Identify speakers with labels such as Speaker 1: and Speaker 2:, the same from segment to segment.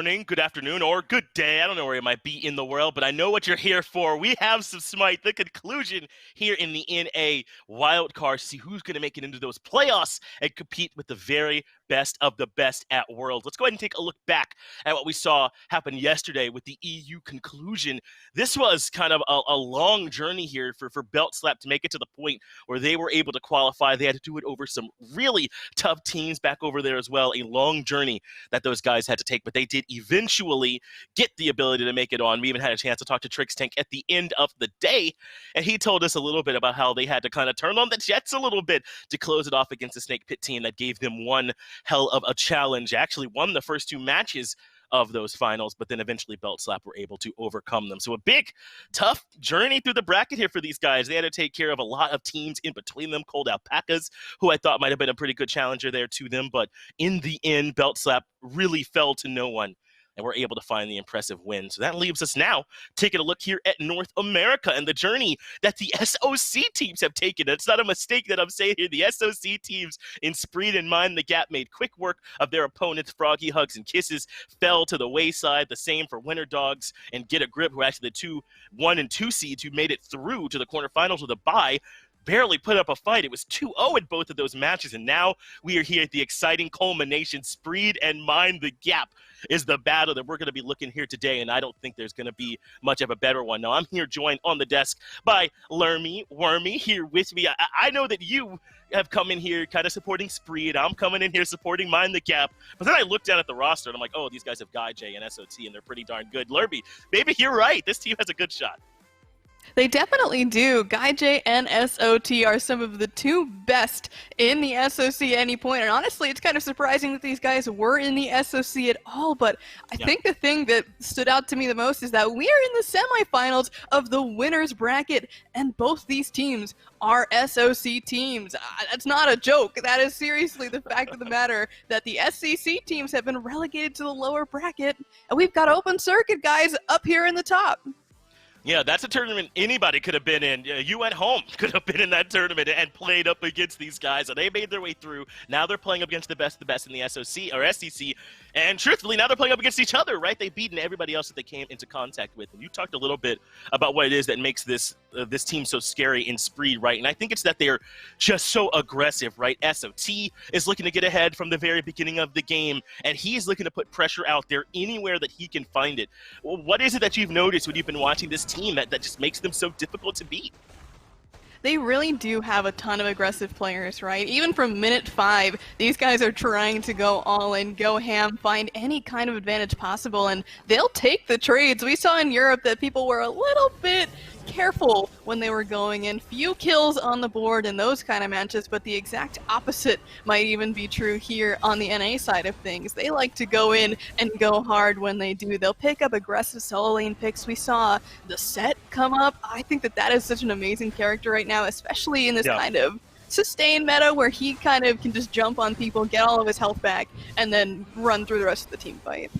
Speaker 1: morning, good afternoon, or good day. I don't know where you might be in the world, but I know what you're here for. We have some Smite, the conclusion here in the NA Wildcard to see who's going to make it into those playoffs and compete with the very best of the best at Worlds. Let's go ahead and take a look back at what we saw happen yesterday with the EU conclusion. This was kind of a long journey here for Beltslap to make it to the point where they were able to qualify. They had to do it over some really tough teams back over there as well. A long journey that those guys had to take, but they did eventually get the ability to make it on. We even had a chance to talk to Trix Tank at the end of the day, and he told us a little bit about how they had to kind of turn on the jets a little bit to close it off against the Snake Pit team that gave them one hell of a challenge. Actually won the first two matches of those finals, but then eventually Beltslap were able to overcome them. So a big, tough journey through the bracket here for these guys. They had to take care of a lot of teams in between them, Cold Alpacas, who I thought might have been a pretty good challenger there to them, but in the end, Beltslap really fell to no one, and we're able to find the impressive win. So that leaves us now taking a look here at North America and the journey that the SOC teams have taken. It's not a mistake that I'm saying here. The SOC teams in Spreed and Mind the Gap made quick work of their opponents. Froggy Hugs and Kisses fell to the wayside. The same for Winter Dogs and Get a Grip, who are actually the 1 and 2 seeds who made it through to the quarterfinals with a bye. Barely put up a fight. It was 2-0 in both of those matches, and now we are here at the exciting culmination. Spreed and Mind the Gap is the battle that we're going to be looking here today, and I don't think there's going to be much of a better one. Now, I'm here joined on the desk by Wormy here with me. I know that you have come in here kind of supporting Spreed. I'm coming in here supporting Mind the Gap, but then I looked down at the roster, and I'm like, oh, these guys have Guy J and SOT, and they're pretty darn good. Lerby, maybe you're right. This team has a good shot.
Speaker 2: They definitely do. Guy J and SOT are some of the two best in the SOC at any point. And honestly, it's kind of surprising that these guys were in the SOC at all. But I think the thing that stood out to me the most is that we are in the semifinals of the winners bracket. And both these teams are SOC teams. That's not a joke. That is seriously the fact of the matter, that the SCC teams have been relegated to the lower bracket. And we've got open circuit guys up here in the top.
Speaker 1: Yeah, that's a tournament anybody could have been in. You at home could have been in that tournament and played up against these guys, and they made their way through. Now they're playing up against the best in the SOC or SEC, and truthfully, now they're playing up against each other, right? They've beaten everybody else that they came into contact with. And you talked a little bit about what it is that makes this team so scary in Spreed, right? And I think it's that they're just so aggressive, right? SOT is looking to get ahead from the very beginning of the game, and he's looking to put pressure out there anywhere that he can find it. Well, what is it that you've noticed when you've been watching this team that just makes them so difficult to beat?
Speaker 2: They really do have a ton of aggressive players, right? Even from minute 5, these guys are trying to go all in, go ham, find any kind of advantage possible, and they'll take the trades. We saw in Europe that people were a little bit careful when they were going in. Few kills on the board in those kind of matches, but the exact opposite might even be true here on the NA side of things. They like to go in and go hard when they do. They'll pick up aggressive solo lane picks. We saw the Set come up. I think that is such an amazing character right now, especially in this kind of sustain meta where he kind of can just jump on people, get all of his health back, and then run through the rest of the team fight.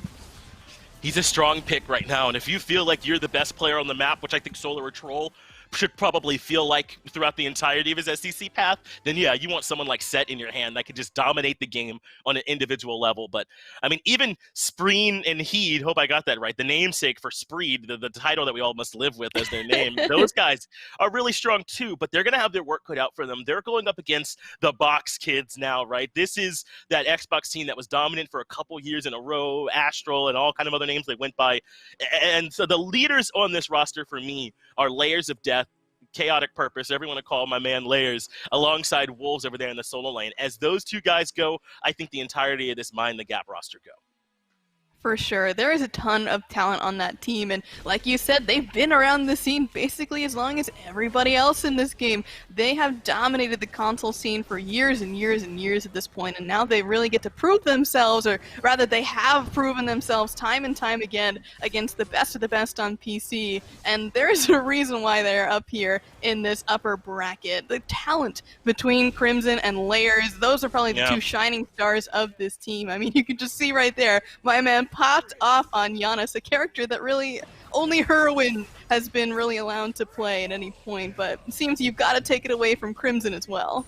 Speaker 1: He's a strong pick right now, and if you feel like you're the best player on the map, which I think Solar or Troll should probably feel like throughout the entirety of his SCC path, then yeah, you want someone like Set in your hand that could just dominate the game on an individual level. But I mean, even Spreen and Heed, hope I got that right, the namesake for Spreed, the title that we all must live with as their name, those guys are really strong too, but they're going to have their work cut out for them. They're going up against the Box Kids now, right? This is that Xbox team that was dominant for a couple years in a row, Astral and all kind of other names they went by. And so the leaders on this roster for me are Layers of Death, Chaotic Purpose, everyone to call my man Layers, alongside Wolves over there in the solo lane. As those two guys go, I think the entirety of this Mind the Gap roster go.
Speaker 2: For sure. There is a ton of talent on that team, and like you said, they've been around the scene basically as long as everybody else in this game. They have dominated the console scene for years and years and years at this point, and now they really get to prove themselves, or rather they have proven themselves time and time again against the best of the best on PC, and there is a reason why they're up here in this upper bracket. The talent between Crimson and Layers, those are probably the two shining stars of this team. I mean, you can just see right there, my man popped off on Giannis, a character that really only Herwin has been really allowed to play at any point, but it seems you've got to take it away from Crimson as well.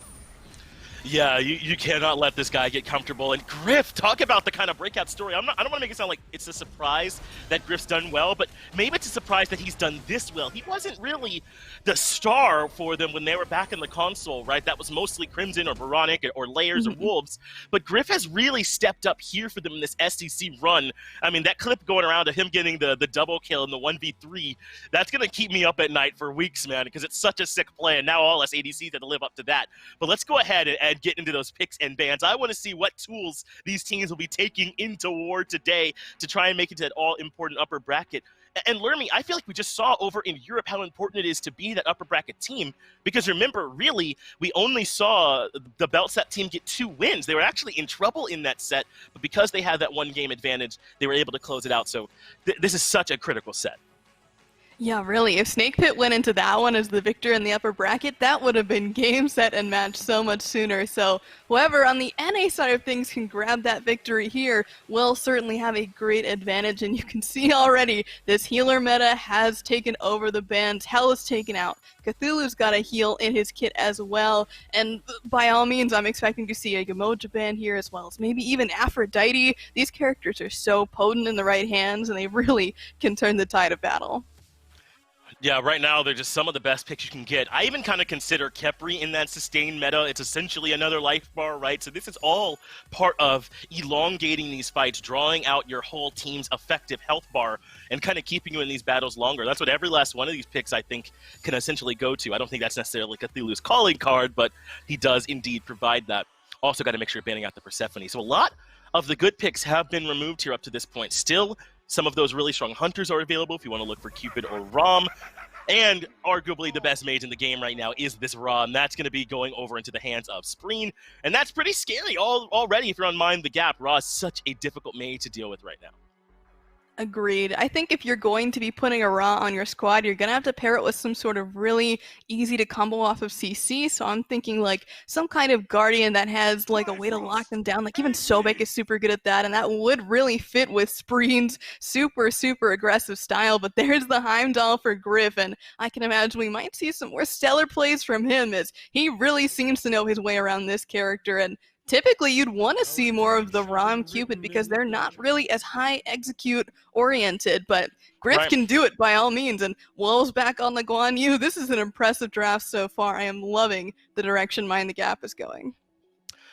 Speaker 1: Yeah, you cannot let this guy get comfortable. And Griff, talk about the kind of breakout story. I don't want to make it sound like it's a surprise that Griff's done well, but maybe it's a surprise that he's done this well. He wasn't really the star for them when they were back in the console, right? That was mostly Crimson or Veronic or Layers or Wolves. But Griff has really stepped up here for them in this SWC run. I mean, that clip going around of him getting the double kill in the 1v3, that's going to keep me up at night for weeks, man, because it's such a sick play, and now all us ADCs had to live up to that. But let's go ahead and get into those picks and bans. I want to see what tools these teams will be taking into war today to try and make it to that all-important upper bracket. And Lermy, I feel like we just saw over in Europe how important it is to be that upper bracket team, because remember, really, we only saw the Beltset team get 2 wins. They were actually in trouble in that set, but because they had that 1-game advantage, they were able to close it out. So this is such a critical set.
Speaker 2: Yeah, really. If Snake Pit went into that one as the victor in the upper bracket, that would have been game, set, and match so much sooner. So whoever on the NA side of things can grab that victory here will certainly have a great advantage. And you can see already this healer meta has taken over the bans. Hell is taken out. Cthulhu's got a heal in his kit as well. And by all means, I'm expecting to see a Gamoja ban here as well as maybe even Aphrodite. These characters are so potent in the right hands, and they really can turn the tide of battle.
Speaker 1: Yeah, right now they're just some of the best picks you can get. I even kind of consider Khepri in that sustained meta. It's essentially another life bar, right? So this is all part of elongating these fights, drawing out your whole team's effective health bar, and kind of keeping you in these battles longer. That's what every last one of these picks, I think, can essentially go to. I don't think that's necessarily Cthulhu's calling card, but he does indeed provide that. Also got to make sure you're banning out the Persephone. So a lot of the good picks have been removed here up to this point. Still, some of those really strong hunters are available if you want to look for Cupid or Rom. And arguably the best mage in the game right now is this Ra, and that's going to be going over into the hands of Spreen. And that's pretty scary already if you're on Mind the Gap. Ra is such a difficult mage to deal with right now.
Speaker 2: Agreed. I think if you're going to be putting a Ra on your squad, you're going to have to pair it with some sort of really easy to combo off of CC. So I'm thinking like some kind of Guardian that has like a way to lock them down. Like even Sobek is super good at that, and that would really fit with Spreen's super, super aggressive style. But there's the Heimdall for Griff, and I can imagine we might see some more stellar plays from him as he really seems to know his way around this character. And typically, you'd want to see more of the Rom Cupid because they're not really as high execute oriented, but Griff can do it by all means. And Wolves back on the Guan Yu. This is an impressive draft so far. I am loving the direction Mind the Gap is going.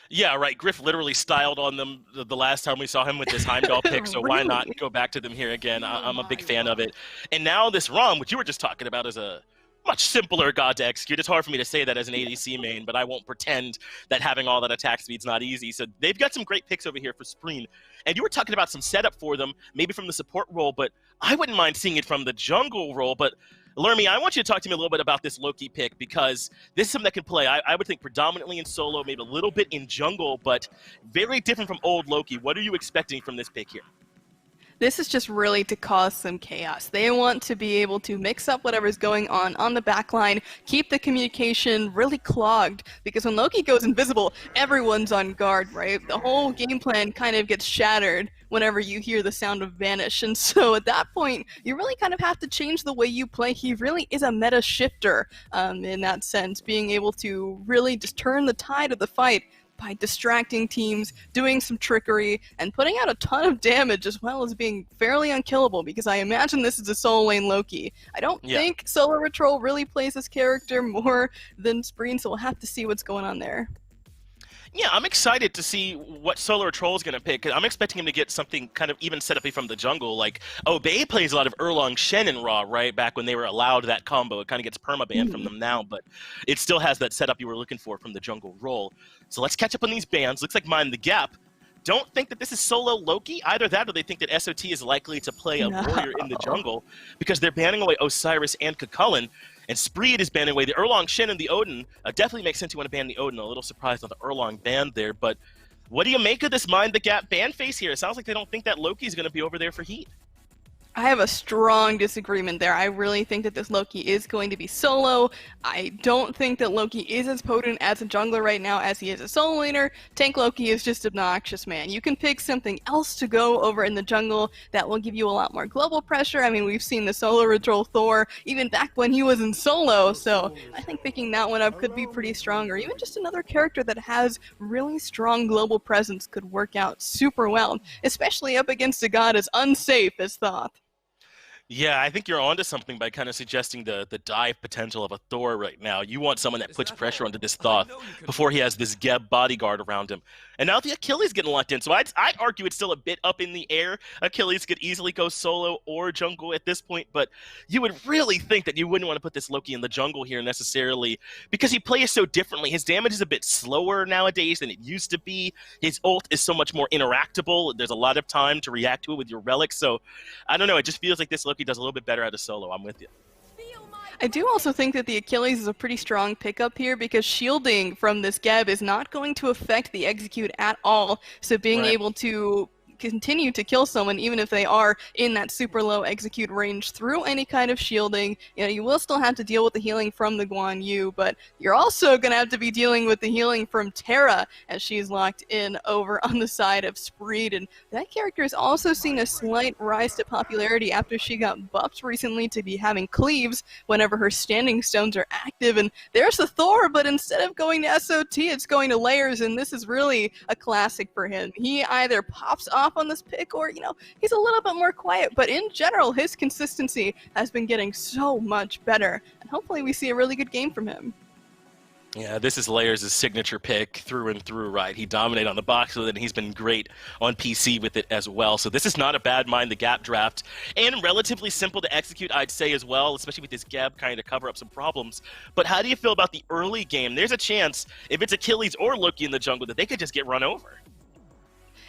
Speaker 1: Yeah, right. Griff literally styled on them the last time we saw him with this Heimdall pick, so why not go back to them here again? I'm a big fan of it. And now this Rom, which you were just talking about, is a much simpler god to execute. It's hard for me to say that as an ADC main, but I won't pretend that having all that attack speed's not easy. So they've got some great picks over here for Spreen. And you were talking about some setup for them, maybe from the support role, but I wouldn't mind seeing it from the jungle role. But Lermy, I want you to talk to me a little bit about this Loki pick, because this is something that can play, I would think, predominantly in solo, maybe a little bit in jungle, but very different from old Loki. What are you expecting from this pick here?
Speaker 2: This is just really to cause some chaos. They want to be able to mix up whatever's going on the backline, keep the communication really clogged, because when Loki goes invisible, everyone's on guard, right? The whole game plan kind of gets shattered whenever you hear the sound of Vanish. And so at that point, you really kind of have to change the way you play. He really is a meta shifter in that sense, being able to really just turn the tide of the fight by distracting teams, doing some trickery, and putting out a ton of damage, as well as being fairly unkillable, because I imagine this is a solo lane Loki. I don't think Solo Retrol really plays this character more than Spreen, so we'll have to see what's going on there.
Speaker 1: Yeah, I'm excited to see what Solar Troll is going to pick. I'm expecting him to get something kind of even set up from the jungle. Like, Obey plays a lot of Erlong Shen in Raw, right? Back when they were allowed that combo. It kind of gets perma-banned from them now, but it still has that setup you were looking for from the jungle role. So let's catch up on these bans. Looks like Mind the Gap don't think that this is solo Loki. Either that, or they think that SOT is likely to play a warrior in the jungle, because they're banning away Osiris and Cucullin. And Spreed is banning away the Erlong Shen and the Odin. Definitely makes sense you want to ban the Odin. A little surprised on the Erlong ban there. But what do you make of this Mind the Gap ban face here? It sounds like they don't think that Loki is going to be over there for Heat.
Speaker 2: I have a strong disagreement there. I really think that this Loki is going to be solo. I don't think that Loki is as potent as a jungler right now as he is a solo laner. Tank Loki is just obnoxious, man. You can pick something else to go over in the jungle that will give you a lot more global pressure. I mean, we've seen the solo ritual Thor even back when he was in solo, so I think picking that one up could be pretty strong, or even just another character that has really strong global presence could work out super well, especially up against a god as unsafe as Thoth.
Speaker 1: Yeah, I think you're onto something by kind of suggesting the dive potential of a Thor right now. You want someone that puts pressure onto this Thoth before he has this Geb bodyguard around him. And now the Achilles getting locked in, so I'd argue it's still a bit up in the air. Achilles could easily go solo or jungle at this point, but you would really think that you wouldn't want to put this Loki in the jungle here necessarily because he plays so differently. His damage is a bit slower nowadays than it used to be. His ult is so much more interactable. There's a lot of time to react to it with your relics, so I don't know. It just feels like this Loki does a little bit better out of solo. I'm with you.
Speaker 2: I do also think that the Achilles is a pretty strong pickup here because shielding from this Geb is not going to affect the execute at all. So being able to continue to kill someone even if they are in that super low execute range through any kind of shielding. You know, you will still have to deal with the healing from the Guan Yu, but you're also going to have to be dealing with the healing from Terra as she's locked in over on the side of Spreed, and that character has also seen a slight rise to popularity after she got buffed recently to be having cleaves whenever her standing stones are active, and there's the Thor, but instead of going to SOT, it's going to layers, and this is really a classic for him. He either pops off on this pick or, you know, he's a little bit more quiet, but in general his consistency has been getting so much better, and hopefully we see a really good game from him.
Speaker 1: Yeah, this is Layers' signature pick through and through, right? He dominated on the box with it, and he's been great on PC with it as well. So this is not a bad mind the gap draft, and relatively simple to execute, I'd say, as well, especially with this Geb kind of cover up some problems. But how do you feel about the early game? There's a chance, if it's Achilles or Loki in the jungle, that they could just get run over.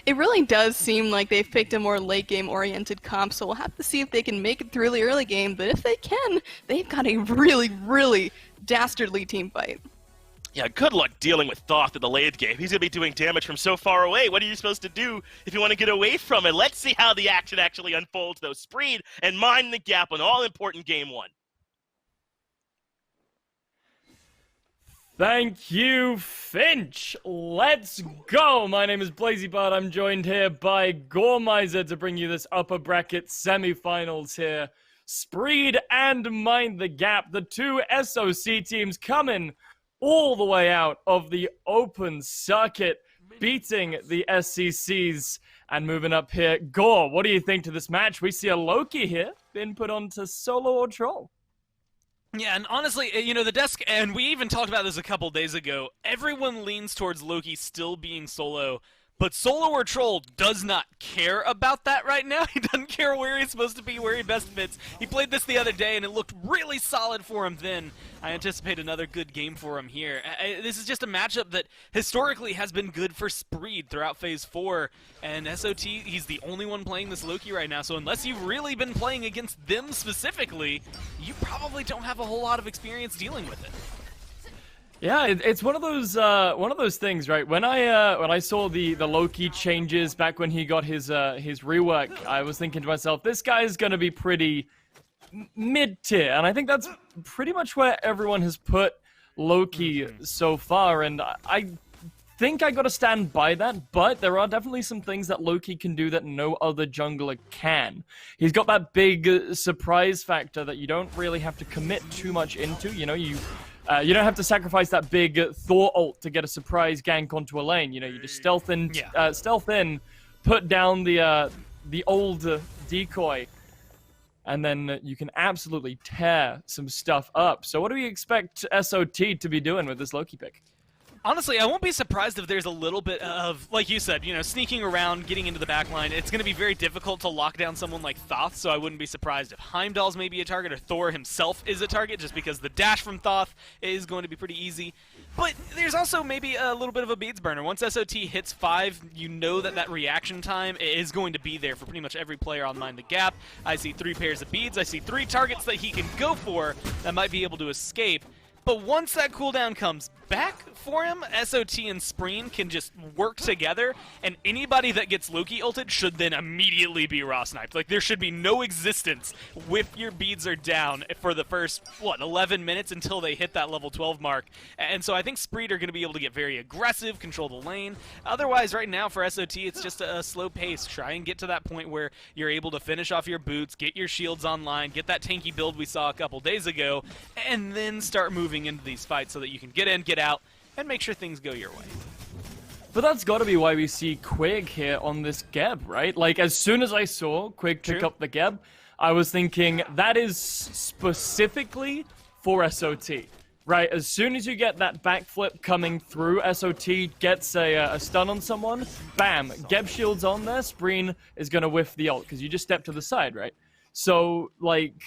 Speaker 2: It really does seem like they've picked a more late-game oriented comp, so we'll have to see if they can make it through the early game, but if they can, they've got a really, really dastardly team fight.
Speaker 1: Yeah, good luck dealing with Thoth in the late game. He's going to be doing damage from so far away. What are you supposed to do if you want to get away from it? Let's see how the action actually unfolds, though. Spreed and mind the gap on all-important game one.
Speaker 3: Thank you, Finch. Let's go. My name is BlazyBard. I'm joined here by Gormizer to bring you this upper bracket semifinals here. Spreed and Mind the Gap, the two SOC teams coming all the way out of the open circuit, beating the SCCs and moving up here. Gore, what do you think to this match? We see a Loki here being put onto solo or troll.
Speaker 4: Yeah, and honestly, you know, the desk, and we even talked about this a couple days ago, everyone leans towards Loki still being solo, but solo or troll does not care about that right now. He doesn't care where he's supposed to be, where he best fits. He played this the other day, and it looked really solid for him then. I anticipate another good game for him here. This is just a matchup that historically has been good for Spreed throughout Phase 4, and SOT, he's the only one playing this Loki right now, so unless you've really been playing against them specifically, you probably don't have a whole lot of experience dealing with it.
Speaker 3: Yeah, it's one of those things, right? When I saw the Loki changes back when he got his rework, I was thinking to myself, this guy is going to be pretty mid-tier, and I think that's pretty much where everyone has put Loki so far, and I think I got to stand by that, but there are definitely some things that Loki can do that no other jungler can. He's got that big surprise factor that you don't really have to commit too much into. You know, you don't have to sacrifice that big Thor ult to get a surprise gank onto a lane. You know, you just stealth in, put down the old decoy, and then you can absolutely tear some stuff up. So what do we expect SOT to be doing with this Loki pick?
Speaker 4: Honestly, I won't be surprised if there's a little bit of, like you said, you know, sneaking around, getting into the backline. It's going to be very difficult to lock down someone like Thoth, so I wouldn't be surprised if Heimdall's maybe a target or Thor himself is a target, just because the dash from Thoth is going to be pretty easy. But there's also maybe a little bit of a beads burner. Once SOT hits 5, you know that reaction time is going to be there for pretty much every player on Mind the Gap. I see 3 pairs of beads. I see 3 targets that he can go for that might be able to escape. But once that cooldown comes back for him, SOT and Spreen can just work together, and anybody that gets Loki ulted should then immediately be raw sniped. Like, there should be no existence if your beads are down for the first, 11 minutes until they hit that level 12 mark. And so I think Spreen are going to be able to get very aggressive, control the lane. Otherwise, right now for SOT, it's just a slow pace. Try and get to that point where you're able to finish off your boots, get your shields online, get that tanky build we saw a couple days ago, and then start moving into these fights so that you can get in, get out, and make sure things go your way.
Speaker 3: But that's got to be why we see Quig here on this Geb, right? Like, as soon as I saw Quig pick up the Geb, I was thinking that is specifically for SOT, right? As soon as you get that backflip coming through, SOT gets a stun on someone, bam, Geb shield's on there, Spreen is going to whiff the ult, because you just step to the side, right? So, like,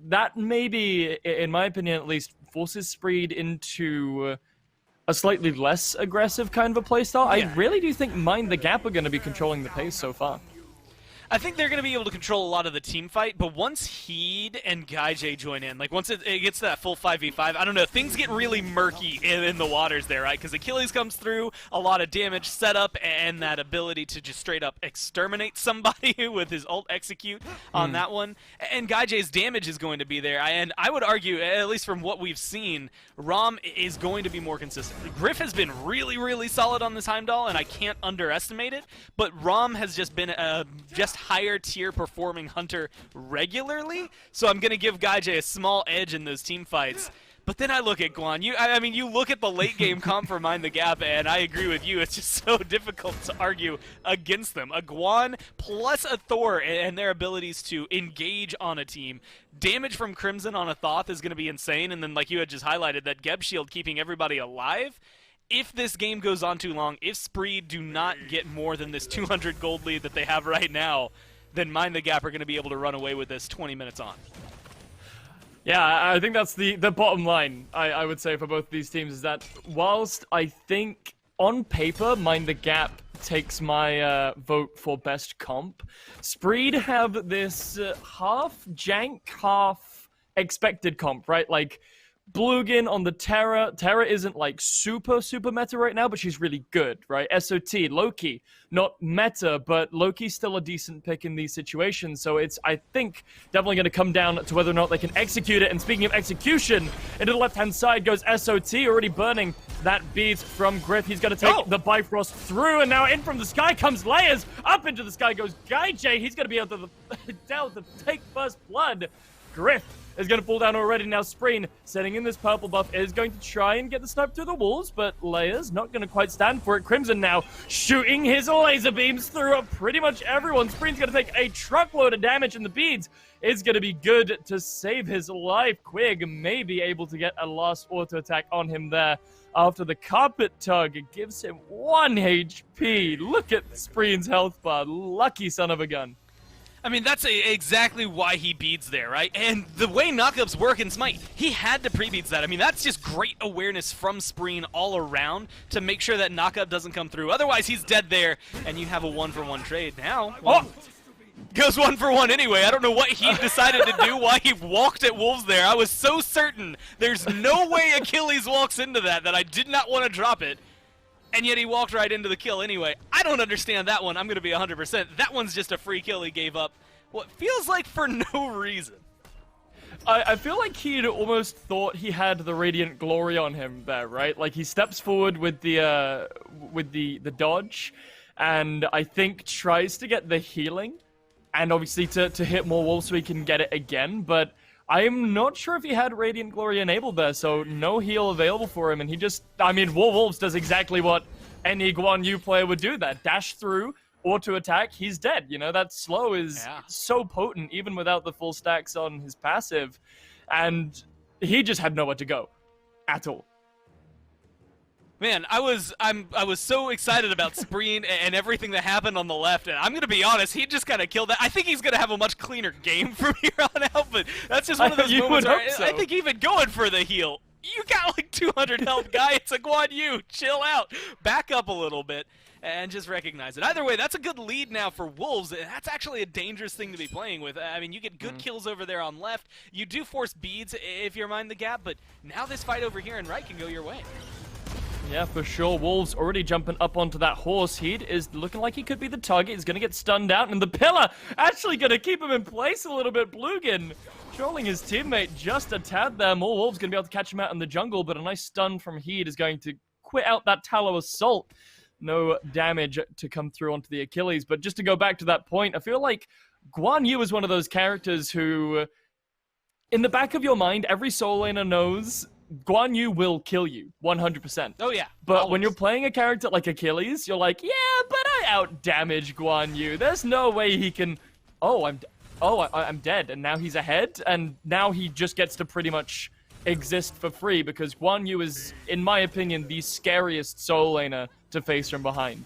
Speaker 3: that maybe, in my opinion at least, forces Spreen into a slightly less aggressive kind of a playstyle.
Speaker 4: Yeah.
Speaker 3: I really do think Mind the Gap are going to be controlling the pace so far.
Speaker 4: I think they're going to be able to control a lot of the team fight, but once Heed and Gaijay join in, like once it gets to that full 5v5, I don't know, things get really murky in the waters there, right? Because Achilles comes through, a lot of damage setup, and that ability to just straight up exterminate somebody with his ult execute on that one. And Gaijay's damage is going to be there, and I would argue, at least from what we've seen, Rom is going to be more consistent. Griff has been really, really solid on this Heimdall, and I can't underestimate it, but Rom has just been just higher tier performing hunter regularly, so I'm gonna give Gaijay a small edge in those team fights. But then I look at Guan. I mean, you look at the late game comp for Mind the Gap, and I agree with you. It's just so difficult to argue against them. A Guan plus a Thor and their abilities to engage on a team. Damage from Crimson on a Thoth is going to be insane, and then like you had just highlighted, that Geb shield keeping everybody alive. If this game goes on too long, if Spree do not get more than this 200 gold lead that they have right now, then Mind the Gap are going to be able to run away with this 20 minutes on.
Speaker 3: Yeah, I think that's the bottom line, I would say, for both these teams, is that whilst I think on paper Mind the Gap takes my vote for best comp, Spree have this half jank, half expected comp, right? Like, Bluegin on the Terra. Terra isn't like super meta right now, but she's really good, right? SOT, Loki, not meta, but Loki's still a decent pick in these situations. So it's, I think, definitely going to come down to whether or not they can execute it. And speaking of execution, into the left-hand side goes SOT, already burning that beat from Griff. He's going to take the Bifrost through, and now in from the sky comes Layers. Up into the sky goes Gaijay. He's going to be able to take first blood. Griff is going to fall down already. Now Spreen, setting in this purple buff, is going to try and get the snipe through the walls, but Layers not going to quite stand for it. Crimson now shooting his laser beams through pretty much everyone. Spreen's going to take a truckload of damage, and the beads is going to be good to save his life. Quig may be able to get a last auto attack on him there after the carpet tug. It gives him 1 HP. Look at Spreen's health bar. Lucky son of a gun.
Speaker 4: I mean, that's exactly why he beads there, right? And the way knockups work in Smite, he had to pre-beads that. I mean, that's just great awareness from Spreen all around to make sure that knockup doesn't come through. Otherwise, he's dead there, and you have a 1-for-1 trade. Now, goes 1-for-1 anyway. I don't know what he decided to do, why he walked at Wolves there. I was so certain there's no way Achilles walks into that I did not want to drop it. And yet he walked right into the kill anyway. I don't understand that one. I'm going to be 100%. That one's just a free kill he gave up. What feels like for no reason.
Speaker 3: I feel like he'd almost thought he had the Radiant Glory on him there, right? Like, he steps forward with the dodge, and I think tries to get the healing, and obviously to hit more wolves so he can get it again, but I'm not sure if he had Radiant Glory enabled there, so no heal available for him, and he just, I mean, Wolves does exactly what any Guan Yu player would do there. Dash through, auto attack, he's dead. You know, that slow is so potent, even without the full stacks on his passive, and he just had nowhere to go at all.
Speaker 4: Man, I was so excited about Spreen and everything that happened on the left, and I'm going to be honest, he just kind of killed that. I think he's going to have a much cleaner game from here on out, but that's just one of those moments where I think even going for the heal, you got like 200 health, guy. It's a Guan Yu. Chill out. Back up a little bit and just recognize it. Either way, that's a good lead now for Wolves. That's actually a dangerous thing to be playing with. I mean, you get good kills over there on left. You do force beads if you're Mind the Gap, but now this fight over here in right can go your way.
Speaker 3: Yeah, for sure. Wolves already jumping up onto that horse. Heat is looking like he could be the target. He's going to get stunned out, and the pillar actually going to keep him in place a little bit. Blugan trolling his teammate just a tad there. More Wolves going to be able to catch him out in the jungle, but a nice stun from Heat is going to quit out that Tallow Assault. No damage to come through onto the Achilles. But just to go back to that point, I feel like Guan Yu is one of those characters who, in the back of your mind, every solo laner knows Guan Yu will kill you 100%.
Speaker 4: Oh yeah.
Speaker 3: But
Speaker 4: always.
Speaker 3: when you're playing a character like Achilles, you're like, yeah, but I out-damage Guan Yu. There's no way he can... I'm dead, and now he's ahead, and now he just gets to pretty much exist for free, because Guan Yu is, in my opinion, the scariest solo laner to face from behind.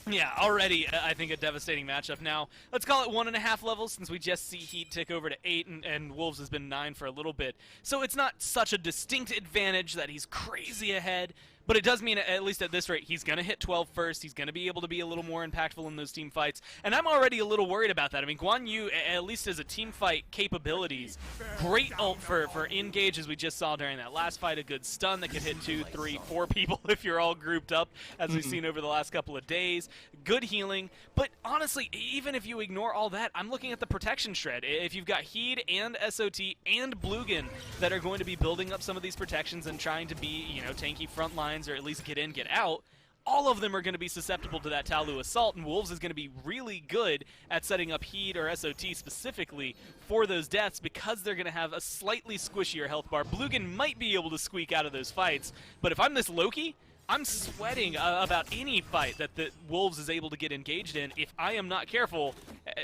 Speaker 4: Yeah, already, I think, a devastating matchup. Now, let's call it 1.5 levels, since we just see Heat tick over to 8, and Wolves has been 9 for a little bit. So it's not such a distinct advantage that he's crazy ahead, but it does mean, at least at this rate, he's going to hit 12 first. He's going to be able to be a little more impactful in those team fights, and I'm already a little worried about that. I mean, Guan Yu, at least as a team fight capabilities, great ult for engage, as we just saw during that last fight, a good stun that could hit 2, 3, 4 people if you're all grouped up, as we've seen over the last couple of days. Good healing, but honestly, even if you ignore all that, I'm looking at the protection shred. If you've got Heed and SOT and Blugan that are going to be building up some of these protections and trying to be, you know, tanky front lines, or at least get in, get out, all of them are going to be susceptible to that Tallu Assault, and Wolves is going to be really good at setting up Heat or SOT specifically for those deaths, because they're going to have a slightly squishier health bar. Blugan might be able to squeak out of those fights, but if I'm this Loki, I'm sweating about any fight that the Wolves is able to get engaged in. If I am not careful,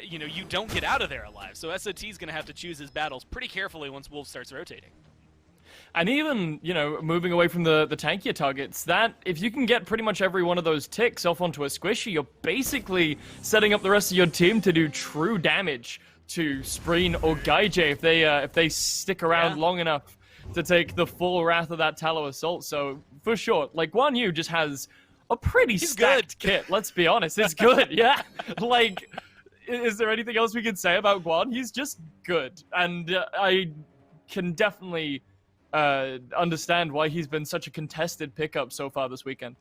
Speaker 4: you know, you don't get out of there alive. So SOT is going to have to choose his battles pretty carefully once Wolves starts rotating.
Speaker 3: And even, you know, moving away from the tankier targets, that if you can get pretty much every one of those ticks off onto a squishy, you're basically setting up the rest of your team to do true damage to Spreen or Gaijay if they stick around long enough to take the full wrath of that Tallow Assault. So, for sure, like, Guan Yu just has a pretty stacked kit, let's be honest. It's good, yeah. Like, is there anything else we can say about Guan? He's just good. And I can definitely understand why he's been such a contested pickup so far this weekend.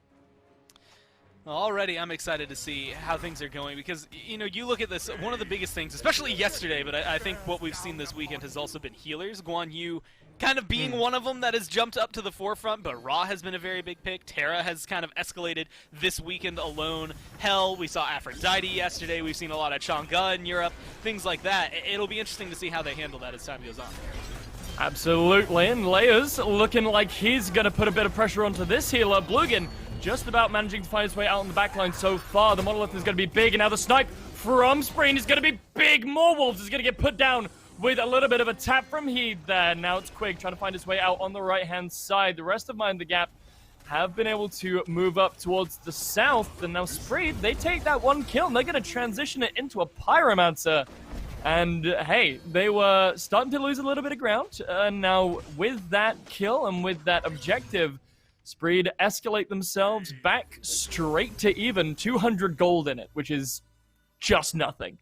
Speaker 4: Already, I'm excited to see how things are going, because, you know, you look at this, one of the biggest things, especially yesterday, but I think what we've seen this weekend has also been healers. Guan Yu kind of being one of them that has jumped up to the forefront, but Ra has been a very big pick. Terra has kind of escalated this weekend alone. Hell, we saw Aphrodite yesterday. We've seen a lot of Chang'e in Europe, things like that. It'll be interesting to see how they handle that as time goes on.
Speaker 3: Absolutely, and Layers looking like he's going to put a bit of pressure onto this healer. Blugan just about managing to find his way out on the backline so far. The Monolith is going to be big, and now the snipe from Spreen is going to be big. More Wolves is going to get put down with a little bit of a tap from Heed there. Now it's Quig trying to find his way out on the right-hand side. The rest of Mind the Gap have been able to move up towards the south, and now Spreen, they take that one kill, and they're going to transition it into a Pyromancer. And hey, they were starting to lose a little bit of ground, and now with that kill and with that objective, Spreed escalate themselves back straight to even 200 gold in it, which is just nothing.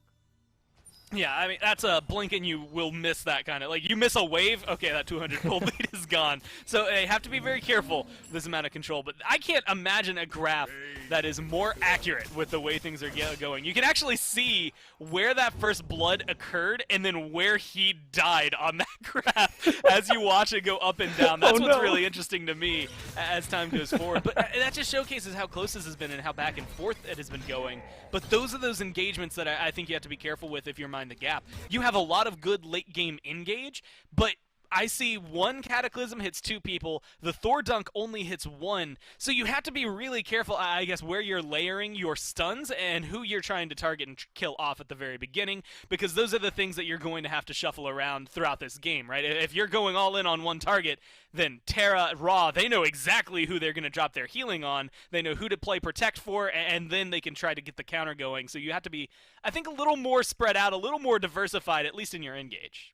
Speaker 4: Yeah, I mean, that's a blink and you will miss that kind of, like, you miss a wave, okay, that 200 gold lead is gone. So they have to be very careful with this amount of control, but I can't imagine a graph that is more accurate with the way things are going. You can actually see where that first blood occurred and then where he died on that graph as you watch it go up and down. That's what's really interesting to me as time goes forward. But that just showcases how close this has been and how back and forth it has been going. But those are those engagements that I think you have to be careful with if you're Mind the Gap. You have a lot of good late game engage, but I see one Cataclysm hits 2 people, the Thor Dunk only hits 1, so you have to be really careful, I guess, where you're layering your stuns and who you're trying to target and kill off at the very beginning, because those are the things that you're going to have to shuffle around throughout this game, right? If you're going all in on one target, then Terra, Ra, they know exactly who they're going to drop their healing on, they know who to play Protect for, and then they can try to get the counter going, so you have to be, I think, a little more spread out, a little more diversified, at least in your engage.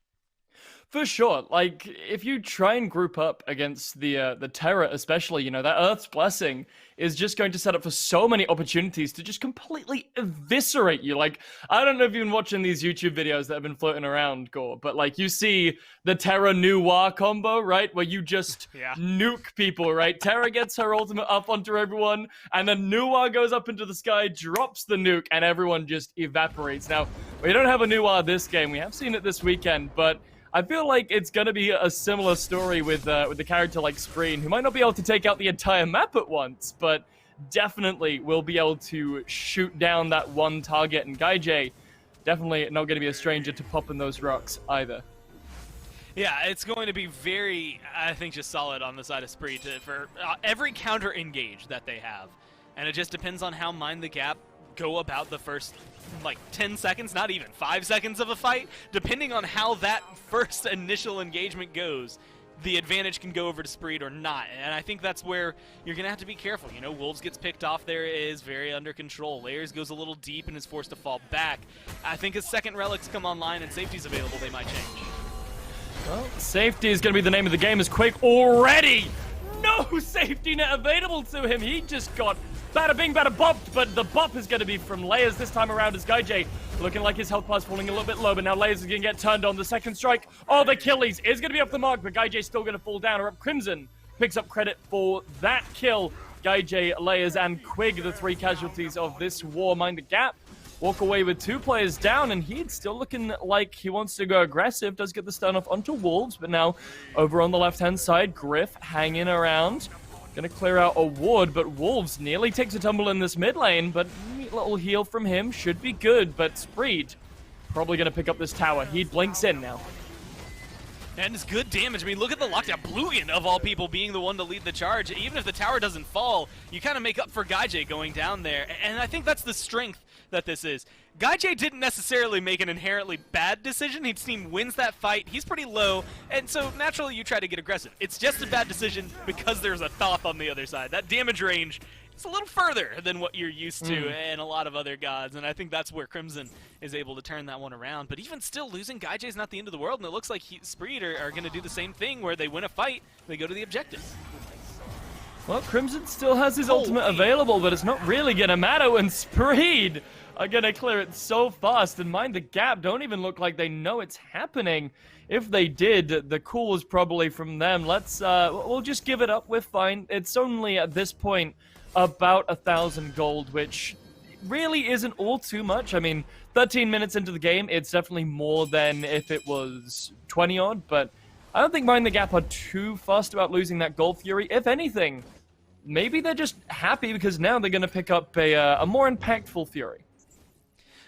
Speaker 3: For sure. Like, if you try and group up against the Terror especially, you know, that Earth's Blessing is just going to set up for so many opportunities to just completely eviscerate you. Like, I don't know if you've been watching these YouTube videos that have been floating around, Gore, but like, you see the Terror Noir combo, right? Where you just nuke people, right? Terror gets her ultimate up onto everyone, and then Noir goes up into the sky, drops the nuke, and everyone just evaporates. Now, we don't have a Noir this game. We have seen it this weekend, but I feel like it's going to be a similar story with the character like Spreen, who might not be able to take out the entire map at once, but definitely will be able to shoot down that one target. And Gaijay, definitely not going to be a stranger to popping those rocks either.
Speaker 4: Yeah, it's going to be very, I think, just solid on the side of Spree for every counter engage that they have. And it just depends on how Mind the Gap go about the first, like, 10 seconds, not even 5 seconds of a fight. Depending on how that first initial engagement goes, the advantage can go over to Spreed or not. And I think that's where you're going to have to be careful. You know, Wolves gets picked off there, is very under control. Layers goes a little deep and is forced to fall back. I think as second relics come online and safety's available, they might change.
Speaker 3: Well, safety is going to be the name of the game as Quake already. No safety net available to him. He just got bada bing, bada bopped, but the bop is going to be from Layers this time around as Gaijay looking like his health bar is falling a little bit low, but now Layers is going to get turned on. The second strike, oh, the Achilles is going to be off the mark, but Gaijay's still going to fall down. Or up Crimson picks up credit for that kill. Gaijay, Layers, and Quig, the three casualties of this war. Mind the Gap walk away with 2 players down, and he's still looking like he wants to go aggressive. Does get the stun off onto Wolves, but now over on the left-hand side, Griff hanging around. Gonna clear out a ward, but Wolves nearly takes a tumble in this mid lane, but neat little heal from him should be good, but Spreed probably gonna pick up this tower. He blinks in now.
Speaker 4: And it's good damage. I mean, look at the lockdown. Blugan, of all people, being the one to lead the charge. Even if the tower doesn't fall, you kind of make up for Gaijay going down there. And I think that's the strength that this is. Gaijay didn't necessarily make an inherently bad decision. His team wins that fight. He's pretty low, and so naturally you try to get aggressive. It's just a bad decision because there's a Thoth on the other side. That damage range is a little further than what you're used to and a lot of other gods, and I think that's where Crimson is able to turn that one around. But even still, losing Gaijay is not the end of the world, and it looks like Spreed are going to do the same thing where they win a fight, they go to the objective.
Speaker 3: Well, Crimson still has his ultimate available, but it's not really going to matter when Spreed are going to clear it so fast. And Mind the Gap don't even look like they know it's happening. If they did, the call was probably from them. We'll just give it up. We're fine. It's only at this point about 1,000 gold, which really isn't all too much. I mean, 13 minutes into the game, it's definitely more than if it was 20 odd, but I don't think Mind the Gap are too fussed about losing that Gold Fury. If anything, maybe they're just happy because now they're going to pick up a more impactful Fury.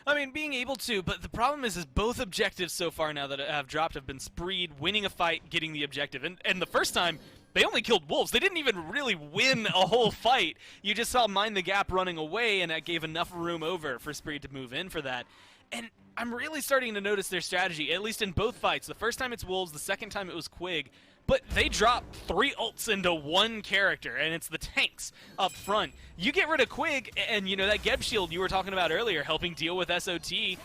Speaker 4: I mean, being able to, but the problem is both objectives so far now that have dropped have been Spreed winning a fight, getting the objective. And the first time, they only killed Wolves. They didn't even really win a whole fight. You just saw Mind the Gap running away, and that gave enough room over for Spreed to move in for that. And I'm really starting to notice their strategy, at least in both fights. The first time it's Wolves, the second time it was Quig. But they drop 3 ults into one character, and it's the tanks up front. You get rid of Quig, and you know that Geb shield you were talking about earlier, helping deal with SOT.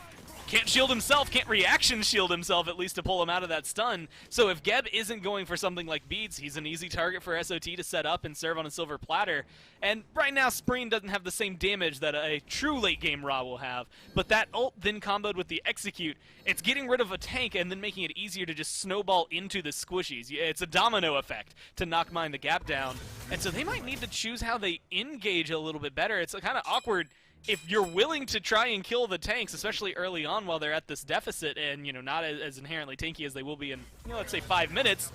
Speaker 4: Can't shield himself, can't reaction shield himself, at least to pull him out of that stun. So if Geb isn't going for something like Beads, he's an easy target for SOT to set up and serve on a silver platter. And right now, Spreen doesn't have the same damage that a true late-game Ra will have. But that ult then comboed with the execute, it's getting rid of a tank and then making it easier to just snowball into the squishies. It's a domino effect to knock Mind the Gap down. And so they might need to choose how they engage a little bit better. It's kind of awkward if you're willing to try and kill the tanks, especially early on while they're at this deficit and, you know, not as inherently tanky as they will be in, you know, let's say 5 minutes,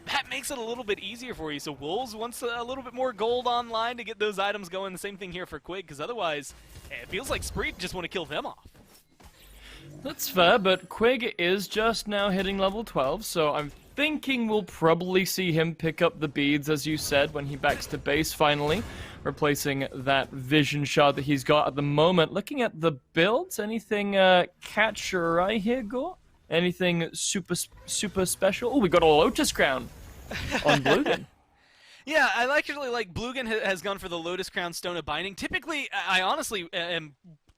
Speaker 4: that makes it a little bit easier for you. So Wolves wants a little bit more gold online to get those items going. The same thing here for Quig, because otherwise it feels like Spreed just want to kill them off.
Speaker 3: That's fair, but Quig is just now hitting level 12, so I'm thinking we'll probably see him pick up the beads, as you said, when he backs to base finally, replacing that vision shard that he's got at the moment. Looking at the builds, anything catch your eye here, Gore? Anything super special? Oh, we got a Lotus Crown on Blugan.
Speaker 4: Yeah, I actually like Blugan has gone for the Lotus Crown Stone of Binding. Typically, I honestly am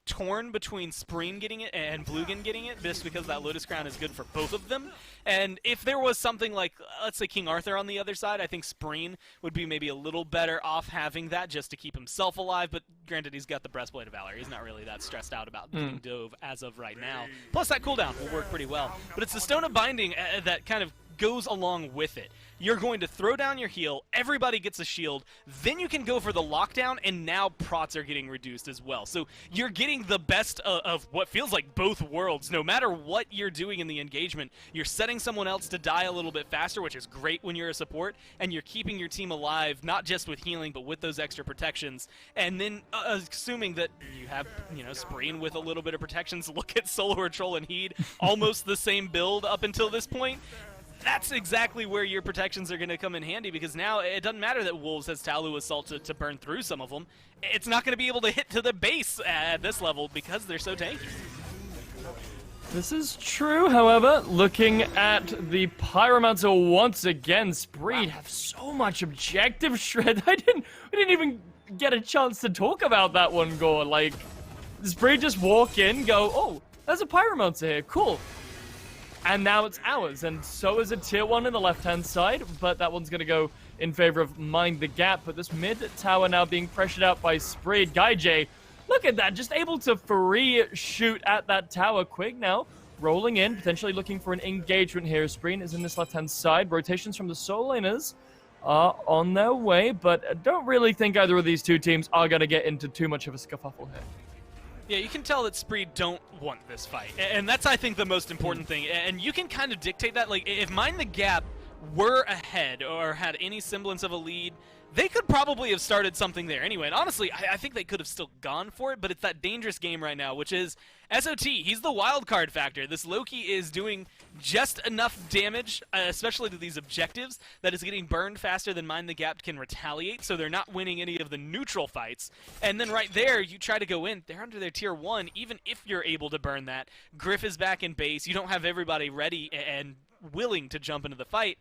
Speaker 4: torn between Spreen getting it and Blugan getting it, just because that Lotus Crown is good for both of them. And if there was something like, let's say, King Arthur on the other side, I think Spreen would be maybe a little better off having that just to keep himself alive. But granted, he's got the Breastplate of Valor. He's not really that stressed out about getting dove as of right now. Plus, that cooldown will work pretty well. But it's the Stone of Binding that kind of goes along with it. You're going to throw down your heal, everybody gets a shield, then you can go for the lockdown, and now prots are getting reduced as well. So you're getting the best of what feels like both worlds. No matter what you're doing in the engagement, you're setting someone else to die a little bit faster, which is great when you're a support, and you're keeping your team alive, not just with healing, but with those extra protections. And then assuming that you have, Spreen with a little bit of protections, look at Solar Troll and Heed, almost the same build up until this point. That's exactly where your protections are going to come in handy, because now it doesn't matter that Wolves has Talu Assault to burn through some of them. It's not going to be able to hit to the base at this level because they're so tanky.
Speaker 3: This is true, however, looking at the Pyromancer once again, Spree have so much objective shred. We didn't even get a chance to talk about that one, Gore. Like, Spree just walk in, go, oh, there's a Pyromancer here, cool. And now it's ours, and so is a tier 1 in the left-hand side, but that one's going to go in favor of Mind the Gap. But this mid tower now being pressured out by Spree. Gaijay, look at that, just able to free shoot at that tower. Quig now rolling in, potentially looking for an engagement here. Spree is in this left-hand side. Rotations from the soul laners are on their way, but I don't really think either of these two teams are going to get into too much of a scuffle here.
Speaker 4: Yeah, you can tell that Spree don't want this fight, and that's, I think, the most important thing. And you can kind of dictate that. Like, if Mind the Gap were ahead or had any semblance of a lead, they could probably have started something there anyway. And honestly, I think they could have still gone for it, but it's that dangerous game right now, which is SOT. He's the wild card factor. This Loki is doing just enough damage, especially to these objectives, that is getting burned faster than Mind the Gap can retaliate, so they're not winning any of the neutral fights. And then right there, you try to go in. They're under their tier 1, even if you're able to burn that. Griff is back in base. You don't have everybody ready and willing to jump into the fight.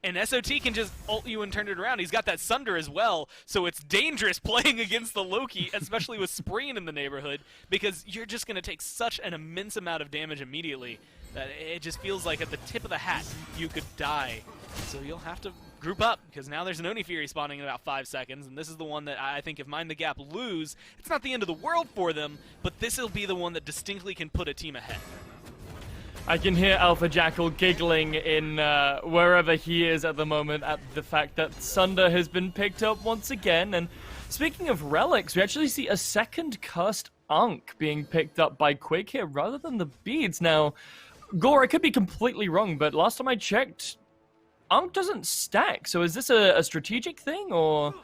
Speaker 4: And SOT can just ult you and turn it around. He's got that Sunder as well, so it's dangerous playing against the Loki, especially with Spreen in the neighborhood, because you're just going to take such an immense amount of damage immediately that it just feels like at the tip of the hat you could die. So you'll have to group up, because now there's an Oni Fury spawning in about 5 seconds, and this is the one that I think if Mind the Gap lose, it's not the end of the world for them, but this will be the one that distinctly can put a team ahead.
Speaker 3: I can hear Alpha Jackal giggling in wherever he is at the moment at the fact that Sunder has been picked up once again. And speaking of relics, we actually see a second cursed Ankh being picked up by Quig here rather than the beads. Now, Gore, I could be completely wrong, but last time I checked, Ankh doesn't stack. So is this a strategic thing or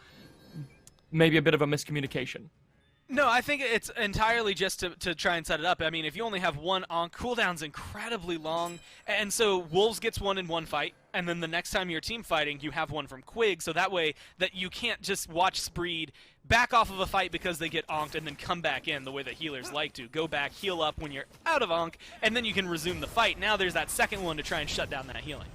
Speaker 3: maybe a bit of a miscommunication?
Speaker 4: No, I think it's entirely just to try and set it up. I mean, if you only have one Ankh, cooldown's incredibly long, and so Wolves gets one in one fight, and then the next time you're team fighting, you have one from Quig, so that way that you can't just watch Spree back off of a fight because they get Ankhed and then come back in the way that healers like to. Go back, heal up when you're out of Ankh, and then you can resume the fight. Now there's that second one to try and shut down that healing.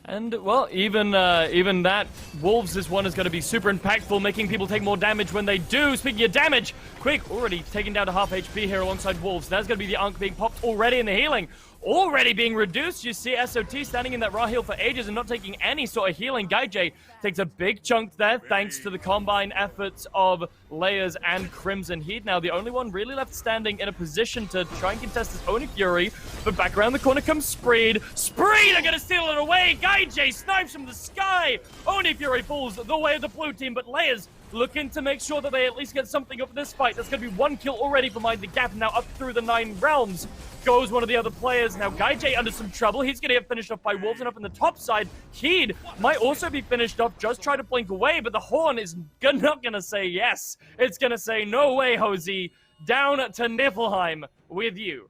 Speaker 3: And, well, even that, Wolves' one is going to be super impactful, making people take more damage when they do. Speaking of damage, Quig already taken down to half HP here alongside Wolves. There's going to be the Ankh being popped already in the healing. Already being reduced. You see SOT standing in that raw heal for ages and not taking any sort of healing. Gaijay takes a big chunk there thanks to the combined efforts of Layers and Crimson Heat. Now the only one really left standing in a position to try and contest this Oni Fury. But back around the corner comes Spree. Spree are going to steal it away. Gaijay snipes from the sky. Oni Fury falls the way of the blue team, but Layers looking to make sure that they at least get something up this fight. That's going to be one kill already for Mind the Gap. Now up through the 9 realms goes one of the other players. Now Gaijay under some trouble. He's going to get finished off by Wolves, and up in the top side, Heed might also be finished off. Just try to blink away, but the Horn is not going to say yes. It's going to say, no way, Hosey. Down to Niflheim with you.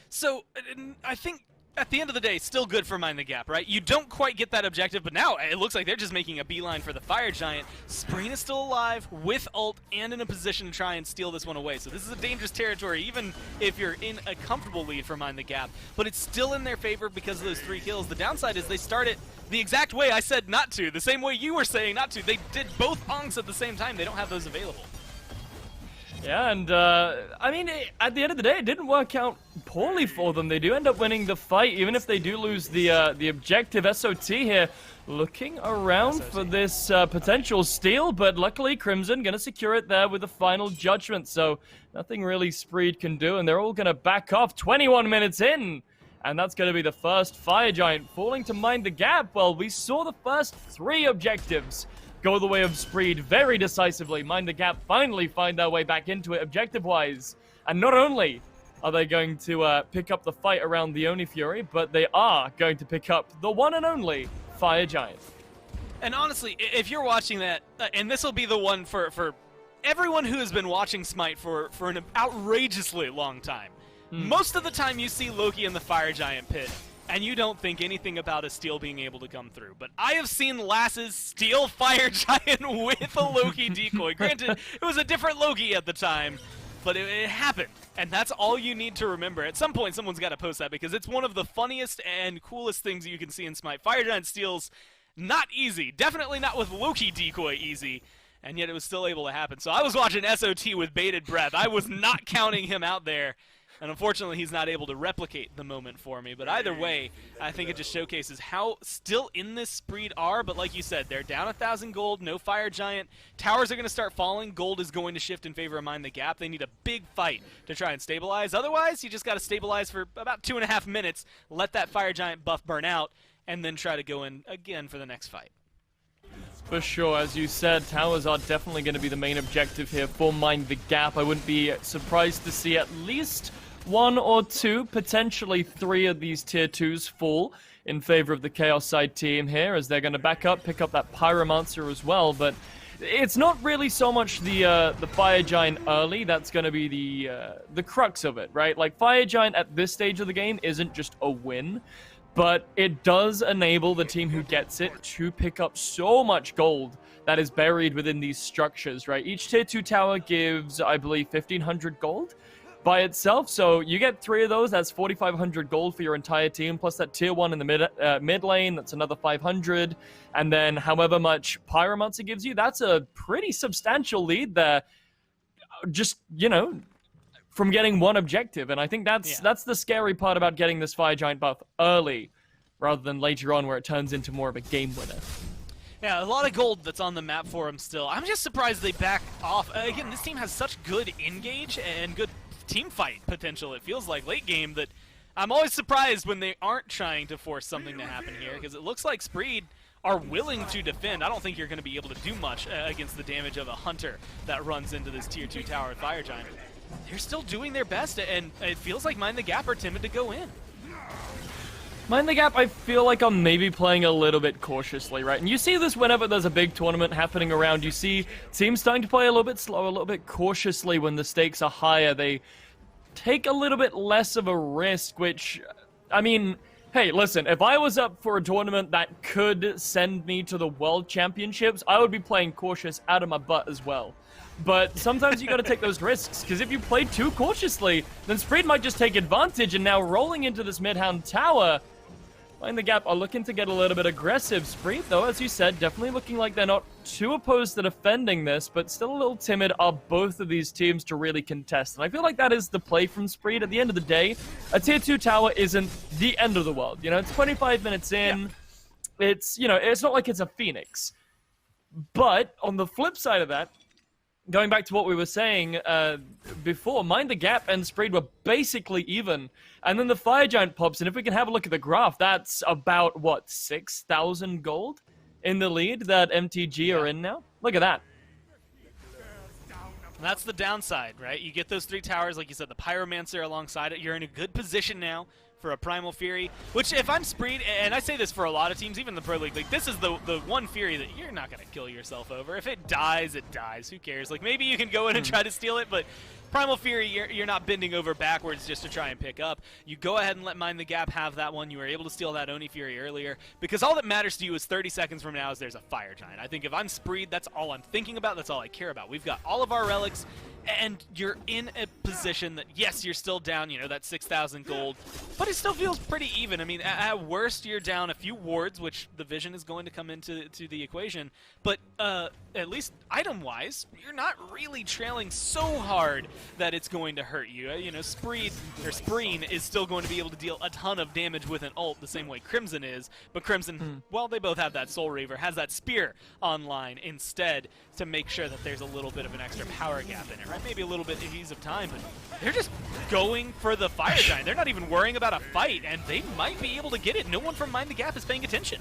Speaker 4: So, I think at the end of the day, still good for Mind the Gap, right? You don't quite get that objective, but now it looks like they're just making a beeline for the Fire Giant. Spreen is still alive, with ult, and in a position to try and steal this one away. So this is a dangerous territory, even if you're in a comfortable lead for Mind the Gap. But it's still in their favor because of those 3 kills. The downside is they start it the exact way I said not to, the same way you were saying not to. They did both Ankhs at the same time. They don't have those available.
Speaker 3: Yeah, and I mean, at the end of the day, it didn't work out poorly for them. They do end up winning the fight, even if they do lose the objective. SOT here looking around for this potential steal, but luckily Crimson going to secure it there with the final judgment. So nothing really Spreed can do, and they're all going to back off 21 minutes in. And that's going to be the first Fire Giant falling to Mind the Gap. Well, we saw the first 3 objectives go the way of Spreed very decisively. Mind the Gap finally find their way back into it objective-wise. And not only are they going to pick up the fight around the Oni Fury, but they are going to pick up the one and only Fire Giant.
Speaker 4: And honestly, if you're watching that, and this will be the one for everyone who has been watching Smite for an outrageously long time, most of the time you see Loki in the Fire Giant pit, and you don't think anything about a steal being able to come through. But I have seen Lasses steal Fire Giant with a Loki decoy. Granted, it was a different Loki at the time, but it happened. And that's all you need to remember. At some point, someone's got to post that, because it's one of the funniest and coolest things you can see in Smite. Fire Giant steals, not easy. Definitely not with Loki decoy easy. And yet it was still able to happen. So I was watching SOT with bated breath. I was not counting him out there. And unfortunately, he's not able to replicate the moment for me. But either way, I think it just showcases how still in this Spreed are. But like you said, they're down 1,000 gold, no Fire Giant. Towers are going to start falling. Gold is going to shift in favor of Mind the Gap. They need a big fight to try and stabilize. Otherwise, you just got to stabilize for about 2.5 minutes, let that Fire Giant buff burn out, and then try to go in again for the next fight.
Speaker 3: For sure, as you said, towers are definitely going to be the main objective here for Mind the Gap. I wouldn't be surprised to see at least 1 or 2, potentially 3 of these tier 2s fall in favor of the Chaos side team here, as they're going to back up, pick up that Pyromancer as well. But it's not really so much the Fire Giant early that's going to be the crux of it, right? Like, Fire Giant at this stage of the game isn't just a win, but it does enable the team who gets it to pick up so much gold that is buried within these structures, right? Each tier 2 tower gives, I believe, 1,500 gold by itself, so you get 3 of those, that's 4,500 gold for your entire team, plus that tier 1 in the mid lane, that's another 500, and then however much Pyromancer gives you, that's a pretty substantial lead there, just, you know, from getting 1 objective. And I think that's the scary part about getting this Fire Giant buff early, rather than later on where it turns into more of a game winner.
Speaker 4: Yeah, a lot of gold that's on the map for him still. I'm just surprised they back off. Again, this team has such good engage and good team fight potential, it feels like, late game, that I'm always surprised when they aren't trying to force something to happen here, because it looks like Spreed are willing to defend. I don't think you're going to be able to do much against the damage of a Hunter that runs into this tier 2 tower with Fire Giant. They're still doing their best, and it feels like Mind the Gap are timid to go in.
Speaker 3: Mind the Gap, I feel like I'm maybe playing a little bit cautiously, right? And you see this whenever there's a big tournament happening around. You see teams starting to play a little bit slow, a little bit cautiously when the stakes are higher. They take a little bit less of a risk, which, I mean, hey, listen, if I was up for a tournament that could send me to the World Championships, I would be playing cautious out of my butt as well. But sometimes you got to take those risks, because if you play too cautiously, then Spreed might just take advantage, and now rolling into this mid-hound tower, Mind the Gap are looking to get a little bit aggressive. Spreed, though, as you said, definitely looking like they're not too opposed to defending this, but still a little timid are both of these teams to really contest. And I feel like that is the play from Spreed. At the end of the day, a tier 2 tower isn't the end of the world. You know, it's 25 minutes in. Yeah. It's, you know, it's not like it's a Phoenix. But on the flip side of that, going back to what we were saying before, Mind the Gap and Spreed were basically even. And then the Fire Giant pops, and if we can have a look at the graph, that's about, what, 6,000 gold in the lead that MTG are in now? Look at that.
Speaker 4: That's the downside, right? You get those 3 towers, like you said, the Pyromancer alongside it. You're in a good position now for a Primal Fury, which if I'm Spreed, and I say this for a lot of teams, even the Pro League, like, this is the one Fury that you're not going to kill yourself over. If it dies, it dies. Who cares? Like, maybe you can go in and try to steal it, but Primal Fury, you're not bending over backwards just to try and pick up. You go ahead and let Mind the Gap have that one. You were able to steal that Oni Fury earlier, because all that matters to you is 30 seconds from now is there's a Fire Giant. I think if I'm Spreed, that's all I'm thinking about, that's all I care about. We've got all of our relics, and you're in a position that, yes, you're still down, you know, that 6,000 gold, but it still feels pretty even. I mean, at worst, you're down a few wards, which the vision is going to come into the equation, but at least item-wise, you're not really trailing so hard that it's going to hurt you. You know, Spreen is still going to be able to deal a ton of damage with an ult the same way Crimson is, but Crimson, well, they both have that Soul Reaver, has that Spear online instead to make sure that there's a little bit of an extra power gap in it, right? Maybe a little bit of ease of time, but they're just going for the Fire Giant. They're not even worrying about a fight, and they might be able to get it. No one from Mind the Gap is paying attention.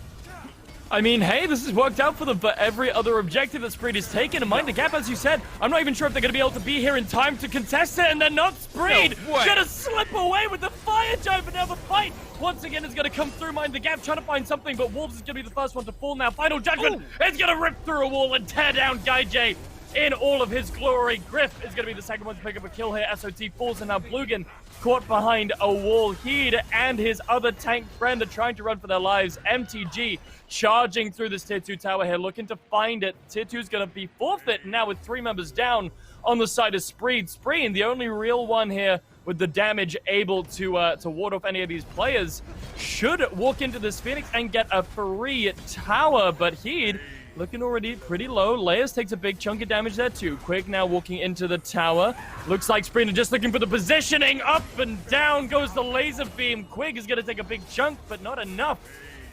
Speaker 3: I mean, hey, this has worked out for them for every other objective that Spreed has taken. And Mind the Gap, as you said, I'm not even sure if they're going to be able to be here in time to contest it, and they're not. Spreed going to slip away with the Fire Giant, but now the fight once again is going to come through Mind the Gap, trying to find something, but Wolves is going to be the first one to fall now. Final Judgment is going to rip through a wall and tear down GuyJ in all of his glory. Griff is going to be the second one to pick up a kill here. SOT falls, and now Blugan caught behind a wall. Heed and his other tank friend are trying to run for their lives. MTG charging through this Tier 2 tower here, looking to find it. Tier 2 is going to be forfeit now with 3 members down on the side of Spreed. Spreed, the only real one here with the damage able to ward off any of these players, should walk into this Phoenix and get a free tower, but Heed looking already pretty low. Layers takes a big chunk of damage there too. Quick now walking into the tower. Looks like Spreena just looking for the positioning. Up and down goes the laser beam. Quig is going to take a big chunk, but not enough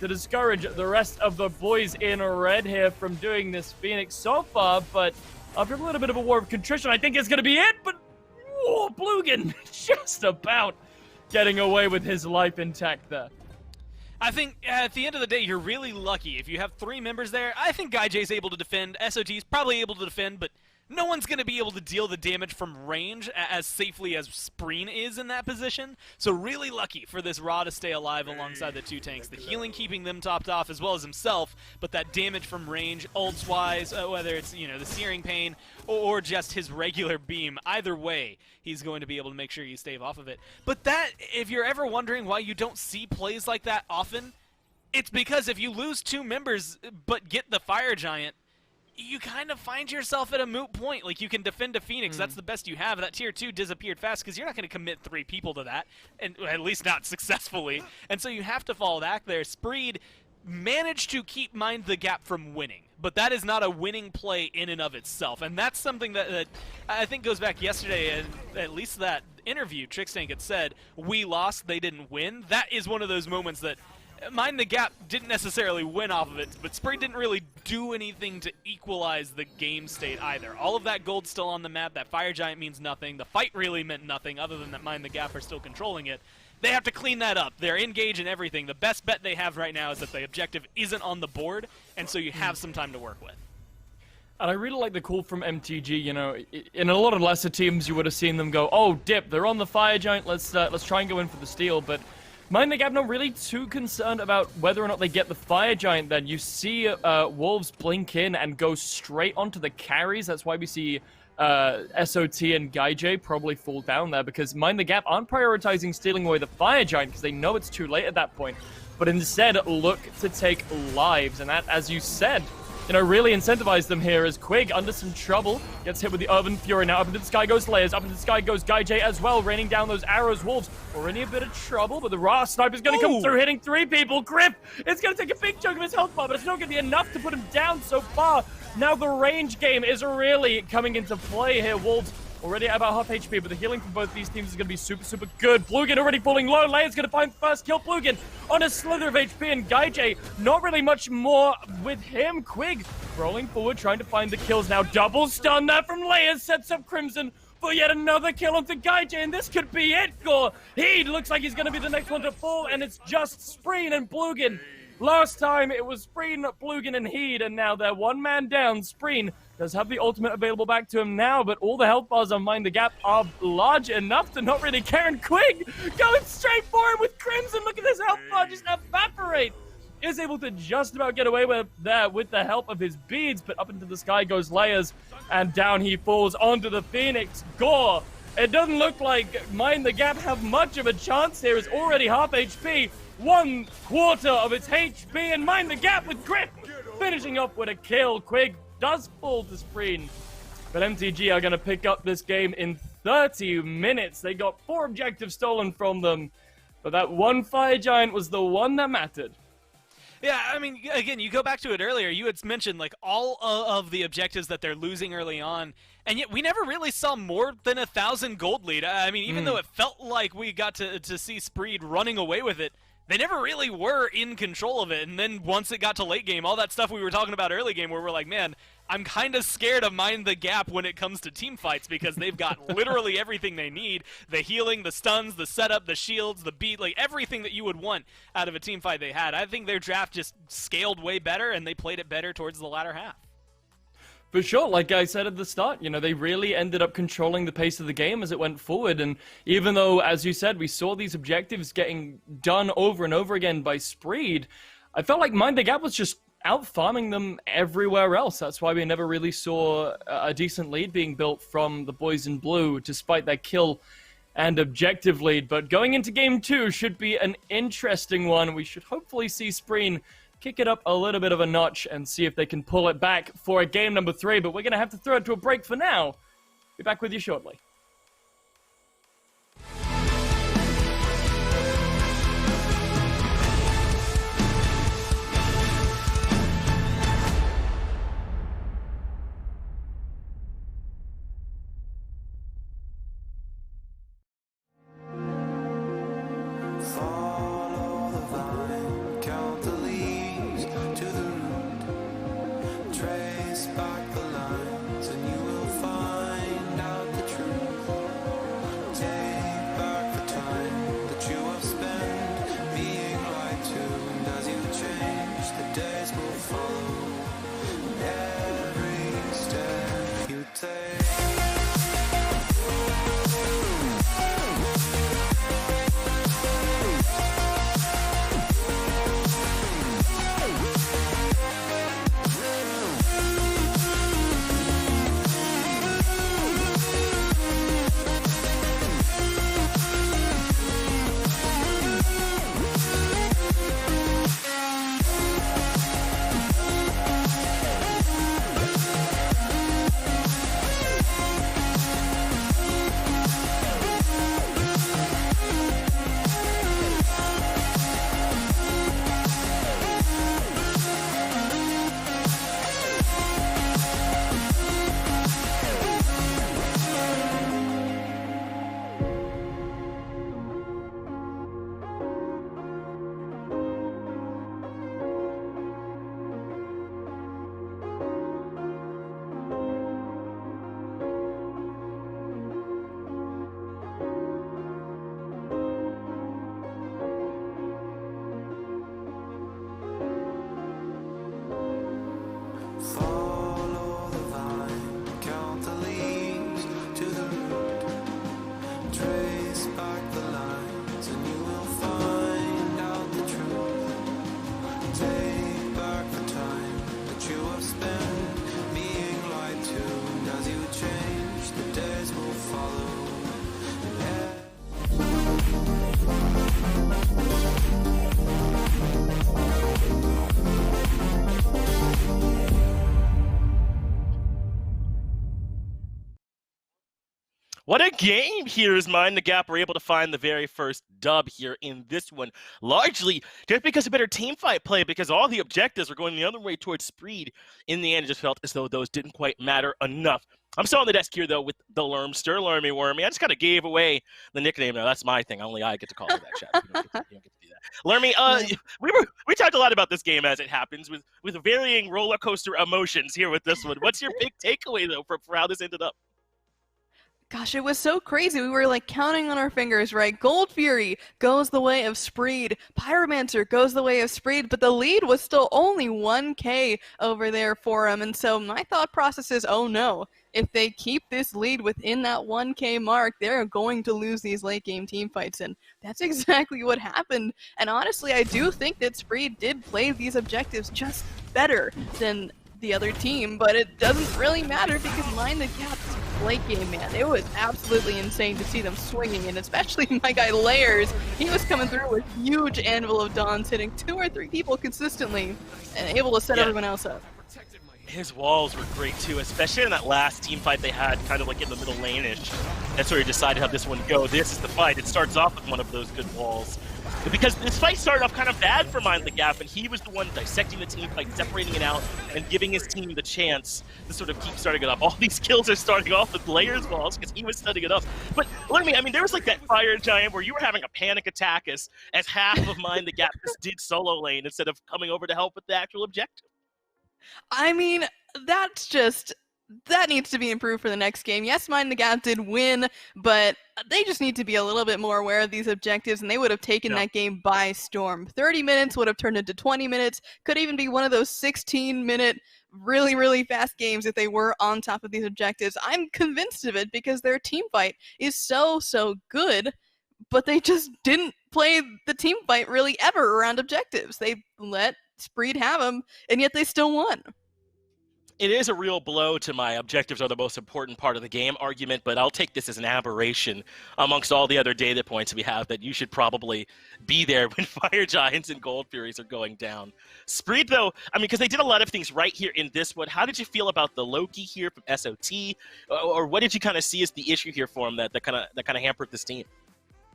Speaker 3: to discourage the rest of the boys in red here from doing this Phoenix so far. But after a little bit of a war of contrition, I think it's going to be it. But Blugan just about getting away with his life intact there.
Speaker 4: I think at the end of the day, you're really lucky. If you have 3 members there, I think GuyJ's able to defend. SOT's probably able to defend, but no one's going to be able to deal the damage from range as safely as Spreen is in that position. So really lucky for this Ra to stay alive alongside the 2 tanks. The healing keeping them topped off as well as himself, but that damage from range, ults-wise, whether it's, you know, the Searing Pain or just his regular beam, either way, he's going to be able to make sure you stave off of it. But that, if you're ever wondering why you don't see plays like that often, it's because if you lose 2 members but get the Fire Giant, you kind of find yourself at a moot point. Like, you can defend a Phoenix, that's the best you have. That Tier 2 disappeared fast because you're not going to commit 3 people to that, and at least not successfully. And so you have to fall back there. Spreed managed to keep Mind the Gap from winning, but that is not a winning play in and of itself. And that's something that I think goes back yesterday, and at least that interview, Trickstank had said, we lost, they didn't win. That is one of those moments that Mind the Gap didn't necessarily win off of it, but Spree didn't really do anything to equalize the game state either. All of that gold's still on the map. That Fire Giant means nothing. The fight really meant nothing other than that Mind the Gap are still controlling it. They have to clean that up. They're engaged in everything. The best bet they have right now is that the objective isn't on the board, and so you have some time to work with.
Speaker 3: And I really like the call from MTG. You know, in a lot of lesser teams, you would have seen them go, "Oh, dip! They're on the Fire Giant. Let's try and go in for the steal." But Mind the Gap not really too concerned about whether or not they get the Fire Giant. Then you see Wolves blink in and go straight onto the carries. That's why we see SOT and GuyJ probably fall down there, because Mind the Gap aren't prioritizing stealing away the Fire Giant because they know it's too late at that point, but instead look to take lives. And that, as you said, you know, really incentivized them here as Quig, under some trouble, gets hit with the Urban Fury. Now up into the sky goes Layers, up into the sky goes GuyJ as well, raining down those arrows. Wolves are in a bit of trouble, but the Ra Sniper's going to come through, hitting 3 people. Griff, it's going to take a big chunk of his health bar, but it's not going to be enough to put him down so far. Now the range game is really coming into play here. Wolves already at about half HP, but the healing from both these teams is going to be super, super good. Blugan already falling low. Layer's going to find the first kill. Blugan on a slither of HP, and GuyJ, not really much more with him. Quig rolling forward, trying to find the kills now. Double stun there from Layers, sets up Crimson for yet another kill onto GuyJ, and this could be it for Heed. Looks like he's going to be the next one to fall, and it's just Spreen and Blugan. Last time it was Spreen, Blugan, and Heed, and now they're 1 man down. Spreen does have the ultimate available back to him now, but all the health bars on Mind the Gap are large enough to not really care. And Quig going straight for him with Crimson. Look at this health bar just evaporate. Is able to just about get away with that with the help of his beads, but up into the sky goes Layers, and down he falls onto the Phoenix. Gore It doesn't look like Mind the Gap have much of a chance here. It's already half HP, 1/4 of its HP, and Mind the Gap with grip, finishing off with a kill. Quig does fall to Spreen, but MTG are going to pick up this game in 30 minutes. They got 4 objectives stolen from them, but that one Fire Giant was the one that mattered.
Speaker 4: Yeah, I mean, again, you go back to it earlier. You had mentioned like all of the objectives that they're losing early on, and yet we never really saw more than 1,000 gold lead. I mean, even though it felt like we got to see Spreed running away with it, they never really were in control of it. And then once it got to late game, all that stuff we were talking about early game, where we're like, man, I'm kind of scared of Mind the Gap when it comes to team fights, because they've got literally everything they need. The healing, the stuns, the setup, the shields, the beat, like everything that you would want out of a team fight they had. I think their draft just scaled way better, and they played it better towards the latter half.
Speaker 3: For sure, like I said at the start, you know, they really ended up controlling the pace of the game as it went forward. And even though, as you said, we saw these objectives getting done over and over again by Spreed, I felt like Mind the Gap was just out-farming them everywhere else. That's why we never really saw a decent lead being built from the boys in blue, despite that kill and objective lead. But going into game 2 should be an interesting one. We should hopefully see Spreen kick it up a little bit of a notch and see if they can pull it back for a game number 3. But we're going to have to throw it to a break for now. Be back with you shortly.
Speaker 1: What a game here is Mind the Gap were able to find the very first dub here in this one. Largely just because of better team fight play, because all the objectives were going the other way towards Spreed. In the end, it just felt as though those didn't quite matter enough. I'm still on the desk here, though, with the Lermster, Lermy Wormy. I just kind of gave away the nickname. Now, that's my thing. Only I get to call it that, chat. You don't get to do that. Lermy, we talked a lot about this game as it happens, with varying roller coaster emotions here with this one. What's your big takeaway, though, for how this ended up?
Speaker 2: Gosh, it was so crazy. We were like counting on our fingers, right? Gold Fury goes the way of Spreed. Pyromancer goes the way of Spreed, but the lead was still only 1k over there for him. And so my thought process is, oh no, if they keep this lead within that 1k mark, they're going to lose these late game team fights. And that's exactly what happened. And honestly, I do think that Spreed did play these objectives just better than the other team, but it doesn't really matter because Mind the Gap's late game, man, it was absolutely insane to see them swinging, and especially my guy Layers, he was coming through with huge Anvil of Dawns, hitting 2 or 3 people consistently, and able to set everyone else up.
Speaker 1: His walls were great too, especially in that last team fight they had, kind of like in the middle lane-ish. That's where he decided how this one would go. This is the fight. It starts off with one of those good walls. But because this fight started off kind of bad for Mind the Gap, and he was the one dissecting the team fight, separating it out, and giving his team the chance to sort of keep starting it up. All these kills are starting off with Layers walls because he was setting it up. But look at me, I mean, there was like that fire giant where you were having a panic attack as half of Mind the Gap just did solo lane instead of coming over to help with the actual objective.
Speaker 2: I mean, that needs to be improved for the next game. Yes, Mind the Gap did win, but they just need to be a little bit more aware of these objectives, and they would have taken that game by storm. 30 minutes would have turned into 20 minutes, could even be one of those 16-minute, really, really fast games if they were on top of these objectives. I'm convinced of it because their team fight is so, so good, but they just didn't play the team fight really ever around objectives. They let Spreed have them, and yet they still won.
Speaker 1: It is a real blow to my objectives are the most important part of the game argument, but I'll take this as an aberration amongst all the other data points we have that you should probably be there when Fire Giants and Gold Furies are going down. Spreed, though, I mean, because they did a lot of things right here in this one. How did you feel about the Loki here from SOT, or what did you kind of see as the issue here for him that kind of hampered this team?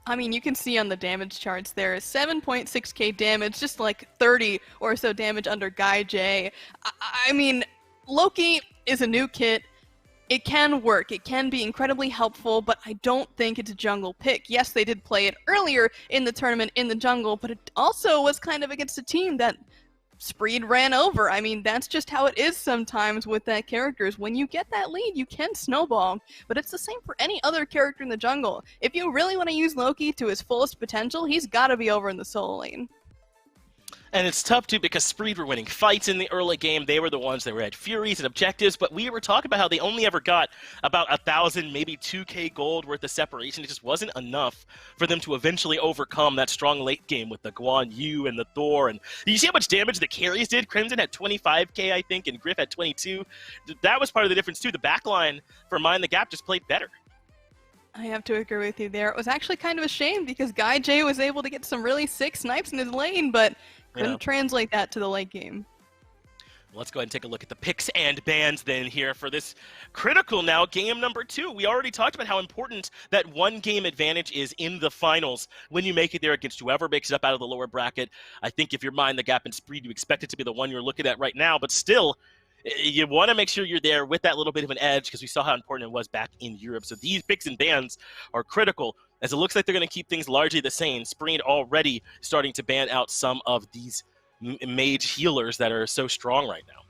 Speaker 2: I mean, you can see on the damage charts there, 7.6k damage, just like 30 or so damage under Guy J. I mean, Loki is a new kit. It can work. It can be incredibly helpful, but I don't think it's a jungle pick. Yes, they did play it earlier in the tournament in the jungle, but it also was kind of against a team that Spreed ran over. I mean, that's just how it is sometimes with that characters. When you get that lead, you can snowball, but it's the same for any other character in the jungle. If you really want to use Loki to his fullest potential, he's got to be over in the solo lane.
Speaker 1: And it's tough, too, because Spreed were winning fights in the early game. They were the ones that had Furies and objectives, but we were talking about how they only ever got about 1,000, maybe 2k gold worth of separation. It just wasn't enough for them to eventually overcome that strong late game with the Guan Yu and the Thor. And you see how much damage the carries did? Crimson had 25k, I think, and Griff had 22. That was part of the difference, too. The backline for Mind the Gap just played better.
Speaker 2: I have to agree with you there. It was actually kind of a shame because Guy J was able to get some really sick snipes in his lane, but couldn't translate that to the late game.
Speaker 1: Let's go ahead and take a look at the picks and bans then here for this critical now game number 2. We already talked about how important that one game advantage is in the finals when you make it there against whoever makes it up out of the lower bracket. I think if you're Mind the Gap and Spreed, you expect it to be the one you're looking at right now, but still, you want to make sure you're there with that little bit of an edge because we saw how important it was back in Europe. So these picks and bans are critical as it looks like they're going to keep things largely the same. Spreed already starting to ban out some of these mage healers that are so strong right now.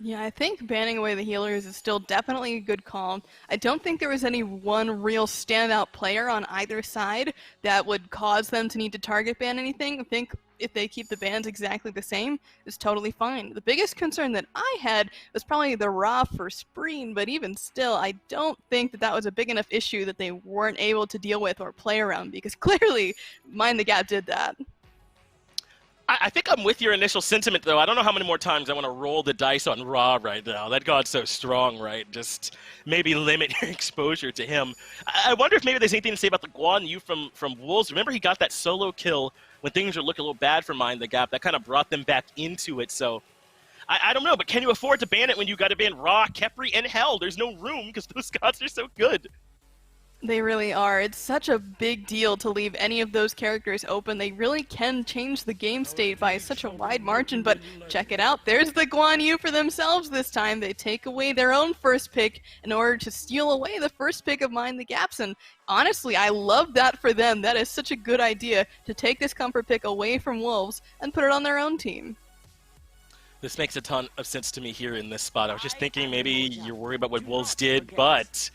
Speaker 2: Yeah, I think banning away the healers is still definitely a good call. I don't think there was any one real standout player on either side that would cause them to need to target ban anything. I think if they keep the bans exactly the same, it's totally fine. The biggest concern that I had was probably the Ra for Spreen, but even still, I don't think that that was a big enough issue that they weren't able to deal with or play around, because clearly Mind the Gap did that.
Speaker 1: I think I'm with your initial sentiment, though. I don't know how many more times I want to roll the dice on Ra right now. That god's so strong, right? Just maybe limit your exposure to him. I wonder if maybe there's anything to say about the Guan Yu from Wolves. Remember he got that solo kill when things were looking a little bad for Mind the Gap. That kind of brought them back into it. So I don't know, but can you afford to ban it when you got to ban Ra, Khepri, and Hell? There's no room because those gods are so good.
Speaker 2: They really are. It's such a big deal to leave any of those characters open. They really can change the game state by such a wide margin, but check it out. There's the Guan Yu for themselves this time. They take away their own first pick in order to steal away the first pick of Mind the Gaps, and honestly, I love that for them. That is such a good idea to take this comfort pick away from Wolves and put it on their own team.
Speaker 1: This makes a ton of sense to me here in this spot. I was just thinking maybe you're worried about what Wolves did, but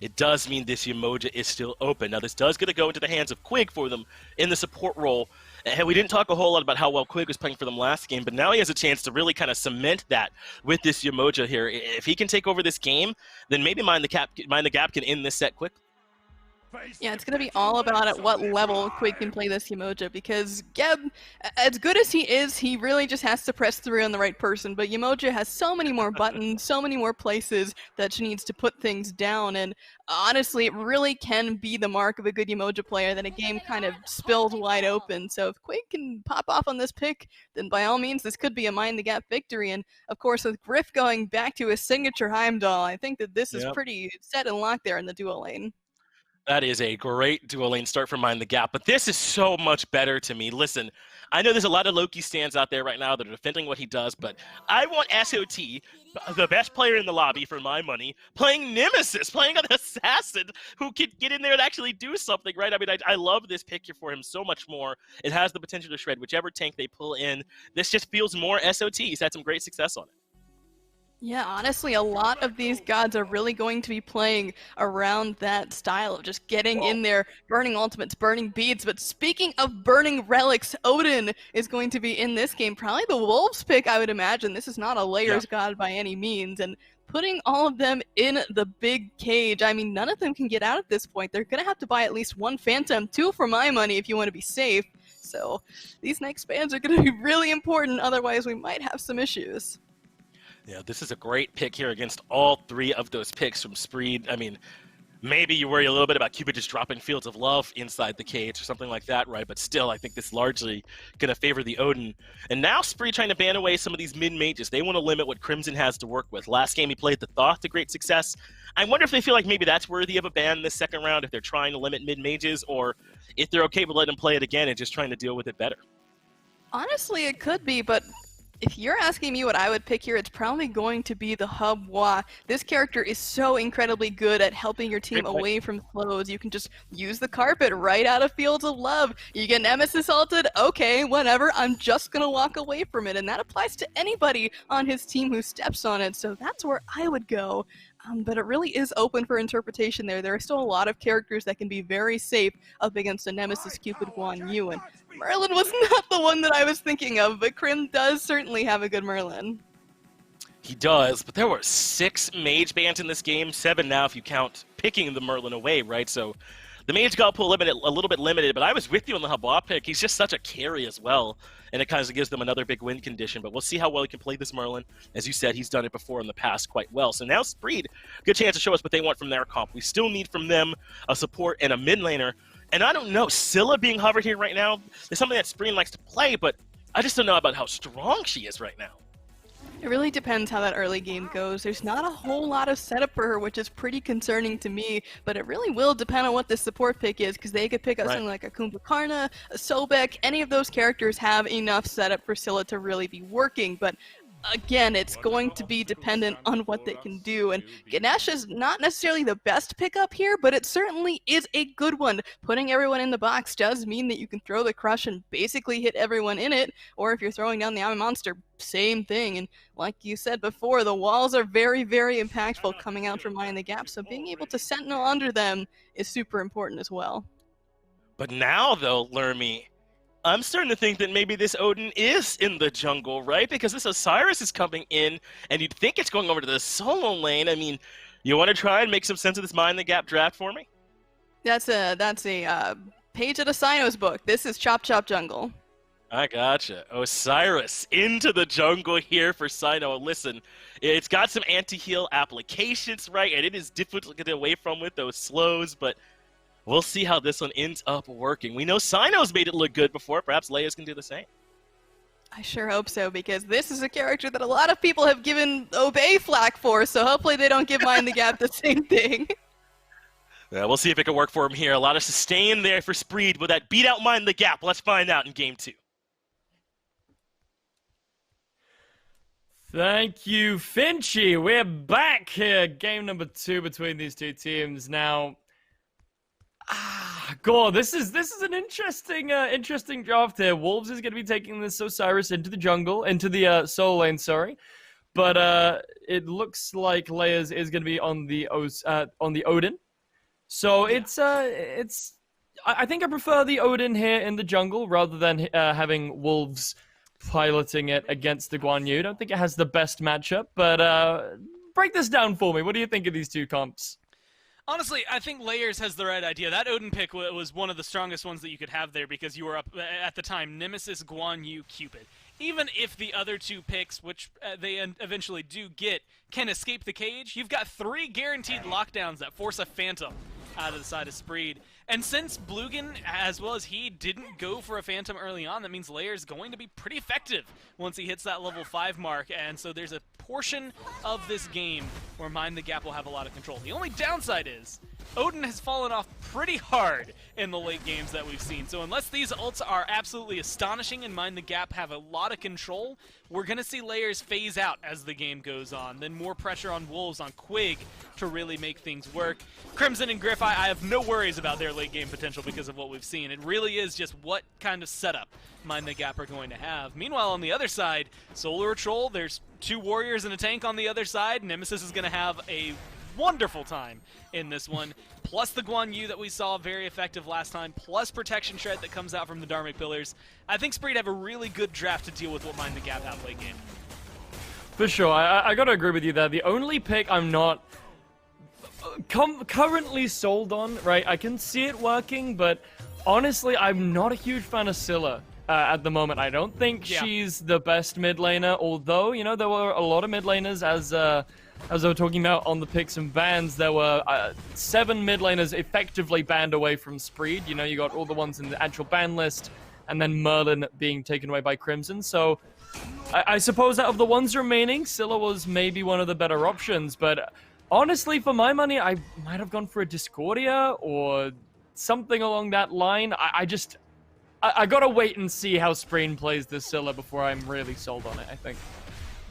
Speaker 1: it does mean this Umoja is still open. Now, this does get to go into the hands of Quig for them in the support role. And we didn't talk a whole lot about how well Quig was playing for them last game, but now he has a chance to really kind of cement that with this Umoja here. If he can take over this game, then maybe Mind the Gap can end this set quick.
Speaker 2: Yeah, it's going to be all about at what level Quig can play this Yemoja, because Geb, as good as he is, he really just has to press through on the right person, but Yemoja has so many more buttons, so many more places that she needs to put things down, and honestly, it really can be the mark of a good Yemoja player that a game kind of spills wide open. So if Quig can pop off on this pick, then by all means, this could be a mind-the-gap victory, and of course, with Griff going back to his signature Heimdall, I think that this is pretty set and locked there in the duo lane.
Speaker 1: That is a great dual lane start for Mind the Gap, but this is so much better to me. Listen, I know there's a lot of Loki stands out there right now that are defending what he does, but I want SOT, the best player in the lobby for my money, playing Nemesis, playing an assassin who can get in there and actually do something, right? I mean, I love this pick here for him so much more. It has the potential to shred whichever tank they pull in. This just feels more SOT. He's had some great success on it.
Speaker 2: Yeah, honestly, a lot of these gods are really going to be playing around that style of just getting in there, burning ultimates, burning beads. But speaking of burning relics, Odin is going to be in this game. Probably the Wolves pick, I would imagine. This is not a layers god by any means. And putting all of them in the big cage, I mean, none of them can get out at this point. They're going to have to buy at least one Phantom, 2 for my money if you want to be safe. So these next bans are going to be really important. Otherwise, we might have some issues.
Speaker 1: Yeah, this is a great pick here against all 3 of those picks from Spreed. I mean, maybe you worry a little bit about Cupid just dropping Fields of Love inside the cage or something like that, right? But still, I think this is largely going to favor the Odin. And now Spreed trying to ban away some of these mid-mages. They want to limit what Crimson has to work with. Last game he played the Thoth to great success. I wonder if they feel like maybe that's worthy of a ban this second round, if they're trying to limit mid-mages, or if they're okay with letting him play it again and just trying to deal with it better.
Speaker 2: Honestly, it could be, but if you're asking me what I would pick here, it's probably going to be the Hub Wa. This character is so incredibly good at helping your team away from flows. You can just use the carpet right out of Fields of Love. You get Nemesis ulted, okay, whatever, I'm just gonna walk away from it. And that applies to anybody on his team who steps on it, so that's where I would go. But it really is open for interpretation there. There are still a lot of characters that can be very safe up against a Nemesis Cupid Guan Yu, and Merlin was not the one that I was thinking of, but Crim does certainly have a good Merlin.
Speaker 1: He does, but there were 6 mage bans in this game, 7 now if you count picking the Merlin away, right? So the mage got pull limited, a little bit limited, but I was with you on the Habwa pick. He's just such a carry as well, and it kind of gives them another big win condition, but we'll see how well he can play this Merlin. As you said, he's done it before in the past quite well. So now Spreed, good chance to show us what they want from their comp. We still need from them a support and a mid laner. And I don't know, Scylla being hovered here right now is something that Spreed likes to play, but I just don't know about how strong she is right now.
Speaker 2: It really depends how that early game goes. There's not a whole lot of setup for her, which is pretty concerning to me, but it really will depend on what the support pick is, because they could pick up something like a Kumbhakarna, a Sobek. Any of those characters have enough setup for Scylla to really be working, but again, it's going to be dependent on what they can do, and Ganesh is not necessarily the best pickup here, but it certainly is a good one. Putting everyone in the box does mean that you can throw the crush and basically hit everyone in it, or if you're throwing down the Ame Monster, same thing. And like you said before, the walls are very, very impactful coming out from Mind the Gap, so being able to sentinel under them is super important as well.
Speaker 1: But now, though, Lermy, I'm starting to think that maybe this Odin is in the jungle, right? Because this Osiris is coming in, and you'd think it's going over to the solo lane. I mean, you want to try and make some sense of this Mind the Gap draft for me?
Speaker 2: That's a page at a Sino's book. This is Chop Chop Jungle.
Speaker 1: I gotcha. Osiris into the jungle here for Sino. Listen, it's got some anti-heal applications, right? And it is difficult to get away from with those slows, but we'll see how this one ends up working. We know Sino's made it look good before. Perhaps Leia's can do the same.
Speaker 2: I sure hope so, because this is a character that a lot of people have given Obey flack for, so hopefully they don't give Mind the Gap the same thing.
Speaker 1: Yeah, we'll see if it can work for him here. A lot of sustain there for Spreed. Will that beat out Mind the Gap? Let's find out in Game 2.
Speaker 3: Thank you, Finchy. We're back here. Game number 2 between these two teams. Now, God, this is an interesting draft here. Wolves is going to be taking this Osiris into the jungle, into the solo lane, sorry. But it looks like Leia's is going to be on the Odin. So I think I prefer the Odin here in the jungle rather than having Wolves piloting it against the Guan Yu. I don't think it has the best matchup, but break this down for me. What do you think of these two comps?
Speaker 4: Honestly, I think Layers has the right idea. That Odin pick was one of the strongest ones that you could have there because you were up, at the time, Nemesis, Guan Yu, Cupid. Even if the other two picks, which they eventually do get, can escape the cage, you've got 3 guaranteed lockdowns that force a Phantom out of the side of Spreed. And since Blugan, as well as he, didn't go for a Phantom early on, that means Layers going to be pretty effective once he hits that level 5 mark. And so there's a portion of this game where Mind the Gap will have a lot of control. The only downside is Odin has fallen off pretty hard in the late games that we've seen. So unless these ults are absolutely astonishing and Mind the Gap have a lot of control, we're going to see Layers phase out as the game goes on. Then more pressure on Wolves, on Quig, to really make things work. Crimson and Griff, I have no worries about their late game potential because of what we've seen. It really is just what kind of setup Mind the Gap are going to have. Meanwhile, on the other side, Solar Troll, there's 2 warriors and a tank on the other side. Nemesis is going to have a wonderful time in this one, plus the Guan Yu that we saw very effective last time, plus Protection Shred that comes out from the Dharmic Pillars. I think Spreed have a really good draft to deal with what Mind the Gap have late game.
Speaker 3: For sure, I gotta agree with you there. The only pick I'm not currently sold on, right? I can see it working, but honestly, I'm not a huge fan of Scylla at the moment. I don't think she's the best mid laner, although, you know, there were a lot of mid laners as I was talking about on the picks and bans. There were 7 mid laners effectively banned away from Spreed. You know, you got all the ones in the actual ban list, and then Merlin being taken away by Crimson. So I suppose out of the ones remaining, Scylla was maybe one of the better options. But honestly, for my money, I might have gone for a Discordia or something along that line. I gotta wait and see how Sprain plays this Scylla before I'm really sold on it, I think.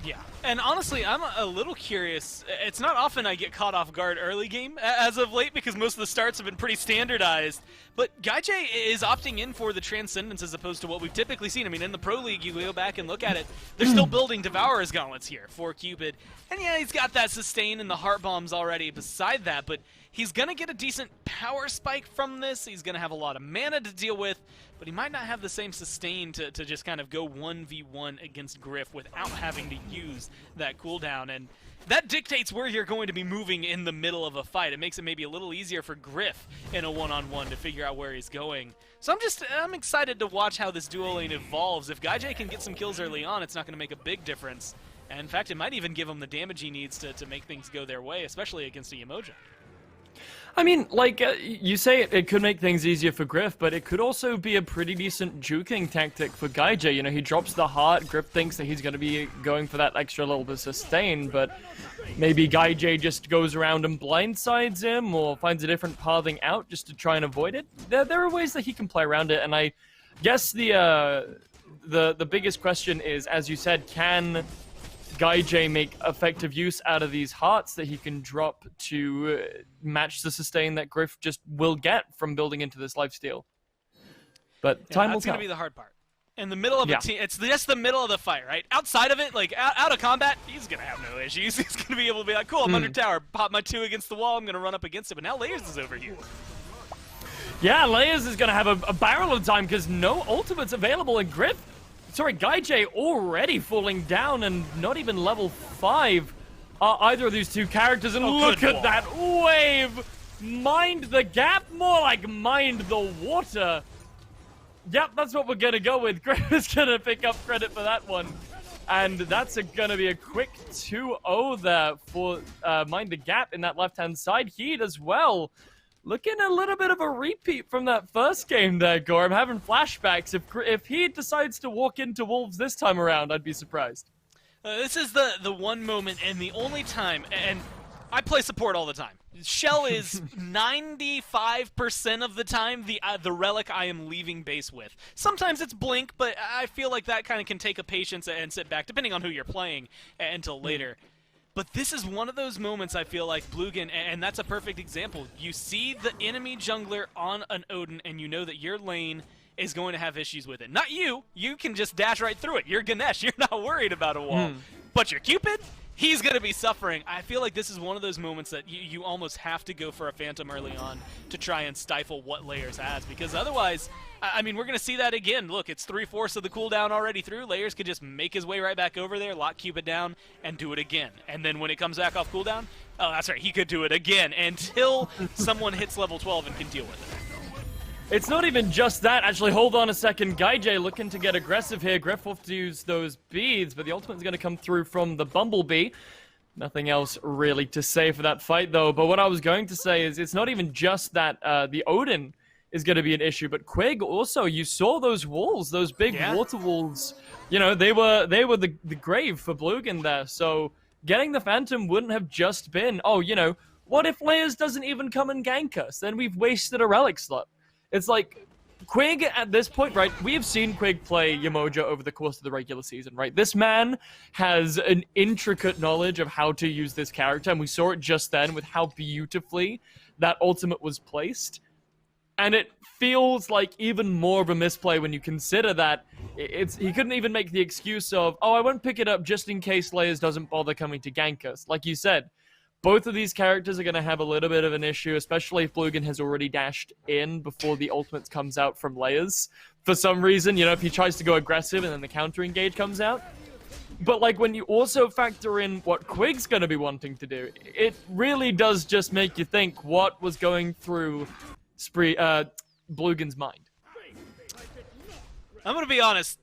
Speaker 4: Yeah, and honestly, I'm a little curious. It's not often I get caught off guard early game as of late because most of the starts have been pretty standardized. But Gaijay is opting in for the Transcendence as opposed to what we've typically seen. I mean, in the Pro League, you go back and look at it, they're still building Devourer's Gauntlets here for Cupid. And yeah, he's got that sustain and the Heart Bombs already beside that, but he's going to get a decent power spike from this. He's going to have a lot of mana to deal with, but he might not have the same sustain to just kind of go 1v1 against Griff without having to use that cooldown. And that dictates where you're going to be moving in the middle of a fight. It makes it maybe a little easier for Griff in a one-on-one to figure out where he's going. So I'm excited to watch how this duo lane evolves. If Gaijay can get some kills early on, it's not going to make a big difference. And in fact, it might even give him the damage he needs to make things go their way, especially against a Yemoja.
Speaker 3: I mean, like, you say it could make things easier for Griff, but it could also be a pretty decent juking tactic for Gaijay. You know, he drops the heart, Griff thinks that he's going to be going for that extra little bit of sustain, but maybe Gaijay just goes around and blindsides him or finds a different pathing out just to try and avoid it. There are ways that he can play around it, and I guess the biggest question is, as you said, can Gaijay make effective use out of these hearts that he can drop to match the sustain that Griff just will get from building into this lifesteal? But time will tell.
Speaker 4: That's going to be the hard part. In the middle of a team, it's just the middle of the fight, right? Outside of it, like out of combat, he's going to have no issues. He's going to be able to be like, cool, I'm under tower, pop my 2 against the wall, I'm going to run up against it. But now Layers is over here.
Speaker 3: Yeah, Layers is going to have a barrel of time because no ultimates available, and Gaijay already falling down and not even level 5 are either of these two characters. And look at that wave! Mind the gap, more like mind the water. Yep, that's what we're gonna go with. Griff is gonna pick up credit for that one. And that's gonna be a quick 2-0 there for Mind the Gap in that left-hand side. Heat as well. Looking a little bit of a repeat from that first game there, Gore. I'm having flashbacks. If he decides to walk into Wolves this time around, I'd be surprised.
Speaker 4: This is the one moment and the only time, and I play support all the time. Shell is 95% of the time the relic I am leaving base with. Sometimes it's Blink, but I feel like that kind of can take a patience and sit back, depending on who you're playing, until later. But this is one of those moments I feel like Blugan, and that's a perfect example. You see the enemy jungler on an Odin, and you know that your lane is going to have issues with it. Not you. You can just dash right through it. You're Ganesh. You're not worried about a wall. But your Cupid, he's going to be suffering. I feel like this is one of those moments that you almost have to go for a Phantom early on to try and stifle what Layers has, because otherwise, I mean, we're going to see that again. Look, it's 3/4 of the cooldown already through. Layers could just make his way right back over there, lock Cupid down, and do it again. And then when it comes back off cooldown, oh, that's right, he could do it again until someone hits level 12 and can deal with it.
Speaker 3: It's not even just that. Actually, hold on a second. Gaijay looking to get aggressive here. Griff will have to use those beads, but the ultimate's going to come through from the Bumblebee. Nothing else really to say for that fight, though. But what I was going to say is it's not even just that the Odin is going to be an issue, but Quig also, you saw those walls, those big water walls. You know, they were the grave for Blugan there. So getting the Phantom wouldn't have just been, oh, you know, what if Layers doesn't even come and gank us? Then we've wasted a relic slot. It's like, Quig, at this point, right, we have seen Quig play Yamoja over the course of the regular season, right? This man has an intricate knowledge of how to use this character, and we saw it just then with how beautifully that ultimate was placed. And it feels like even more of a misplay when you consider that he couldn't even make the excuse of, oh, I won't pick it up just in case Layers doesn't bother coming to gank us. Like you said, both of these characters are going to have a little bit of an issue, especially if Blugan has already dashed in before the ultimate comes out from Layers. For some reason, you know, if he tries to go aggressive and then the counter engage comes out. But, like, when you also factor in what Quig's going to be wanting to do, it really does just make you think what was going through Blugan's mind.
Speaker 4: I'm going to be honest.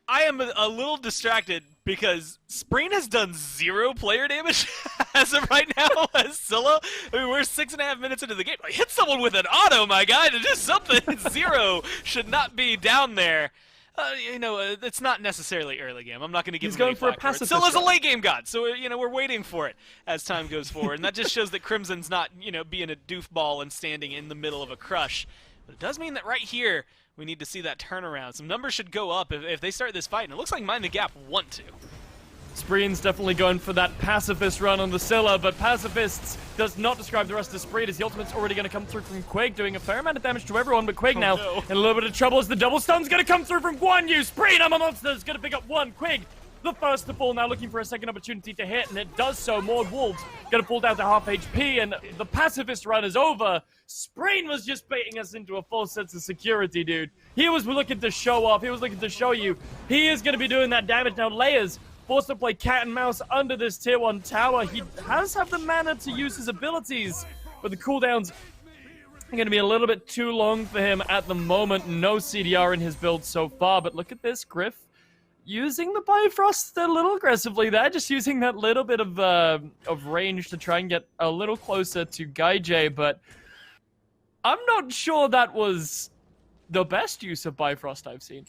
Speaker 4: I am a little distracted because Spreen has done 0 player damage as of right now as Scylla. I mean, we're 6.5 minutes into the game. I hit someone with an auto, my guy, to do something. 0 should not be down there. You know, it's not necessarily early game. I'm not going to give him any flack for it. Scylla's a late game god, so, you know, we're waiting for it as time goes forward. And that just shows that Crimson's not, you know, being a doofball and standing in the middle of a crush. But it does mean that right here, we need to see that turnaround. Some numbers should go up if they start this fight, and it looks like Mind the Gap want to.
Speaker 3: Spreen's definitely going for that pacifist run on the Scylla, but pacifists does not describe the rest of Spreen, as the ultimate's already going to come through from Quig, doing a fair amount of damage to everyone, but Quig now in a little bit of trouble as the double stun's going to come through from Guan Yu. Spreen, I'm a monster, is going to pick up one. Quig, the first to fall, now looking for a second opportunity to hit, and it does so. Mord Wolves going to fall down to half HP, and the pacifist run is over. Spreen was just baiting us into a false sense of security, dude. He was looking to show off. He was looking to show you. He is going to be doing that damage now. Layers forced to play cat and mouse under this tier 1 tower. He has have the mana to use his abilities, but the cooldowns are going to be a little bit too long for him at the moment. No CDR in his build so far, but look at this, Griff. Using the Bifrost a little aggressively there, just using that little bit of range to try and get a little closer to Gaijay, but I'm not sure that was the best use of Bifrost I've seen.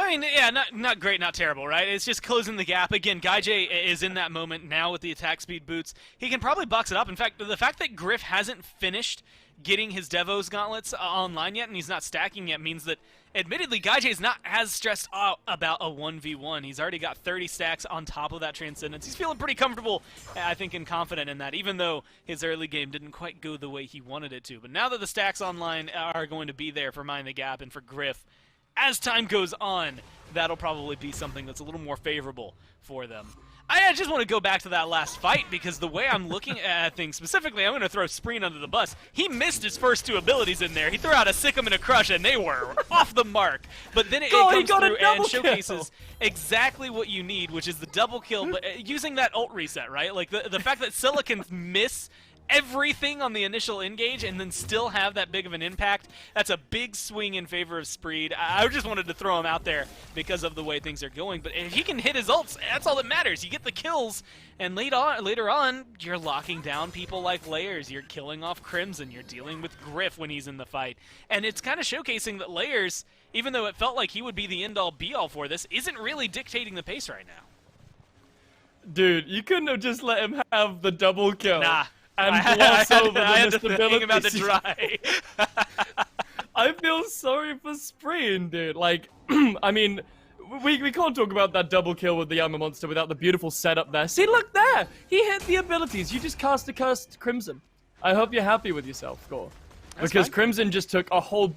Speaker 4: I mean, yeah, not great, not terrible, right? It's just closing the gap. Again, Gaijay is in that moment now with the attack speed boots. He can probably box it up. In fact, the fact that Griff hasn't finished getting his Devos gauntlets online yet and he's not stacking yet means that, admittedly, Gaijay's not as stressed out about a 1v1. He's already got 30 stacks on top of that Transcendence. He's feeling pretty comfortable, I think, and confident in that, even though his early game didn't quite go the way he wanted it to. But now that the stacks online are going to be there for Mind the Gap and for Griff, as time goes on, that'll probably be something that's a little more favorable for them. I just want to go back to that last fight because the way I'm looking at things, specifically, I'm going to throw Spreen under the bus. He missed his first 2 abilities in there. He threw out a Sick'em and a Crush, and they were off the mark. But then it comes through and showcases exactly what you need, which is the double kill, but using that ult reset, right? Like, the fact that Scylla can miss everything on the initial engage and then still have that big of an impact, that's a big swing in favor of Spreed. I just wanted to throw him out there because of the way things are going, but if he can hit his ults, that's all that matters. You get the kills, and later on, you're locking down people like Layers, you're killing off Crimson, you're dealing with Griff when he's in the fight, and it's kind of showcasing that Layers, even though it felt like he would be the end-all be-all for this, isn't really dictating the pace right now.
Speaker 3: Dude, you couldn't have just let him have the double kill.
Speaker 4: Nah.
Speaker 3: And gloss over the
Speaker 4: hang
Speaker 3: instability.
Speaker 4: about the dry.
Speaker 3: I feel sorry for Spreen, dude. Like, I mean, we can't talk about that double kill with the Yama Monster without the beautiful setup there. See, look there! He hit the abilities. You just cast a cursed Crimson. I hope you're happy with yourself, Gore. Because fine. Crimson just took a whole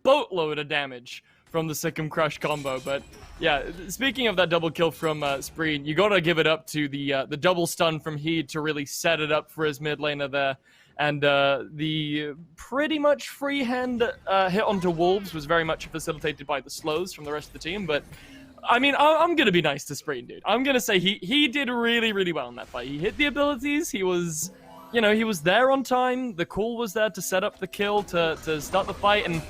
Speaker 3: boatload of damage from the Sick'em Crush combo. But yeah, speaking of that double kill from Spreen, you gotta give it up to the double stun from Heed to really set it up for his mid laner there. And the pretty much freehand hit onto Wolves was very much facilitated by the slows from the rest of the team. But, I mean, I'm going to be nice to Spreen, dude. I'm going to say he did really, really well in that fight. He hit the abilities. He was, you know, he was there on time. The call was there to set up the kill, to start the fight. And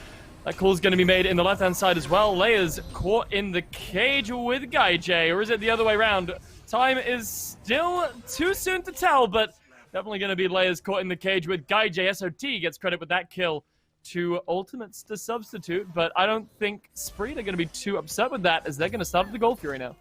Speaker 3: that call's going to be made in the left-hand side as well. Layers caught in the cage with GuyJ. Or is it the other way around? Time is still too soon to tell, but definitely going to be Layers caught in the cage with GuyJ. SOT gets credit with that kill to Ultimates to substitute, but I don't think Spreen are going to be too upset with that as they're going to start with the Gold Fury now.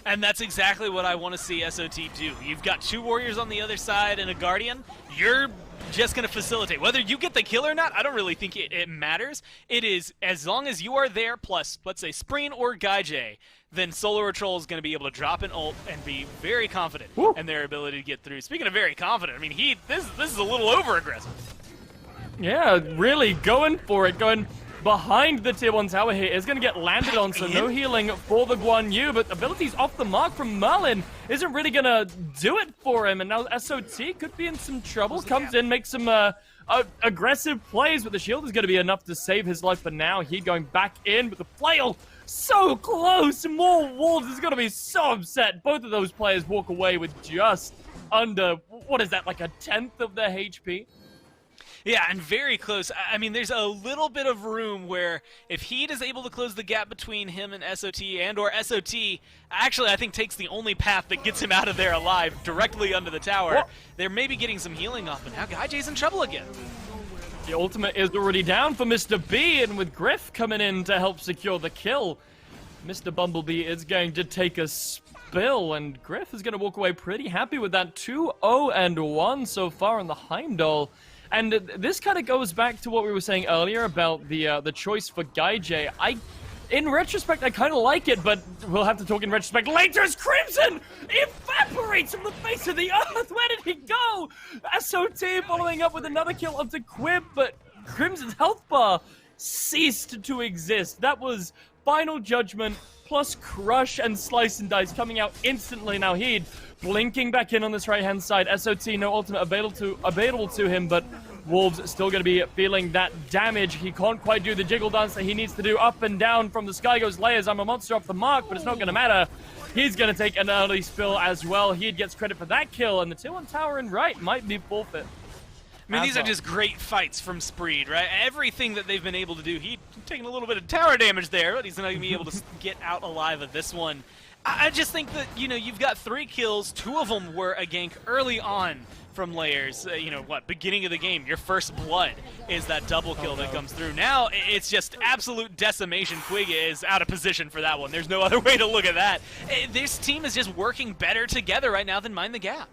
Speaker 4: And that's exactly what I want to see SOT do. You've got 2 Warriors on the other side and a Guardian. You're just going to facilitate. Whether you get the kill or not, I don't really think it matters. It is, as long as you are there, plus, let's say, Spreen or GuyJ, then Solo Troll is going to be able to drop an ult and be very confident in their ability to get through. Speaking of very confident, I mean, this is a little over-aggressive.
Speaker 3: Yeah, really going for it, going behind the tier 1 tower here. Is going to get landed on, so no healing for the Guan Yu, but abilities off the mark from Merlin isn't really going to do it for him, and now SOT could be in some trouble. Comes in, makes some aggressive plays, but the shield is going to be enough to save his life for now. He going back in with the flail. So close! More Wolves is going to be so upset. Both of those players walk away with just under, what is that, like a 10th of their HP?
Speaker 4: Yeah, and very close. I mean, there's a little bit of room where if Heat is able to close the gap between him and SOT, and/or SOT, actually, I think takes the only path that gets him out of there alive, directly under the tower. They're maybe getting some healing off, but now GuyJ's in trouble again.
Speaker 3: The ultimate is already down for Mr. B, and with Griff coming in to help secure the kill, Mr. Bumblebee is going to take a spill, and Griff is going to walk away pretty happy with that 2-0-1 so far on the Heimdall. And this kind of goes back to what we were saying earlier about the choice for GuyJ. In retrospect, I kind of like it, but we'll have to talk in retrospect later as Crimson evaporates from the face of the earth. Where did he go? SOT following up with another kill onto Quib, but Crimson's health bar ceased to exist. That was Final Judgment plus Crush and Slice and Dice coming out instantly. Now Heed blinking back in on this right-hand side. SOT, no ultimate available to him, but Wolves still going to be feeling that damage. He can't quite do the jiggle dance that he needs to do. Up and down from the sky goes Layers. I'm a monster off the mark, but it's not going to matter. He's going to take an early spill as well. He gets credit for that kill, and the tier 1 tower in right might be forfeit.
Speaker 4: I mean, these are just great fights from Spreen, right? Everything that they've been able to do. He's taking a little bit of tower damage there, but he's not going to be able to get out alive of this one. I just think that, you know, you've got 3 kills. 2 of them were a gank early on from Layers. You know, beginning of the game, your first blood is that double kill that comes through. Now, it's just absolute decimation. Quig is out of position for that one. There's no other way to look at that. This team is just working better together right now than Mind the Gap.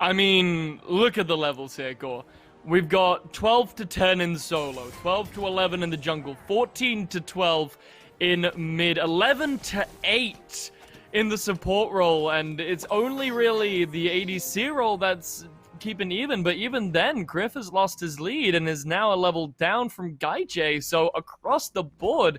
Speaker 3: I mean, look at the levels here, Gore. We've got 12-10 in solo, 12-11 in the jungle, 14-12 in mid, 11-8 in the support role, and it's only really the ADC role that's keeping even, but even then, Griff has lost his lead and is now a level down from GuyJ, so across the board,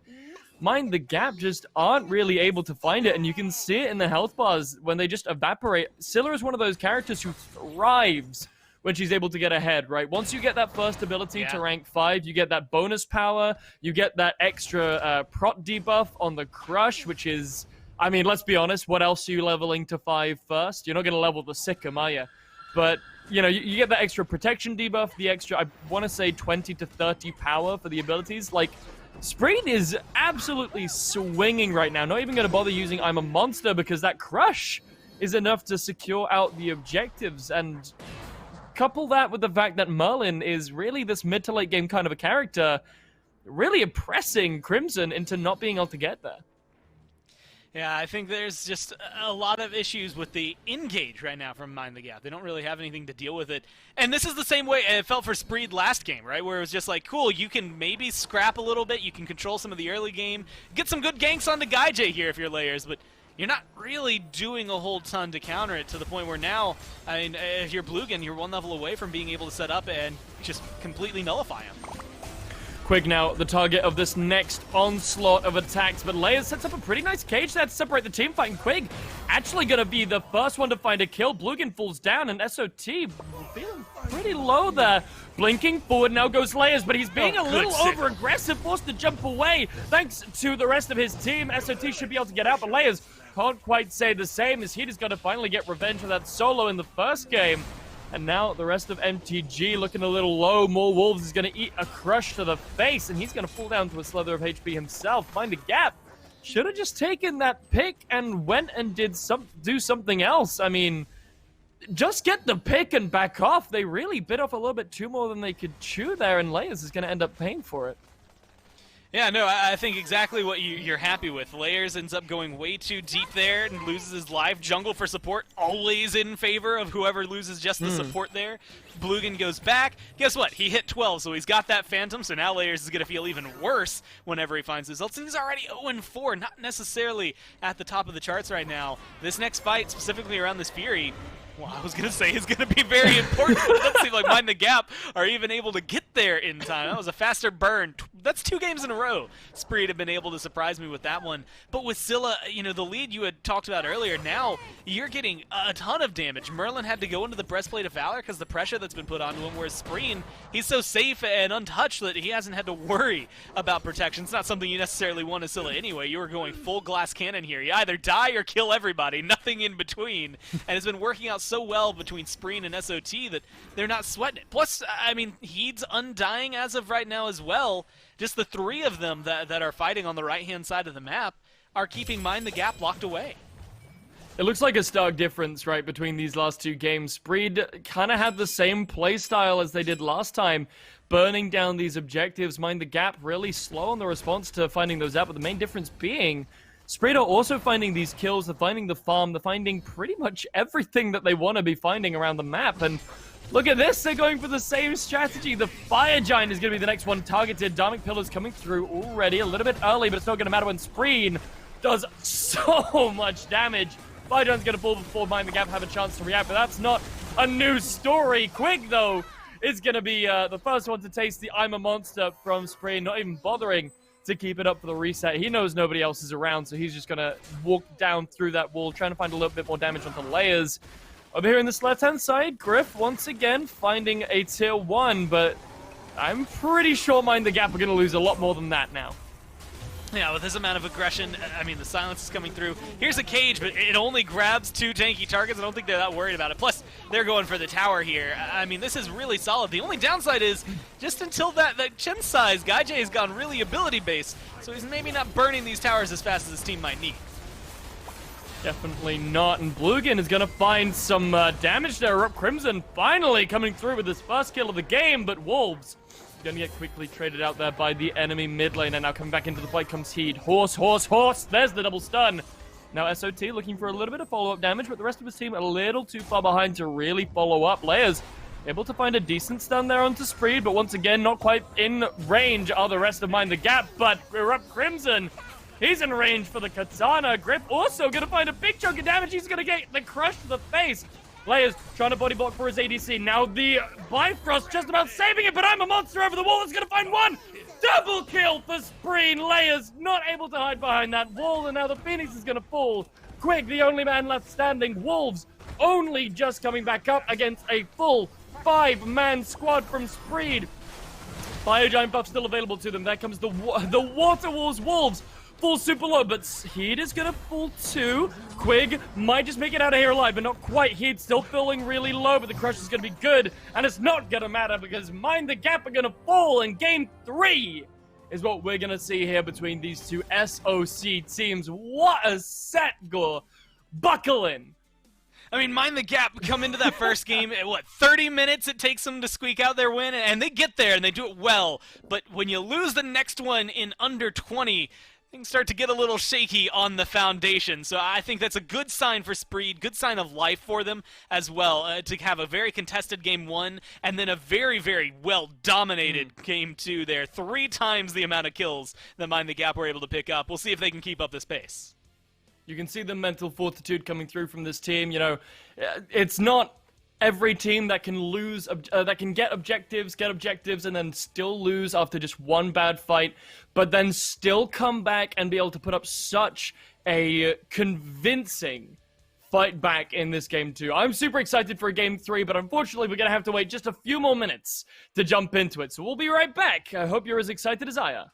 Speaker 3: Mind the Gap just aren't really able to find it, and you can see it in the health bars when they just evaporate. Scylla is one of those characters who thrives when she's able to get ahead, right? Once you get that first ability to rank 5, you get that bonus power, you get that extra prot debuff on the Crush, which is, I mean, let's be honest, what else are you leveling to 5 first? You're not going to level the Sikkim, are you? But, you know, you get that extra protection debuff, the extra, I want to say 20 to 30 power for the abilities. Like, Spreen is absolutely swinging right now. Not even going to bother using I'm a Monster because that Crush is enough to secure out the objectives. And couple that with the fact that Merlin is really this mid to late game kind of a character, really oppressing Crimson into not being able to get there.
Speaker 4: Yeah, I think there's just a lot of issues with the engage right now from Mind the Gap. They don't really have anything to deal with it. And this is the same way it felt for Spreen last game, right? Where it was just like, cool, you can maybe scrap a little bit, you can control some of the early game, get some good ganks on the GuyJ here if you're Layers, but you're not really doing a whole ton to counter it to the point where now, I mean, if you're Bluegan, you're 1 level away from being able to set up and just completely nullify him.
Speaker 3: Quig now the target of this next onslaught of attacks, but Layers sets up a pretty nice cage there to separate the team fight, and Quig actually going to be the first one to find a kill. Bluegan falls down, and SOT feeling pretty low there. Blinking forward, now goes Layers, but he's being a little over-aggressive, forced to jump away. Thanks to the rest of his team, SOT should be able to get out, but Layers can't quite say the same, as he just got to finally get revenge for that solo in the first game. And now the rest of MTG looking a little low. More Wolves is going to eat a crush to the face, and he's going to fall down to a slither of HP himself. Find a gap. Should have just taken that pick and went and do something else. I mean, just get the pick and back off. They really bit off a little bit too more than they could chew there, and Layers is going to end up paying for it.
Speaker 4: Yeah, no, I think exactly what you're happy with. Layers ends up going way too deep there and loses his life. Jungle for support, always in favor of whoever loses just the support there. Blugan goes back. Guess what? He hit 12, so he's got that Phantom, so now Layers is going to feel even worse whenever he finds his ults. And he's already 0-4, not necessarily at the top of the charts right now. This next fight, specifically around this Fury, well, I was going to say is going to be very important, but it doesn't seem like Mind the Gap are even able to get there in time. That was a faster burn. That's 2 games in a row. Spreed have been able to surprise me with that one. But with Scylla, you know, the lead you had talked about earlier, now you're getting a ton of damage. Merlin had to go into the Breastplate of Valor because the pressure that's been put onto him, whereas Spreen, he's so safe and untouched that he hasn't had to worry about protection. It's not something you necessarily want as Scylla anyway. You were going full glass cannon here. You either die or kill everybody, nothing in between. And it's been working out so well between Spreen and SOT that they're not sweating it. Plus, I mean, Heed's undying as of right now as well. Just the 3 of them that are fighting on the right-hand side of the map are keeping Mind the Gap locked away.
Speaker 3: It looks like a stark difference, right, between these last 2 games. Spreed kind of had the same playstyle as they did last time, burning down these objectives. Mind the Gap really slow on the response to finding those out, but the main difference being Spreed are also finding these kills, they're finding the farm, they're finding pretty much everything that they want to be finding around the map, and look at this, they're going for the same strategy. The Fire Giant is going to be the next one targeted. Dharmic Pillar's coming through already, a little bit early, but it's not going to matter when Spreen does so much damage. Fire Giant's going to fall before Mind the Gap have a chance to react, but that's not a new story. Quig, though, is going to be the first one to taste the I'm a Monster from Spreen, not even bothering to keep it up for the reset. He knows nobody else is around, so he's just going to walk down through that wall, trying to find a little bit more damage onto Layers. Over here in this left-hand side, Griff once again finding a tier 1, but I'm pretty sure Mind the Gap are going to lose a lot more than that now.
Speaker 4: Yeah, with this amount of aggression, I mean, the silence is coming through. Here's a cage, but it only grabs 2 tanky targets. I don't think they're that worried about it. Plus, they're going for the tower here. I mean, this is really solid. The only downside is, just until that Chen size, Gaijay has gone really ability-based, so he's maybe not burning these towers as fast as his team might need.
Speaker 3: Definitely not, and Blugan is going to find some damage there. Up Crimson finally coming through with his first kill of the game, but Wolves going to get quickly traded out there by the enemy mid lane, and now coming back into the fight comes Heed. Horse, horse, horse! There's the double stun! Now SOT looking for a little bit of follow-up damage, but the rest of his team a little too far behind to really follow up. Layers able to find a decent stun there onto Spreed, but once again, not quite in range are the rest of Mind the Gap, but we're up Crimson. He's in range for the Katana. Griff also going to find a big chunk of damage. He's going to get the crush to the face. Layers trying to body block for his ADC. Now the Bifrost just about saving it, but I'm a Monster over the wall is going to find one. Double kill for Spreen. Layers not able to hide behind that wall, and now the Phoenix is going to fall. Quig, the only man left standing. Wolves only just coming back up against a full 5-man squad from Spreed. Fire Giant buff still available to them. There comes the Water Wars Wolves. Full super low, but Heed is gonna fall too. Quig might just make it out of here alive, but not quite. Heed still feeling really low, but the crush is gonna be good, and it's not gonna matter because Mind the Gap are gonna fall in game 3 is what we're gonna see here between these 2 SOC teams. What a set, Gore. Buckle in.
Speaker 4: I mean, Mind the Gap come into that first game, what, 30 minutes it takes them to squeak out their win, and they get there and they do it well. But when you lose the next one in under 20, things start to get a little shaky on the foundation. So I think that's a good sign for Spreed, good sign of life for them as well, to have a very contested game 1 and then a very, very well-dominated game 2 there. 3 times the amount of kills that Mind the Gap were able to pick up. We'll see if they can keep up this pace.
Speaker 3: You can see the mental fortitude coming through from this team. You know, it's not every team that can lose, that can get objectives, and then still lose after just one bad fight, but then still come back and be able to put up such a convincing fight back in this game too. I'm super excited for game 3, but unfortunately we're going to have to wait just a few more minutes to jump into it. So we'll be right back. I hope you're as excited as I am.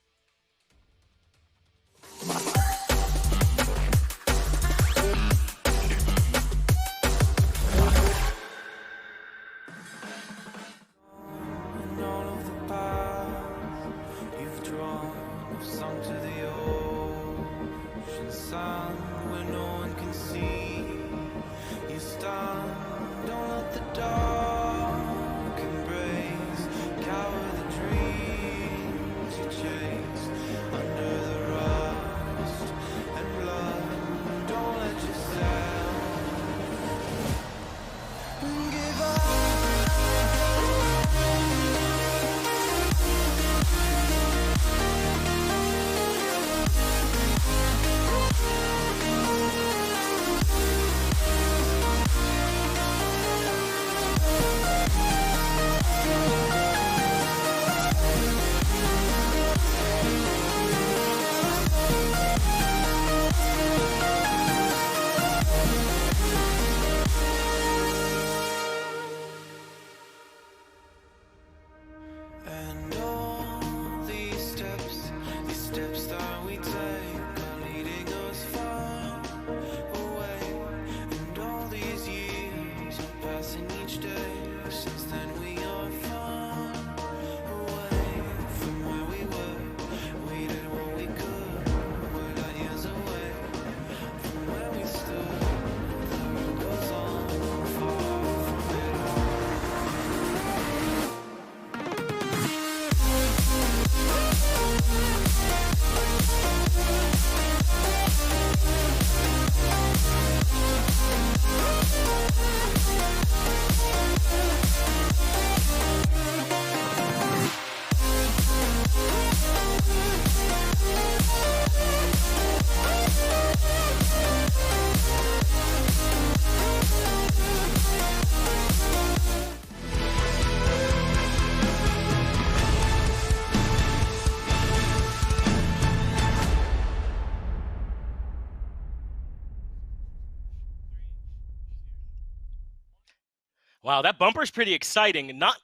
Speaker 1: Wow, that bumper's pretty exciting. Not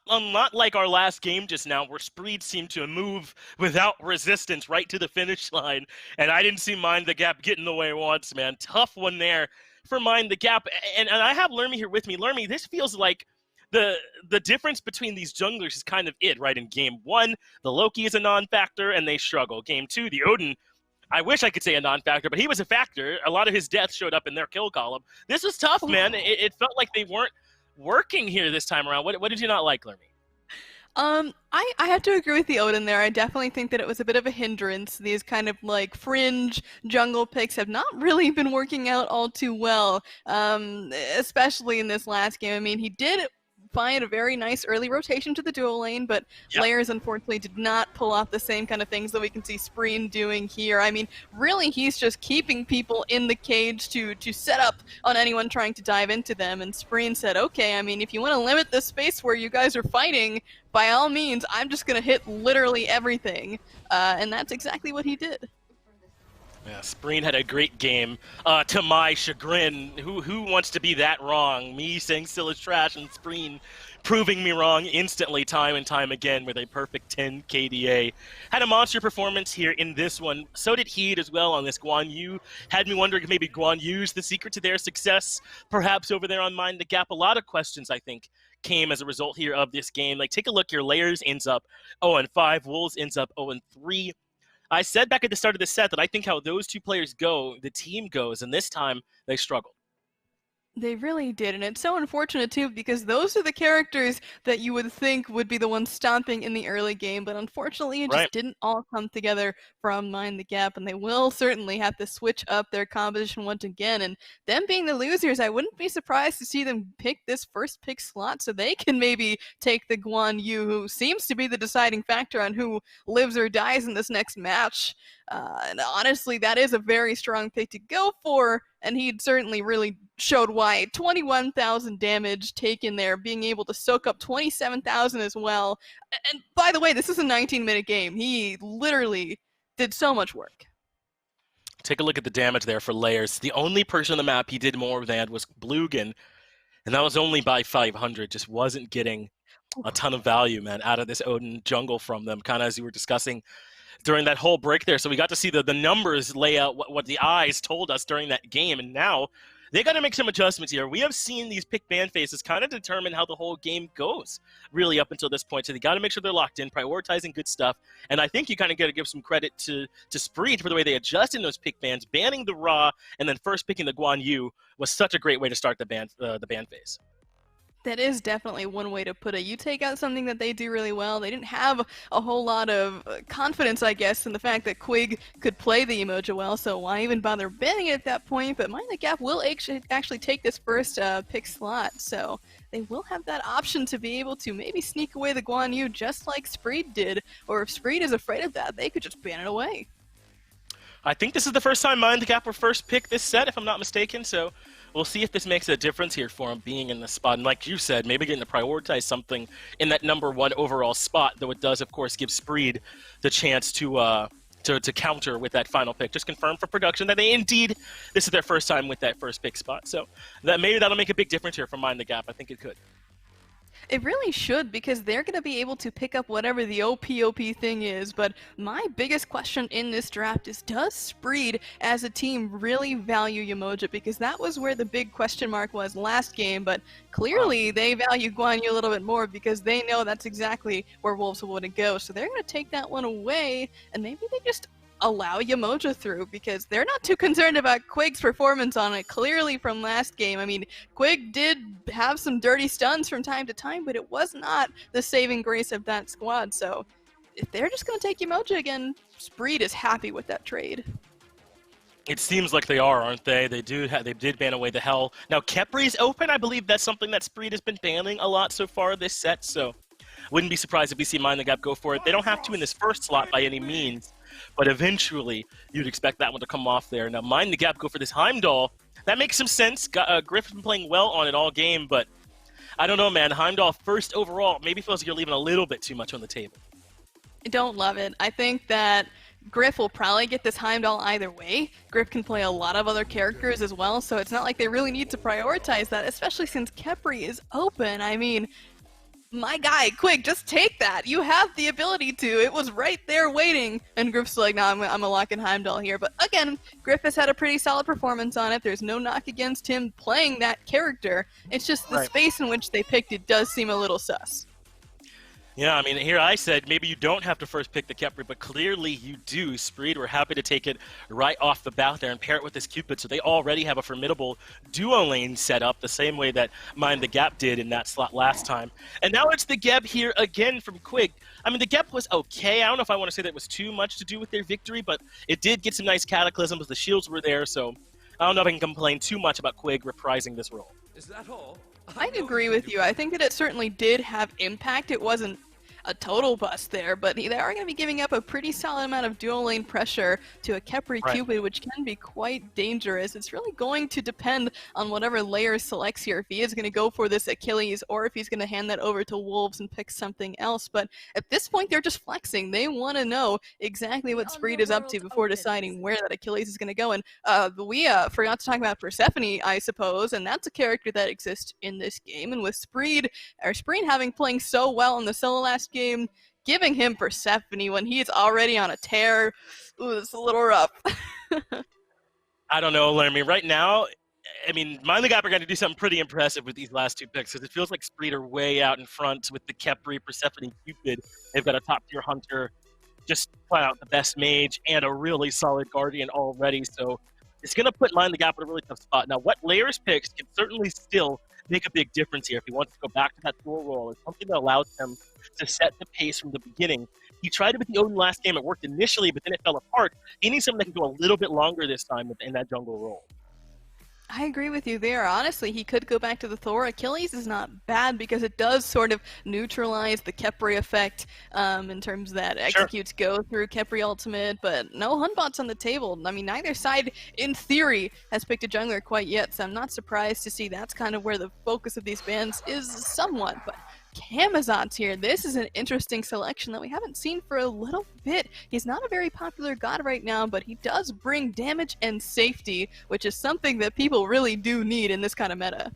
Speaker 1: like our last game just now, where Spreed seemed to move without resistance right to the finish line, and I didn't see Mind the Gap get in the way once, man. Tough one there for Mind the Gap. And I have Lermy here with me. Lermy, this feels like the difference between these junglers is kind of it, right? In game 1, the Loki is a non-factor, and they struggle. Game 2, the Odin, I wish I could say a non-factor, but he was a factor. A lot of his deaths showed up in their kill column. This was tough, man. It felt like they weren't working here this time around. What did you not like, Lermy?
Speaker 2: I have to agree with the Odin there. I definitely think that it was a bit of a hindrance. These kind of like fringe jungle picks have not really been working out all too well, especially in this last game. I mean, he did find a very nice early rotation to the dual lane, but Layers unfortunately did not pull off the same kind of things that we can see Spreen doing here. I mean, really, he's just keeping people in the cage to set up on anyone trying to dive into them, and Spreen said, okay, I mean, if you want to limit the space where you guys are fighting, by all means, I'm just going to hit literally everything, and that's exactly what he did.
Speaker 1: Yeah, Spreen had a great game. To my chagrin, who wants to be that wrong? Me saying Still is trash and Spreen proving me wrong instantly time and time again with a perfect 10 KDA. Had a monster performance here in this one. So did Heat as well on this Guan Yu. Had me wondering if maybe Guan Yu's the secret to their success, perhaps over there on Mind the Gap. A lot of questions, I think, came as a result here of this game. Like, take a look here. Layers ends up 0-5. Wolves ends up 0-3. I said back at the start of the set that I think how those two players go, the team goes, and this time they struggled.
Speaker 2: They really did, and it's so unfortunate too, because those are the characters that you would think would be the ones stomping in the early game, but unfortunately it just didn't all come together from Mind the Gap, and they will certainly have to switch up their composition once again, and them being the losers, I wouldn't be surprised to see them pick this first pick slot so they can maybe take the Guan Yu, who seems to be the deciding factor on who lives or dies in this next match. And honestly, that is a very strong pick to go for, and he'd certainly really showed why. 21,000 damage taken there, being able to soak up 27,000 as well. And by the way, this is a 19-minute game. He literally did so much work.
Speaker 1: Take a look at the damage there for Layers. The only person on the map he did more than was Blugan, and that was only by 500. Just wasn't getting a ton of value, man, out of this Odin jungle from them, kind of as you were discussing during that whole break there. So we got to see the numbers lay out what the eyes told us during that game, and now they got to make some adjustments here. We have seen these pick ban phases kind of determine how the whole game goes, really, up until this point. So they got to make sure they're locked in, prioritizing good stuff. And I think you kind of got to give some credit to Spreed for the way they adjusted those pick bans, banning the Ra, and then first picking the Guan Yu was such a great way to start the ban phase.
Speaker 2: That is definitely one way to put it. You take out something that they do really well. They didn't have a whole lot of confidence, I guess, in the fact that Quig could play the Emoja well, so why even bother banning it at that point? But Mind the Gap will actually take this first pick slot, so they will have that option to be able to maybe sneak away the Guan Yu just like Spreed did, or if Spreed is afraid of that, they could just ban it away.
Speaker 1: I think this is the first time Mind the Gap were first picked this set, if I'm not mistaken, so we'll see if this makes a difference here for him being in the spot. And like you said, maybe getting to prioritize something in that #1 overall spot, though it does, of course, give Spreed the chance to counter with that final pick. Just confirm for production that they indeed, this is their first time with that first pick spot. So maybe that'll make a big difference here for Mind the Gap. I think it could.
Speaker 2: It really should, because they're going to be able to pick up whatever the OP thing is, but my biggest question in this draft is, does Spreed as a team really value Yemoja? Because that was where the big question mark was last game, but clearly they value Guan Yu a little bit more because they know that's exactly where Wolves want to go, so they're going to take that one away, and maybe they just allow Yemoja through because they're not too concerned about Quig's performance on it, clearly from last game. I mean, Quig did have some dirty stuns from time to time, but it was not the saving grace of that squad. So if they're just going to take Yemoja again, Spreed is happy with that trade.
Speaker 1: It seems like they are, aren't they? They did ban away the Hell. Now Kepri's open. I believe that's something that Spreed has been banning a lot so far this set, so wouldn't be surprised if we see Mind the Gap go for it. They don't have to in this first slot by any means, but eventually you'd expect that one to come off there. Now Mind the Gap go for this Heimdall. That makes some sense. Griff's been playing well on it all game, but I don't know, man. Heimdall first overall maybe feels like you're leaving a little bit too much on the table.
Speaker 2: I don't love it. I think that Griff will probably get this Heimdall either way. Griff can play a lot of other characters as well, so it's not like they really need to prioritize that, especially since Kepri is open. I mean, my guy, Quig, just take that. You have the ability to. It was right there waiting. And Griff's like, no, I'm going to lock in Heimdall here. But again, Griff has had a pretty solid performance on it. There's no knock against him playing that character. It's just the space in which they picked it does seem a little sus.
Speaker 1: Yeah, I mean, here I said maybe you don't have to first pick the Kepri, but clearly you do. Spreed were happy to take it right off the bat there and pair it with this Cupid, so they already have a formidable duo lane set up the same way that Mind the Gap did in that slot last time. And now it's the Geb here again from Quig. I mean, the Geb was okay. I don't know if I want to say that it was too much to do with their victory, but it did get some nice cataclysms. The shields were there, so I don't know if I can complain too much about Quig reprising this role.
Speaker 5: Is that all?
Speaker 2: I agree with you. I think that it certainly did have impact. It wasn't a total bust there, but they are going to be giving up a pretty solid amount of dual lane pressure to a Kepri Cupid, which can be quite dangerous. It's really going to depend on whatever layer selects here, if he is going to go for this Achilles or if he's going to hand that over to Wolves and pick something else. But at this point, they're just flexing. They want to know exactly what Spreed is up to before deciding where that Achilles is going to go. And we forgot to talk about Persephone, I suppose, and that's a character that exists in this game. And with Spreed having playing so well in the solo last game, giving him Persephone when he's already on a tear, ooh, it's a little rough.
Speaker 1: I don't know, I mean, right now, I mean, Mind the Gap are going to do something pretty impressive with these last two picks, because it feels like Spreed are way out in front with the Kepri, Persephone, Cupid. They've got a top-tier hunter, just flat out the best mage, and a really solid guardian already, so it's going to put Mind the Gap in a really tough spot. Now, what Layers picks can certainly still make a big difference here if he wants to go back to that dual role. It's something that allows him to set the pace from the beginning. He tried it with the Odin last game. It worked initially, but then it fell apart. He needs something that can go a little bit longer this time in that jungle role.
Speaker 2: I agree with you there. Honestly, he could go back to the Thor. Achilles is not bad because it does sort of neutralize the Kepri effect in terms that executes go through Kepri ultimate, but no Hunbots on the table. I mean, neither side, in theory, has picked a jungler quite yet, so I'm not surprised to see that's kind of where the focus of these bans is somewhat, but Camazotz here. This is an interesting selection that we haven't seen for a little bit. He's not a very popular god right now, but he does bring damage and safety, which is something that people really do need in this kind of meta.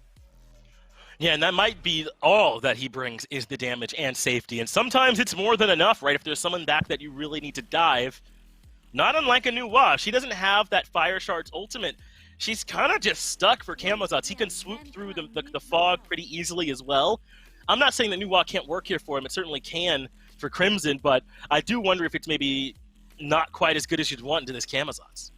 Speaker 1: Yeah, and that might be all that he brings is the damage and safety. And sometimes it's more than enough, right? If there's someone back that you really need to dive. Not unlike a new Wa. She doesn't have that Fire Shard's ultimate. She's kind of just stuck for Camazotz. He can swoop through the fog pretty easily as well. I'm not saying that New Wa can't work here for him. It certainly can for Crimson, but I do wonder if it's maybe not quite as good as you'd want into this Camazotz.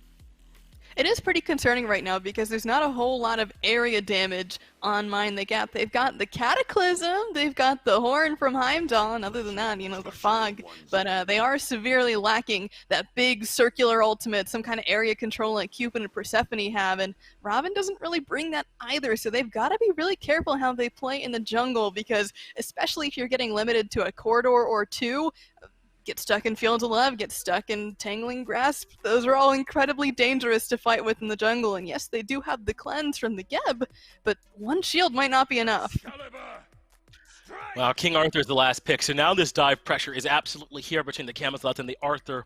Speaker 2: It is pretty concerning right now because there's not a whole lot of area damage on Mind the Gap. They've got the Cataclysm, they've got the Horn from Heimdall, and other than that, you know, the Fog. But they are severely lacking that big circular ultimate, some kind of area control like Cupid and Persephone have, and Robin doesn't really bring that either, so they've got to be really careful how they play in the jungle because, especially if you're getting limited to a corridor or two, get stuck in Fields of Love, get stuck in Tangling Grasp. Those are all incredibly dangerous to fight with in the jungle. And yes, they do have the cleanse from the Geb, but one shield might not be enough.
Speaker 1: Well, King Arthur's the last pick, so now this dive pressure is absolutely here between the Camazotz and the Arthur.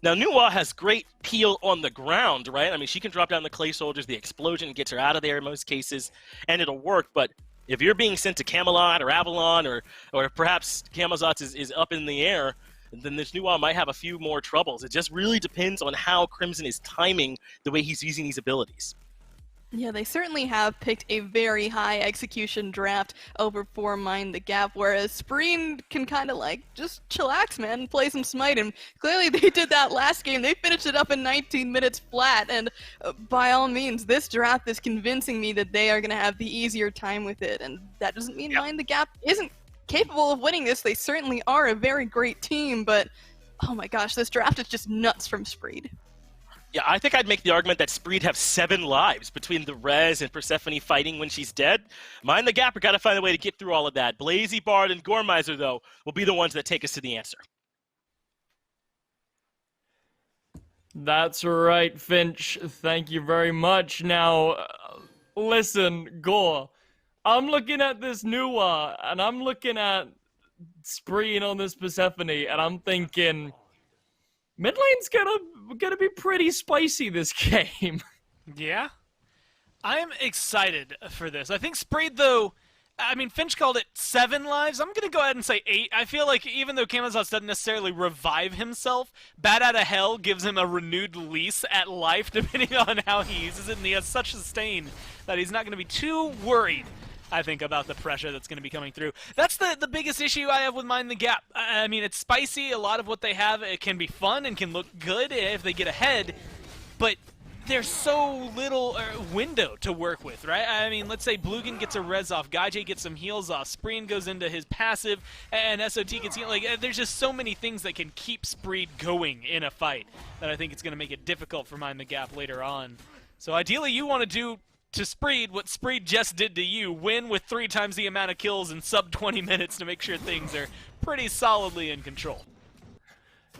Speaker 1: Now, Nuwa has great peel on the ground, right? I mean, she can drop down the Clay Soldiers, the explosion gets her out of there in most cases, and it'll work, but if you're being sent to Camelot or Avalon, or perhaps Camazotz is up in the air, then this Nuwa might have a few more troubles. It just really depends on how Crimson is timing the way he's using these abilities.
Speaker 2: Yeah, they certainly have picked a very high execution draft over for Mind the Gap, whereas Spreen can kind of like just chillax, man, and play some Smite, and clearly they did that last game. They finished it up in 19 minutes flat, and by all means, this draft is convincing me that they are going to have the easier time with it, and that doesn't mean Mind the Gap isn't capable of winning this. They certainly are a very great team, but oh my gosh, this draft is just nuts from Spreed.
Speaker 1: Yeah, I think I'd make the argument that Spreed have 7 lives between the Rez and Persephone fighting when she's dead. Mind the Gap, we got to find a way to get through all of that. Blazy Bard and Gormizer, though, will be the ones that take us to the answer.
Speaker 3: That's right, Finch. Thank you very much. Now, listen, Gore. I'm looking at this Nuwa, and I'm looking at Spreen on this Persephone, and I'm thinking mid lane's gonna be pretty spicy this game.
Speaker 4: Yeah, I'm excited for this. I think Spreed, though, I mean, Finch called it 7 lives. I'm gonna go ahead and say 8. I feel like even though Camazotz doesn't necessarily revive himself, Bat Out of Hell gives him a renewed lease at life, depending on how he uses it, and he has such sustain that he's not gonna be too worried, I think, about the pressure that's going to be coming through. That's the biggest issue I have with Mind the Gap. I mean, it's spicy. A lot of what they have, it can be fun and can look good if they get ahead, but there's so little window to work with, right? I mean, let's say Blugan gets a res off, Gaijay gets some heals off, Spreen goes into his passive, and SOT gets heal. Like, there's just so many things that can keep Spreed going in a fight that I think it's going to make it difficult for Mind the Gap later on. So ideally, you want to do to Spreed what Spreed just did to you, win with 3 times the amount of kills in sub 20 minutes to make sure things are pretty solidly in control.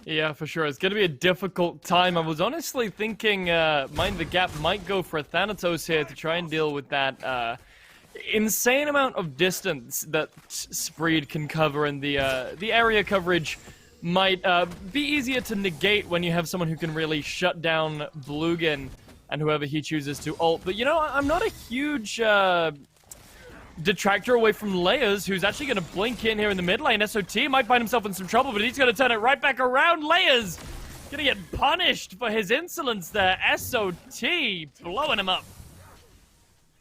Speaker 3: Yeah, for sure. It's going to be a difficult time. I was honestly thinking Mind the Gap might go for a Thanatos here to try and deal with that insane amount of distance that Spreed can cover, and the area coverage might be easier to negate when you have someone who can really shut down Blugan and whoever he chooses to ult. But, you know, I'm not a huge detractor away from Layers, who's actually going to blink in here in the mid lane. SOT might find himself in some trouble, but he's going to turn it right back around. Layers going to get punished for his insolence there. SOT blowing him up.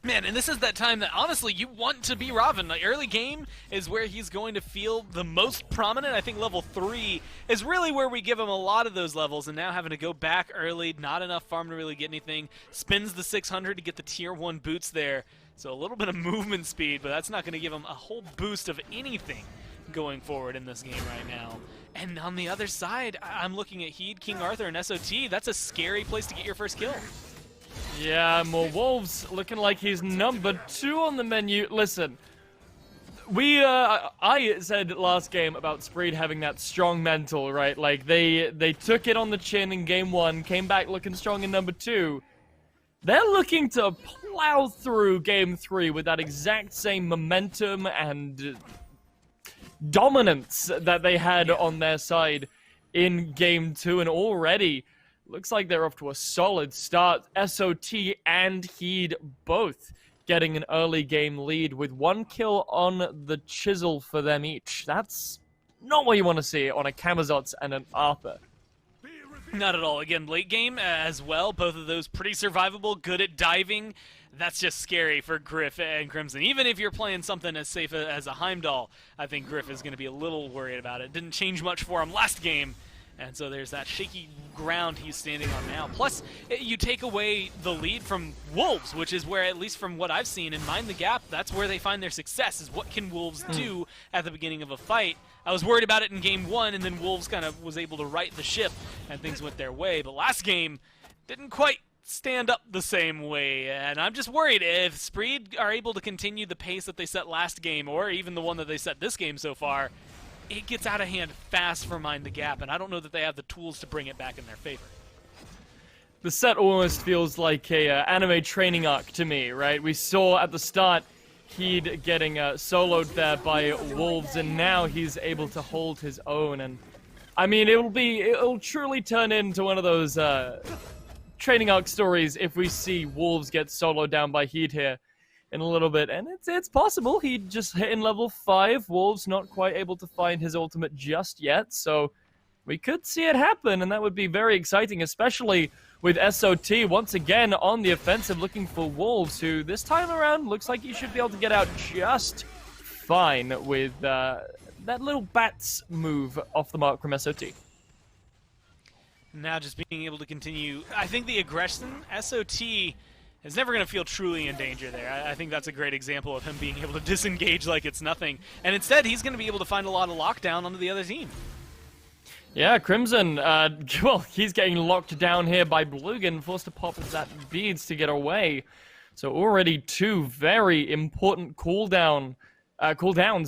Speaker 4: Man, and this is that time that, honestly, you want to be Robin. The early game is where he's going to feel the most prominent. I think level 3 is really where we give him a lot of those levels, and now having to go back early, not enough farm to really get anything. Spins the 600 to get the tier 1 boots there. So a little bit of movement speed, but that's not going to give him a whole boost of anything going forward in this game right now. And on the other side, I'm looking at Heed, King Arthur, and SOT. That's a scary place to get your first kill.
Speaker 3: Yeah, more Wolves looking like he's number 2 on the menu. Listen, I said last game about Spreed having that strong mental, right? Like, they took it on the chin in game 1, came back looking strong in number 2. They're looking to plow through game 3 with that exact same momentum and dominance that they had on their side in Game 2, and already looks like they're off to a solid start. SOT and Heed both getting an early game lead with 1 kill on the chisel for them each. That's not what you want to see on a Camazotz and an Arthur.
Speaker 4: Not at all. Again, late game as well. Both of those pretty survivable, good at diving. That's just scary for Griff and Crimson. Even if you're playing something as safe as a Heimdall, I think Griff is going to be a little worried about it. Didn't change much for him last game, and so there's that shaky ground he's standing on now. Plus, you take away the lead from Wolves, which is where, at least from what I've seen in Mind the Gap, that's where they find their success, is what can Wolves do at the beginning of a fight. I was worried about it in Game 1, and then Wolves kind of was able to right the ship, and things went their way. But last game didn't quite stand up the same way, and I'm just worried if Spreed are able to continue the pace that they set last game, or even the one that they set this game so far, it gets out of hand fast for Mind the Gap, and I don't know that they have the tools to bring it back in their favor.
Speaker 3: The set almost feels like a anime training arc to me, right? We saw at the start Heed getting soloed there by Wolves, and now he's able to hold his own, and I mean, it'll truly turn into one of those training arc stories if we see Wolves get soloed down by Heed here in a little bit, and it's possible. He'd just hit in level 5. Wolves not quite able to find his ultimate just yet, so we could see it happen, and that would be very exciting, especially with SOT once again on the offensive, looking for Wolves, who this time around looks like he should be able to get out just fine with that little bats move off the mark from SOT.
Speaker 4: Now just being able to continue. I think the aggression, SOT is never going to feel truly in danger there. I think that's a great example of him being able to disengage like it's nothing. And instead, he's going to be able to find a lot of lockdown onto the other team.
Speaker 3: Yeah, Crimson, well, he's getting locked down here by Blugan, forced to pop that beads to get away. So already 2 very important cooldowns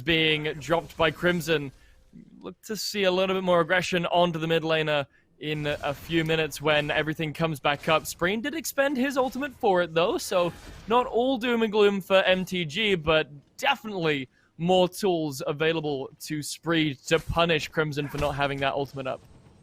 Speaker 3: being dropped by Crimson. Look to see a little bit more aggression onto the mid laner in a few minutes when everything comes back up. Spreen did expend his ultimate for it, though, so not all doom and gloom for MTG, but definitely more tools available to Spree to punish Crimson for not having that ultimate up.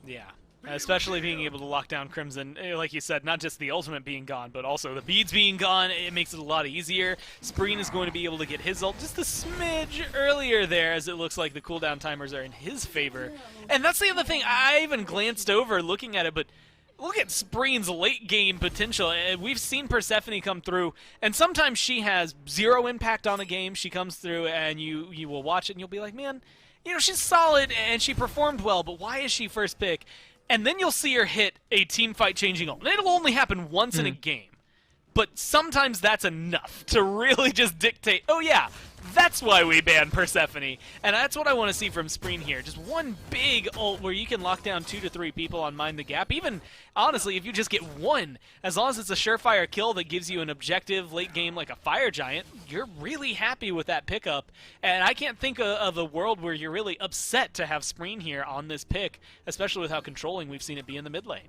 Speaker 4: Yeah, especially being able to lock down Crimson, like you said, not just the ultimate being gone, but also the beads being gone. It makes it a lot easier. Spreen is going to be able to get his ult just a smidge earlier there, as it looks like the cooldown timers are in his favor. And that's the other thing I even glanced over looking at it, but look at Spreen's late game potential. We've seen Persephone come through, and sometimes she has 0 impact on a game. She comes through, and you will watch it, and you'll be like, man, you know, she's solid, and she performed well, but why is she first pick? And then you'll see her hit a team fight changing ult. And it'll only happen once in a game. But sometimes that's enough to really just dictate, oh yeah, that's why we banned Persephone. And that's what I want to see from Spreen here. Just one big ult where you can lock down 2 to 3 people on Mind the Gap. Even, honestly, if you just get 1, as long as it's a surefire kill that gives you an objective late game like a Fire Giant, you're really happy with that pickup. And I can't think of a world where you're really upset to have Spreen here on this pick, especially with how controlling we've seen it be in the mid lane.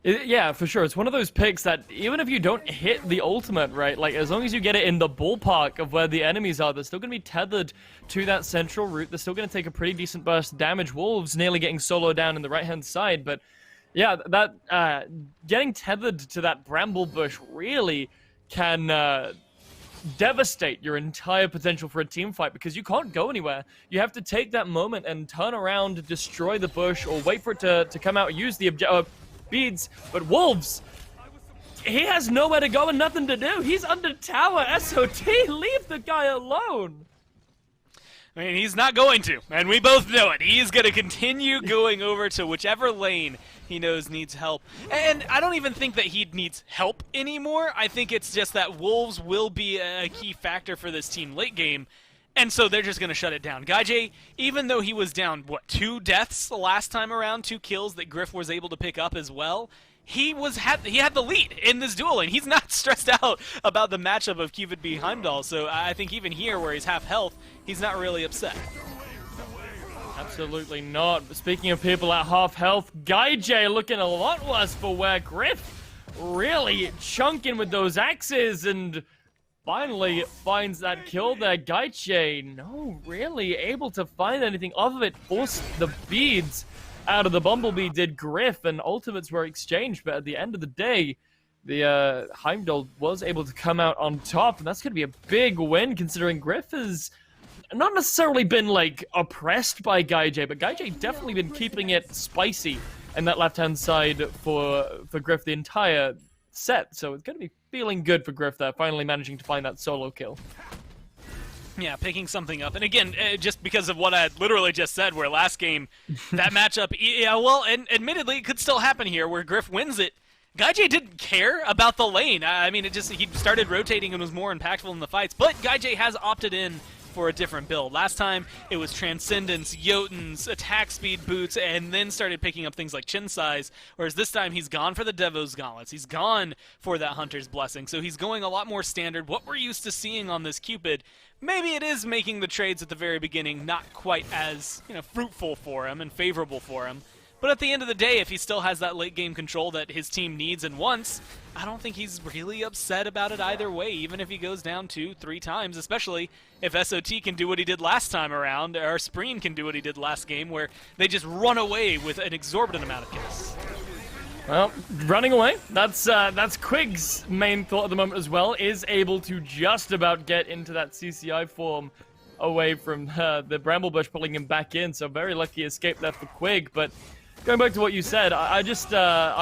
Speaker 3: Yeah, for sure. It's one of those picks that even if you don't hit the ultimate, right, like as long as you get it in the ballpark of where the enemies are, they're still going to be tethered to that central route. They're still going to take a pretty decent burst of damage. Wolves nearly getting soloed down in the right-hand side, but yeah, that getting tethered to that bramble bush really can devastate your entire potential for a team fight, because you can't go anywhere. You have to take that moment and turn around, destroy the bush, or wait for it to come out, use the beads. But Wolves, he has nowhere to go and nothing to do. He's under tower. SOT, leave the guy alone.
Speaker 4: I mean, he's not going to, and we both know it. He's going to continue going over to whichever lane he knows needs help. And I don't even think that he needs help anymore. I think it's just that Wolves will be a key factor for this team late game, and so they're just going to shut it down. Gaijay, even though he was down, what, 2 deaths the last time around, 2 kills that Griff was able to pick up as well, he had the lead in this duel, and he's not stressed out about the matchup of Cupid v Heimdall, so I think even here, where he's half health, he's not really upset.
Speaker 3: Absolutely not. Speaking of people at half health, Gaijay looking a lot worse for wear. Griff really chunking with those axes, and finally finds that kill there. Gaiche, no, really able to find anything off of it. Forced the beads out of the Bumblebee, did Griff, and ultimates were exchanged. But at the end of the day, the Heimdall was able to come out on top, and that's going to be a big win, considering Griff has not necessarily been, like, oppressed by Gaiche, but Gaiche definitely been keeping it spicy in that left-hand side for Griff the entire set. So it's going to be feeling good for Griff there, finally managing to find that solo kill.
Speaker 4: Yeah, picking something up. And again, just because of what I literally just said, where last game, that matchup, yeah, well, and admittedly, it could still happen here, where Griff wins it. Gaiche didn't care about the lane. I mean, he started rotating and was more impactful in the fights, but Gaiche has opted in for a different build. Last time, it was Transcendence, Jotuns, attack speed boots, and then started picking up things like Chin Size, whereas this time he's gone for the Devo's Gauntlets. He's gone for that Hunter's Blessing, so he's going a lot more standard. What we're used to seeing on this Cupid, maybe it is making the trades at the very beginning not quite as, fruitful for him and favorable for him. But at the end of the day, if he still has that late game control that his team needs and wants, I don't think he's really upset about it either way, even if he goes down 2-3 times, especially if SOT can do what he did last time around, or Spreen can do what he did last game, where they just run away with an exorbitant amount of kills.
Speaker 3: Well, running away, that's Quig's main thought at the moment as well, is able to just about get into that CCI form away from the Bramblebush, pulling him back in, so very lucky escape there for Quig. But going back to what you said, I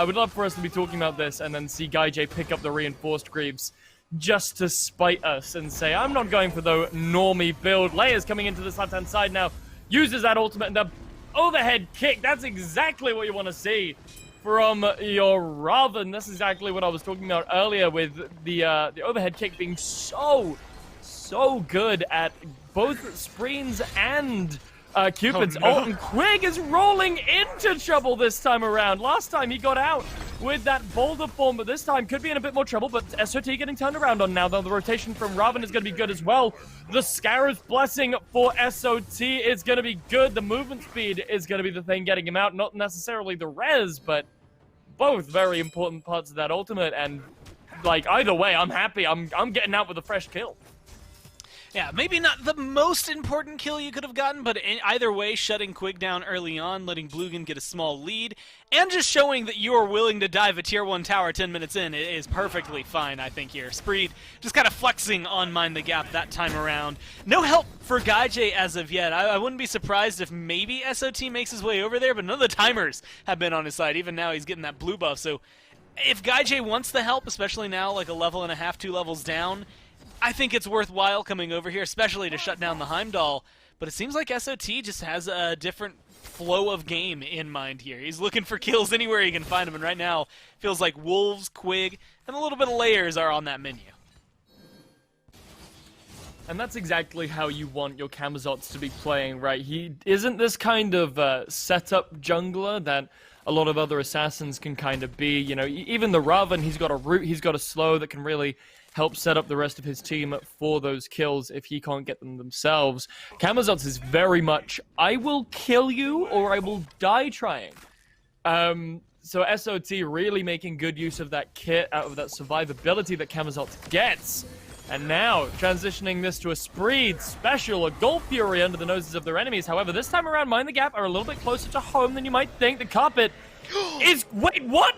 Speaker 3: would love for us to be talking about this and then see Gaiche pick up the reinforced Greaves just to spite us and say, I'm not going for the normie build. Leia's coming into this left-hand side now, uses that ultimate and the overhead kick. That's exactly what you want to see from your Raven. That's exactly what I was talking about earlier with the overhead kick being so good at both Spreens and Cupid's ult, and Quig is rolling into trouble this time around. Last time he got out with that boulder form, but this time could be in a bit more trouble, but SOT getting turned around on now, though. The rotation from Raven is going to be good as well. The Scarab's Blessing for SOT is going to be good. The movement speed is going to be the thing getting him out, not necessarily the res, but both very important parts of that ultimate, and like either way, I'm happy. I'm getting out with a fresh kill.
Speaker 4: Yeah, maybe not the most important kill you could have gotten, but either way, shutting Quig down early on, letting Blugan get a small lead, and just showing that you are willing to dive a tier 1 tower 10 minutes in is perfectly fine, I think, here. Spreed just kind of flexing on Mind the Gap that time around. No help for Gaiche as of yet. I wouldn't be surprised if maybe SOT makes his way over there, but none of the timers have been on his side. Even now, he's getting that blue buff, so if Gaiche wants the help, especially now, like a level and a half, 2 levels down, I think it's worthwhile coming over here, especially to shut down the Heimdall. But it seems like SOT just has a different flow of game in mind here. He's looking for kills anywhere he can find them, and right now feels like Wolves, Quig, and a little bit of Layers are on that menu.
Speaker 3: And that's exactly how you want your Camazots to be playing, right? He isn't this kind of setup jungler that a lot of other assassins can kind of be. You know, even the Raven, he's got a root, he's got a slow that can really help set up the rest of his team for those kills if he can't get them themselves. Camazots is very much, I will kill you or I will die trying. So SOT really making good use of that kit, out of that survivability that Camazots gets. And now, transitioning this to a Spreed special, a Gold Fury under the noses of their enemies. However, this time around, Mind the Gap are a little bit closer to home than you might think. The carpet is... Wait, what?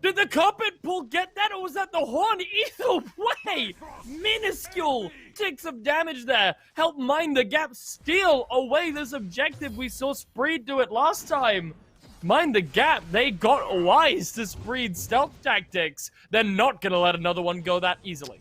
Speaker 3: Did the carpet pull get that, or was that the horn? Either way, minuscule ticks of damage there. Help Mind the Gap steal away this objective. We saw Spreed do it last time. Mind the Gap, they got wise to Spreed's stealth tactics. They're not going to let another one go that easily.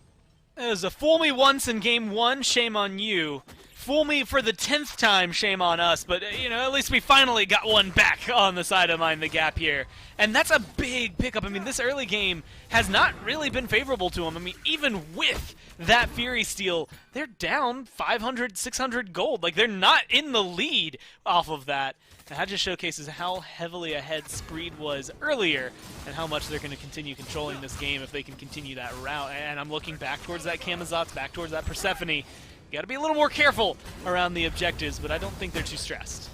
Speaker 4: It was a fool me once in game 1, shame on you. Fool me for the 10th time, shame on us, but, at least we finally got one back on the side of Mind the Gap here. And that's a big pickup. I mean, this early game has not really been favorable to him. I mean, even with that Fury steal, they're down 500, 600 gold. Like, they're not in the lead off of that. And that just showcases how heavily ahead Spreed was earlier and how much they're going to continue controlling this game if they can continue that route. And I'm looking back towards that Camazots, back towards that Persephone. Got to be a little more careful around the objectives, but I don't think they're too stressed.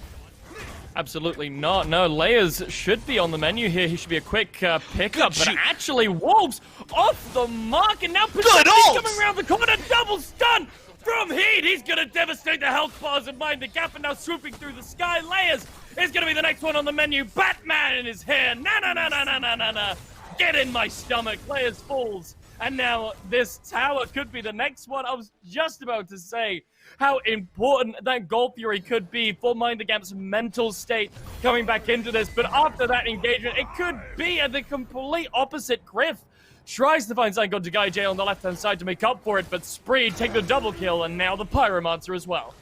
Speaker 3: Absolutely not. No, layers should be on the menu here. He should be a quick pickup, but actually Wolves off the mark, and now Pacific coming around the corner, double stun from Heat. He's gonna devastate the health bars and Mind the Gap, and now swooping through the sky. Layers is gonna be the next one on the menu. Batman in his hair. Na. Get in my stomach. Layers falls. And now this tower could be the next one. I was just about to say how important that Gold Fury could be for Mind the Gap's mental state coming back into this. But after that engagement, it could be at the complete opposite. Griff tries to find Zygon to Guy J on the left-hand side to make up for it, but Spree take the double kill, and now the Pyromancer as well.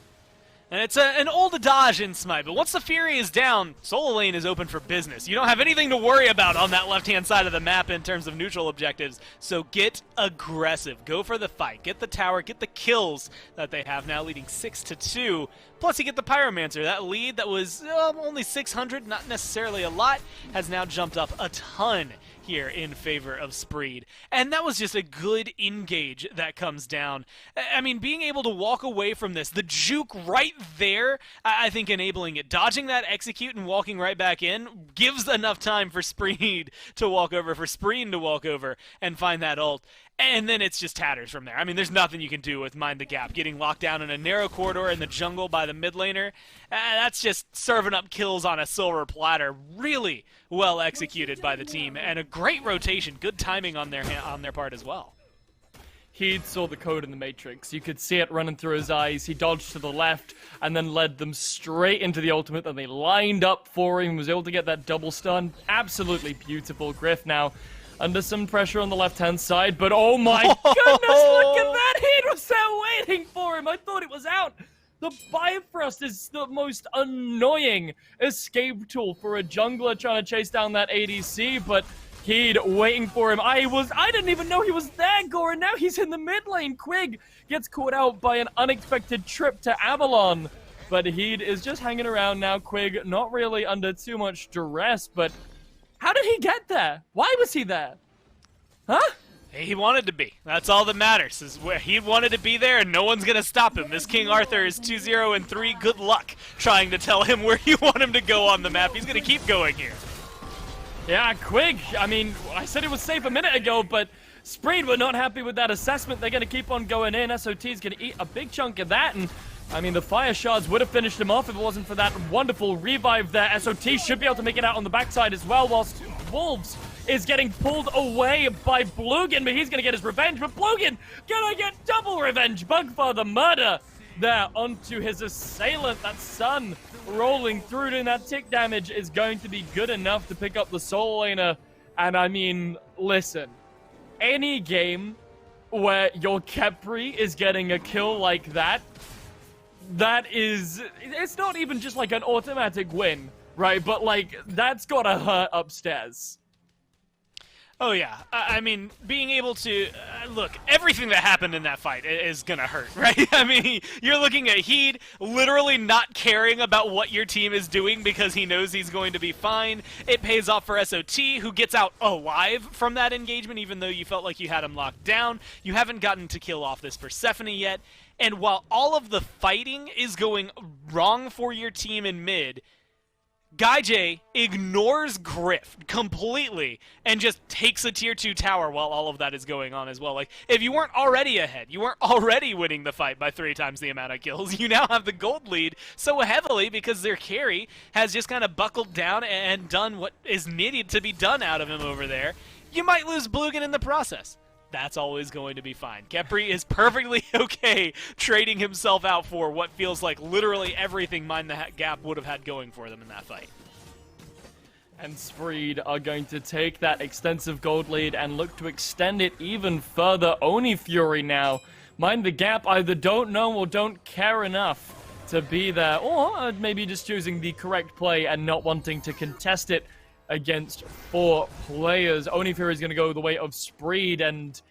Speaker 4: And it's an old adage in Smite, but once the Fury is down, solo lane is open for business. You don't have anything to worry about on that left-hand side of the map in terms of neutral objectives, so get aggressive. Go for the fight. Get the tower, get the kills that they have now, leading 6-2. Plus, you get the Pyromancer. That lead that was only 600, not necessarily a lot, has now jumped up a ton here in favor of Spreed. And that was just a good engage that comes down. I mean, being able to walk away from this, the juke right there, I think enabling it. Dodging that execute and walking right back in gives enough time for Spreed to walk over, for Spreen to walk over and find that ult. And then it's just tatters from there. I mean, there's nothing you can do with Mind the Gap. Getting locked down in a narrow corridor in the jungle by the mid laner, that's just serving up kills on a silver platter. Really well executed by the team, and a great rotation. Good timing on their part as well.
Speaker 3: He saw the code in the Matrix. You could see it running through his eyes. He dodged to the left and then led them straight into the ultimate. Then they lined up for him, was able to get that double stun. Absolutely beautiful. Griff now under some pressure on the left-hand side, but oh my goodness, look at that! He was there waiting for him! I thought it was out! The Bifrost is the most annoying escape tool for a jungler trying to chase down that ADC, but Heed waiting for him. I didn't even know he was there, Gore, and now he's in the mid lane. Quig gets caught out by an unexpected trip to Avalon, but Heed is just hanging around now. Quig not really under too much duress, but how did he get there? Why was he there? Huh?
Speaker 4: He wanted to be. That's all that matters. Is where he wanted to be there, and no one's gonna stop him. This King Arthur is 2-0-3. Good luck trying to tell him where you want him to go on the map. He's gonna keep going here.
Speaker 3: Yeah, Quig. I mean, I said it was safe a minute ago, but Spreed were not happy with that assessment. They're gonna keep on going in. SOT's gonna eat a big chunk of that, and I mean, the Fire Shards would have finished him off if it wasn't for that wonderful revive there. SOT should be able to make it out on the backside as well, whilst Wolves is getting pulled away by Blugan, but he's going to get his revenge. But Blugan gonna get double revenge. Bugfather murder there onto his assailant. That sun rolling through, and that tick damage is going to be good enough to pick up the solo laner. And I mean, listen, any game where your Khepri is getting a kill like that, it's not even just like an automatic win, right? But like, that's gotta hurt upstairs.
Speaker 4: Oh yeah, I mean, being able to, look, everything that happened in that fight is gonna hurt, right? I mean, you're looking at Heed literally not caring about what your team is doing because he knows he's going to be fine. It pays off for SOT, who gets out alive from that engagement, even though you felt like you had him locked down. You haven't gotten to kill off this Persephone yet. And while all of the fighting is going wrong for your team in mid, Guy J ignores Griff completely and just takes a tier 2 tower while all of that is going on as well. Like, if you weren't already ahead, you weren't already winning the fight by 3 times the amount of kills, you now have the gold lead so heavily because their carry has just kind of buckled down and done what is needed to be done out of him over there. You might lose Blugan in the process. That's always going to be fine. Khepri is perfectly okay trading himself out for what feels like literally everything Mind the Gap would have had going for them in that fight.
Speaker 3: And Spreed are going to take that extensive gold lead and look to extend it even further. Oni Fury now. Mind the Gap either don't know or don't care enough to be there, or maybe just choosing the correct play and not wanting to contest it against 4 players. Oni Fury is going to go the way of Spreed, and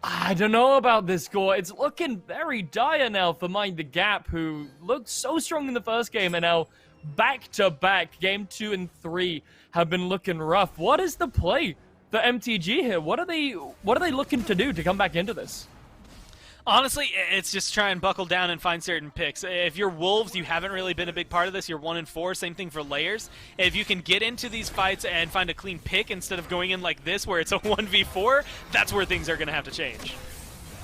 Speaker 3: I don't know about this score. It's looking very dire now for Mind the Gap, who looked so strong in the first game, and now back-to-back, game 2 and 3 have been looking rough. What is the play for MTG here? What are they looking to do to come back into this?
Speaker 4: Honestly, it's just try and buckle down and find certain picks. If you're Wolves, you haven't really been a big part of this. You're 1-4. Same thing for Layers. If you can get into these fights and find a clean pick instead of going in like this where it's a 1v4, that's where things are going to have to change.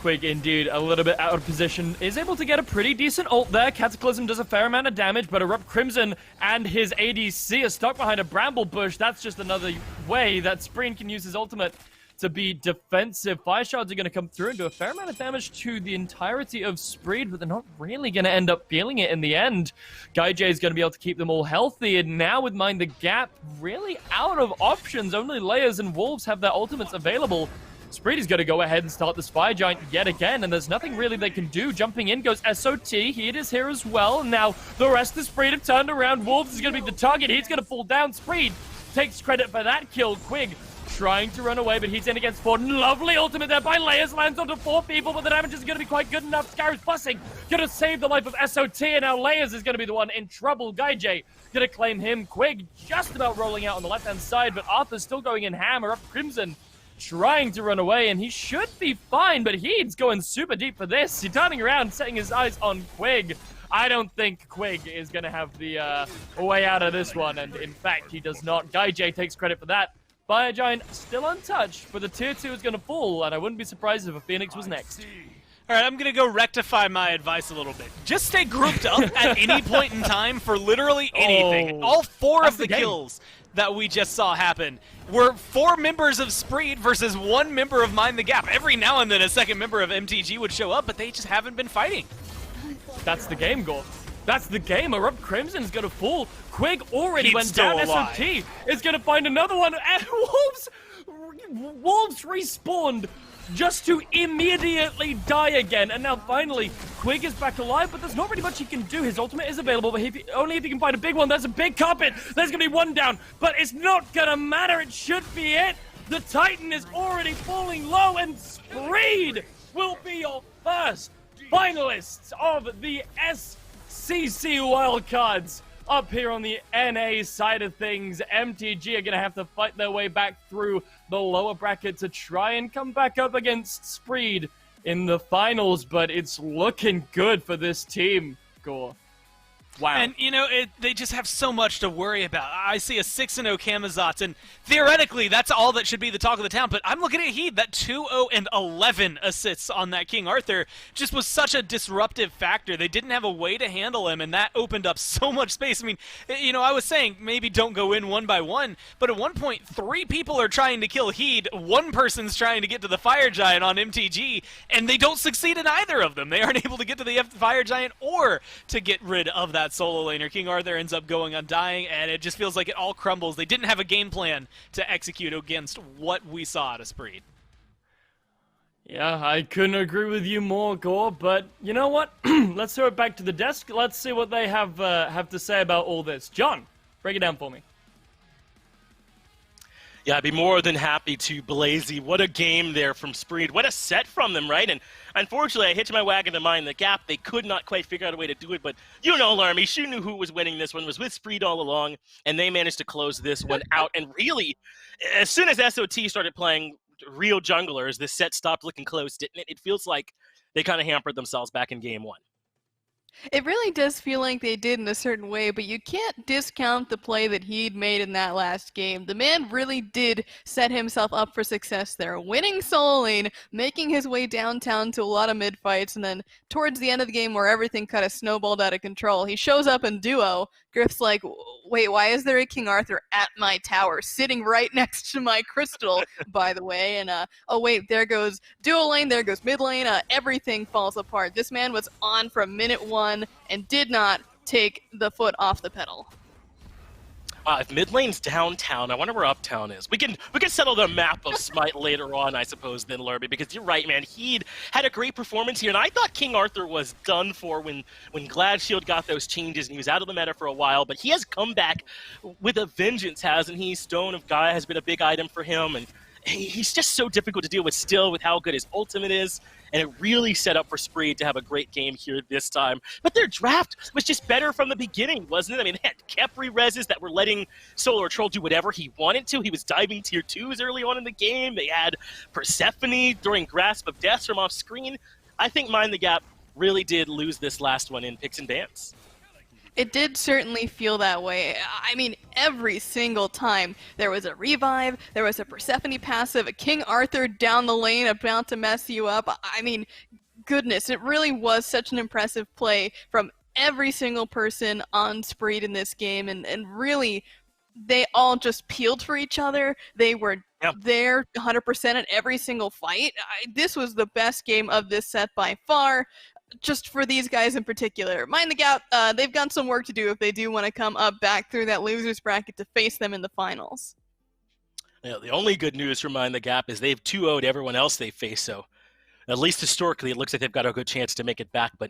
Speaker 3: Quig, indeed, a little bit out of position, is able to get a pretty decent ult there. Cataclysm does a fair amount of damage, but Erupt Crimson and his ADC are stuck behind a bramble bush. That's just another way that Spreen can use his ultimate to be defensive. Fire shards are going to come through and do a fair amount of damage to the entirety of Spreed, but they're not really going to end up feeling it in the end. GuyJ is going to be able to keep them all healthy, and now with Mind the Gap really out of options, only Layers and Wolves have their ultimates available. Spreed is going to go ahead and start this Fire Giant yet again, and there's nothing really they can do. Jumping in goes SOT. He is here as well. Now the rest of Spreed have turned around. Wolves is going to be the target. He's going to fall down. Spreed takes credit for that kill. Quig trying to run away, but he's in against 4. Lovely ultimate there by Layers. Lands onto 4 people, but the damage is going to be quite good enough. Scar's busing. Going to save the life of SOT, and now Layers is going to be the one in trouble. GuyJ going to claim him. Quig just about rolling out on the left-hand side, but Arthur's still going in hammer up Crimson, trying to run away, and he should be fine, but he's going super deep for this. He's turning around, setting his eyes on Quig. I don't think Quig is going to have the way out of this one, and in fact, he does not. GuyJ takes credit for that. Fire Giant still untouched, but the tier 2 is going to fall, and I wouldn't be surprised if a Phoenix was next.
Speaker 4: All right, I'm going to go rectify my advice a little bit. Just stay grouped up at any point in time for literally anything. All 4 of the kills that we just saw happen were 4 members of Spreed versus 1 member of Mind the Gap. Every now and then a second member of MTG would show up, but they just haven't been fighting.
Speaker 3: That's the game, Gore. That's the game. Erupt Crimson's going to fall. Quig already went down.
Speaker 4: alive.
Speaker 3: SOT is going to find another one. And Wolves respawned just to immediately die again. And now finally, Quig is back alive, but there's not really much he can do. His ultimate is available, but only if he can find a big one. There's a big carpet. There's going to be 1 down, but it's not going to matter. It should be it. The Titan is already falling low, and Spreed will be your first finalists of the SWC wildcards. Up here on the NA side of things, MTG are going to have to fight their way back through the lower bracket to try and come back up against Spreed in the finals, but it's looking good for this team, Gore. Wow.
Speaker 4: And, you know, they just have so much to worry about. I see a 6-0 Camazotz, and theoretically, that's all that should be the talk of the town. But I'm looking at Heed, that 2-0 and 11 assists on that King Arthur just was such a disruptive factor. They didn't have a way to handle him, and that opened up so much space. I mean, you know, I was saying maybe don't go in 1 by 1, but at one point, 3 people are trying to kill Heed. 1 person's trying to get to the Fire Giant on MTG, and they don't succeed in either of them. They aren't able to get to the Fire Giant or to get rid of that solo laner. King Arthur ends up going undying, and it just feels like it all crumbles. They didn't have a game plan to execute against what we saw out of Spreed.
Speaker 3: Yeah, I couldn't agree with you more, Gore, but you know what? Let's throw it back to the desk. Let's see what they have to say about all this. John, break it down for me.
Speaker 1: Yeah, I'd be more than happy to, Blazy. What a game there from Spreed. What a set from them, right? And unfortunately, I hitched my wagon to Mind the Gap. They could not quite figure out a way to do it, but you know, Larmy, you knew who was winning this one, was with Spreed all along, and they managed to close this one out. And really, as soon as SOT started playing real junglers, this set stopped looking close, didn't it? It feels like they kind of hampered themselves back in game 1.
Speaker 2: It really does feel like they did in a certain way, but you can't discount the play that he'd made in that last game. The man really did set himself up for success there, winning solo lane, making his way downtown to a lot of mid-fights, and then towards the end of the game where everything kind of snowballed out of control, he shows up in duo. Griff's like, wait, why is there a King Arthur at my tower, sitting right next to my crystal, by the way? And, oh wait, there goes duo lane, there goes mid lane, everything falls apart. This man was on from minute 1 and did not take the foot off the pedal.
Speaker 1: If mid lane's downtown, I wonder where uptown is. We can settle the map of Smite later on, I suppose, then, Lurby, because you're right, man. He'd had a great performance here, and I thought King Arthur was done for when Gladshield got those changes, and he was out of the meta for a while, but he has come back with a vengeance, hasn't he? Stone of Gaia has been a big item for him, and he's just so difficult to deal with still with how good his ultimate is, and it really set up for Spreed to have a great game here this time. But their draft was just better from the beginning, wasn't it? I mean, they had Kepri reses that were letting Solar Troll do whatever he wanted to. He was diving tier 2s early on in the game. They had Persephone during Grasp of Death from off screen. I think Mind the Gap really did lose this last one in picks and bans.
Speaker 2: It did certainly feel that way. I mean, every single time there was a revive, there was a Persephone passive, a King Arthur down the lane about to mess you up. I mean, goodness, it really was such an impressive play from every single person on Spreed in this game, and really, they all just peeled for each other. They were there 100% at every single fight. This was the best game of this set by far. Just for these guys in particular. Mind the Gap, they've got some work to do if they do want to come up back through that losers bracket to face them in the finals.
Speaker 1: The only good news for Mind the Gap is they've 2-0'd everyone else they face, so at least historically it looks like they've got a good chance to make it back. But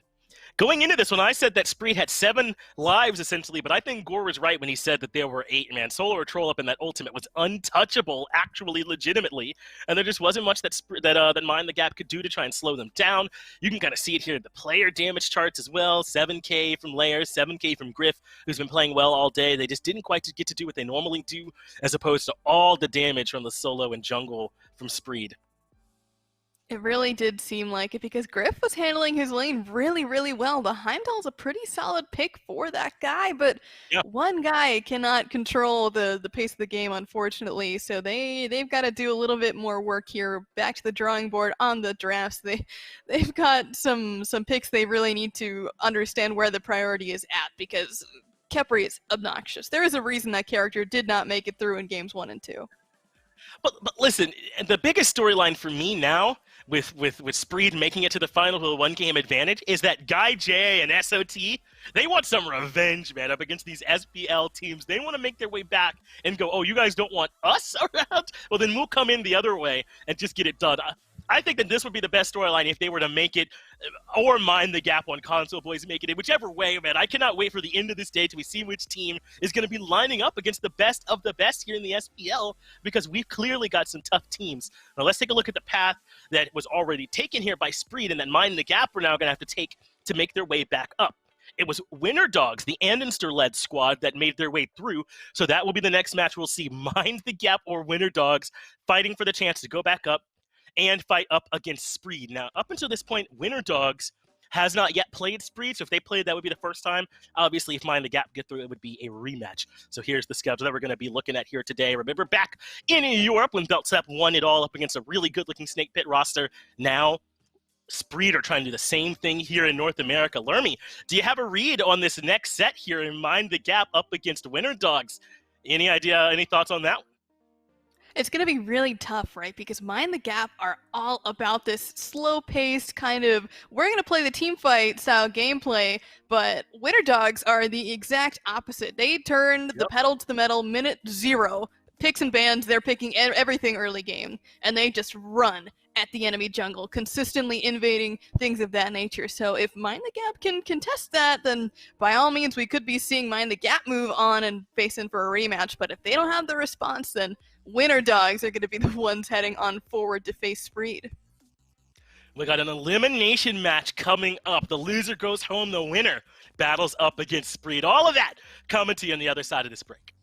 Speaker 1: going into this one, I said that Spreed had 7 lives, essentially, but I think Gore was right when he said that there were 8, man. Solo or Troll up in that ultimate was untouchable, actually, legitimately, and there just wasn't much that Mind the Gap could do to try and slow them down. You can kind of see it here in the player damage charts as well. 7k from Layers, 7k from Griff, who's been playing well all day. They just didn't quite get to do what they normally do, as opposed to all the damage from the Solo and Jungle from Spreed.
Speaker 2: It really did seem like it because Griff was handling his lane really, really well. The Heimdall's a pretty solid pick for that guy, but one guy cannot control the pace of the game, unfortunately. So they've got to do a little bit more work here. Back to the drawing board on the drafts. They've got some picks they really need to understand where the priority is at because Khepri is obnoxious. There is a reason that character did not make it through in games 1 and 2.
Speaker 1: But listen, the biggest storyline for me now with Spreed making it to the final with a 1-game advantage is that Guy J and SOT, they want some revenge, man, up against these SPL teams. They want to make their way back and go, oh, you guys don't want us around? Well, then we'll come in the other way and just get it done. I think that this would be the best storyline if they were to make it, or Mind the Gap on Console Boys make it. Whichever way, man, I cannot wait for the end of this day till we see which team is going to be lining up against the best of the best here in the SPL, because we've clearly got some tough teams. Now let's take a look at the path that was already taken here by Spreed and that Mind the Gap we're now going to have to take to make their way back up. It was Winter Dogs, the Andenster-led squad, that made their way through. So that will be the next match. We'll see Mind the Gap or Winter Dogs fighting for the chance to go back up and fight up against Spreed. Now, up until this point, Winter Dogs has not yet played Spreed, so if they played, that would be the first time. Obviously, if Mind the Gap get through, it would be a rematch. So here's the schedule that we're going to be looking at here today. Remember, back in Europe when Beltsep won it all up against a really good-looking Snake Pit roster. Now, Spreed are trying to do the same thing here in North America. Lermy, do you have a read on this next set here in Mind the Gap up against Winter Dogs? Any idea, any thoughts on that one?
Speaker 2: It's going to be really tough, right? Because Mind the Gap are all about this slow-paced kind of, we're going to play the team fight style gameplay, but Winter Dogs are the exact opposite. They turned the pedal to the metal minute 0. Picks and bans, they're picking everything early game, and they just run at the enemy jungle, consistently invading, things of that nature. So if Mind the Gap can contest that, then by all means we could be seeing Mind the Gap move on and face in for a rematch. But if they don't have the response, then Winter Dogs are going to be the ones heading on forward to face Spreed.
Speaker 1: We got an elimination match coming up. The loser goes home, the winner battles up against Spreed. All of that coming to you on the other side of this break.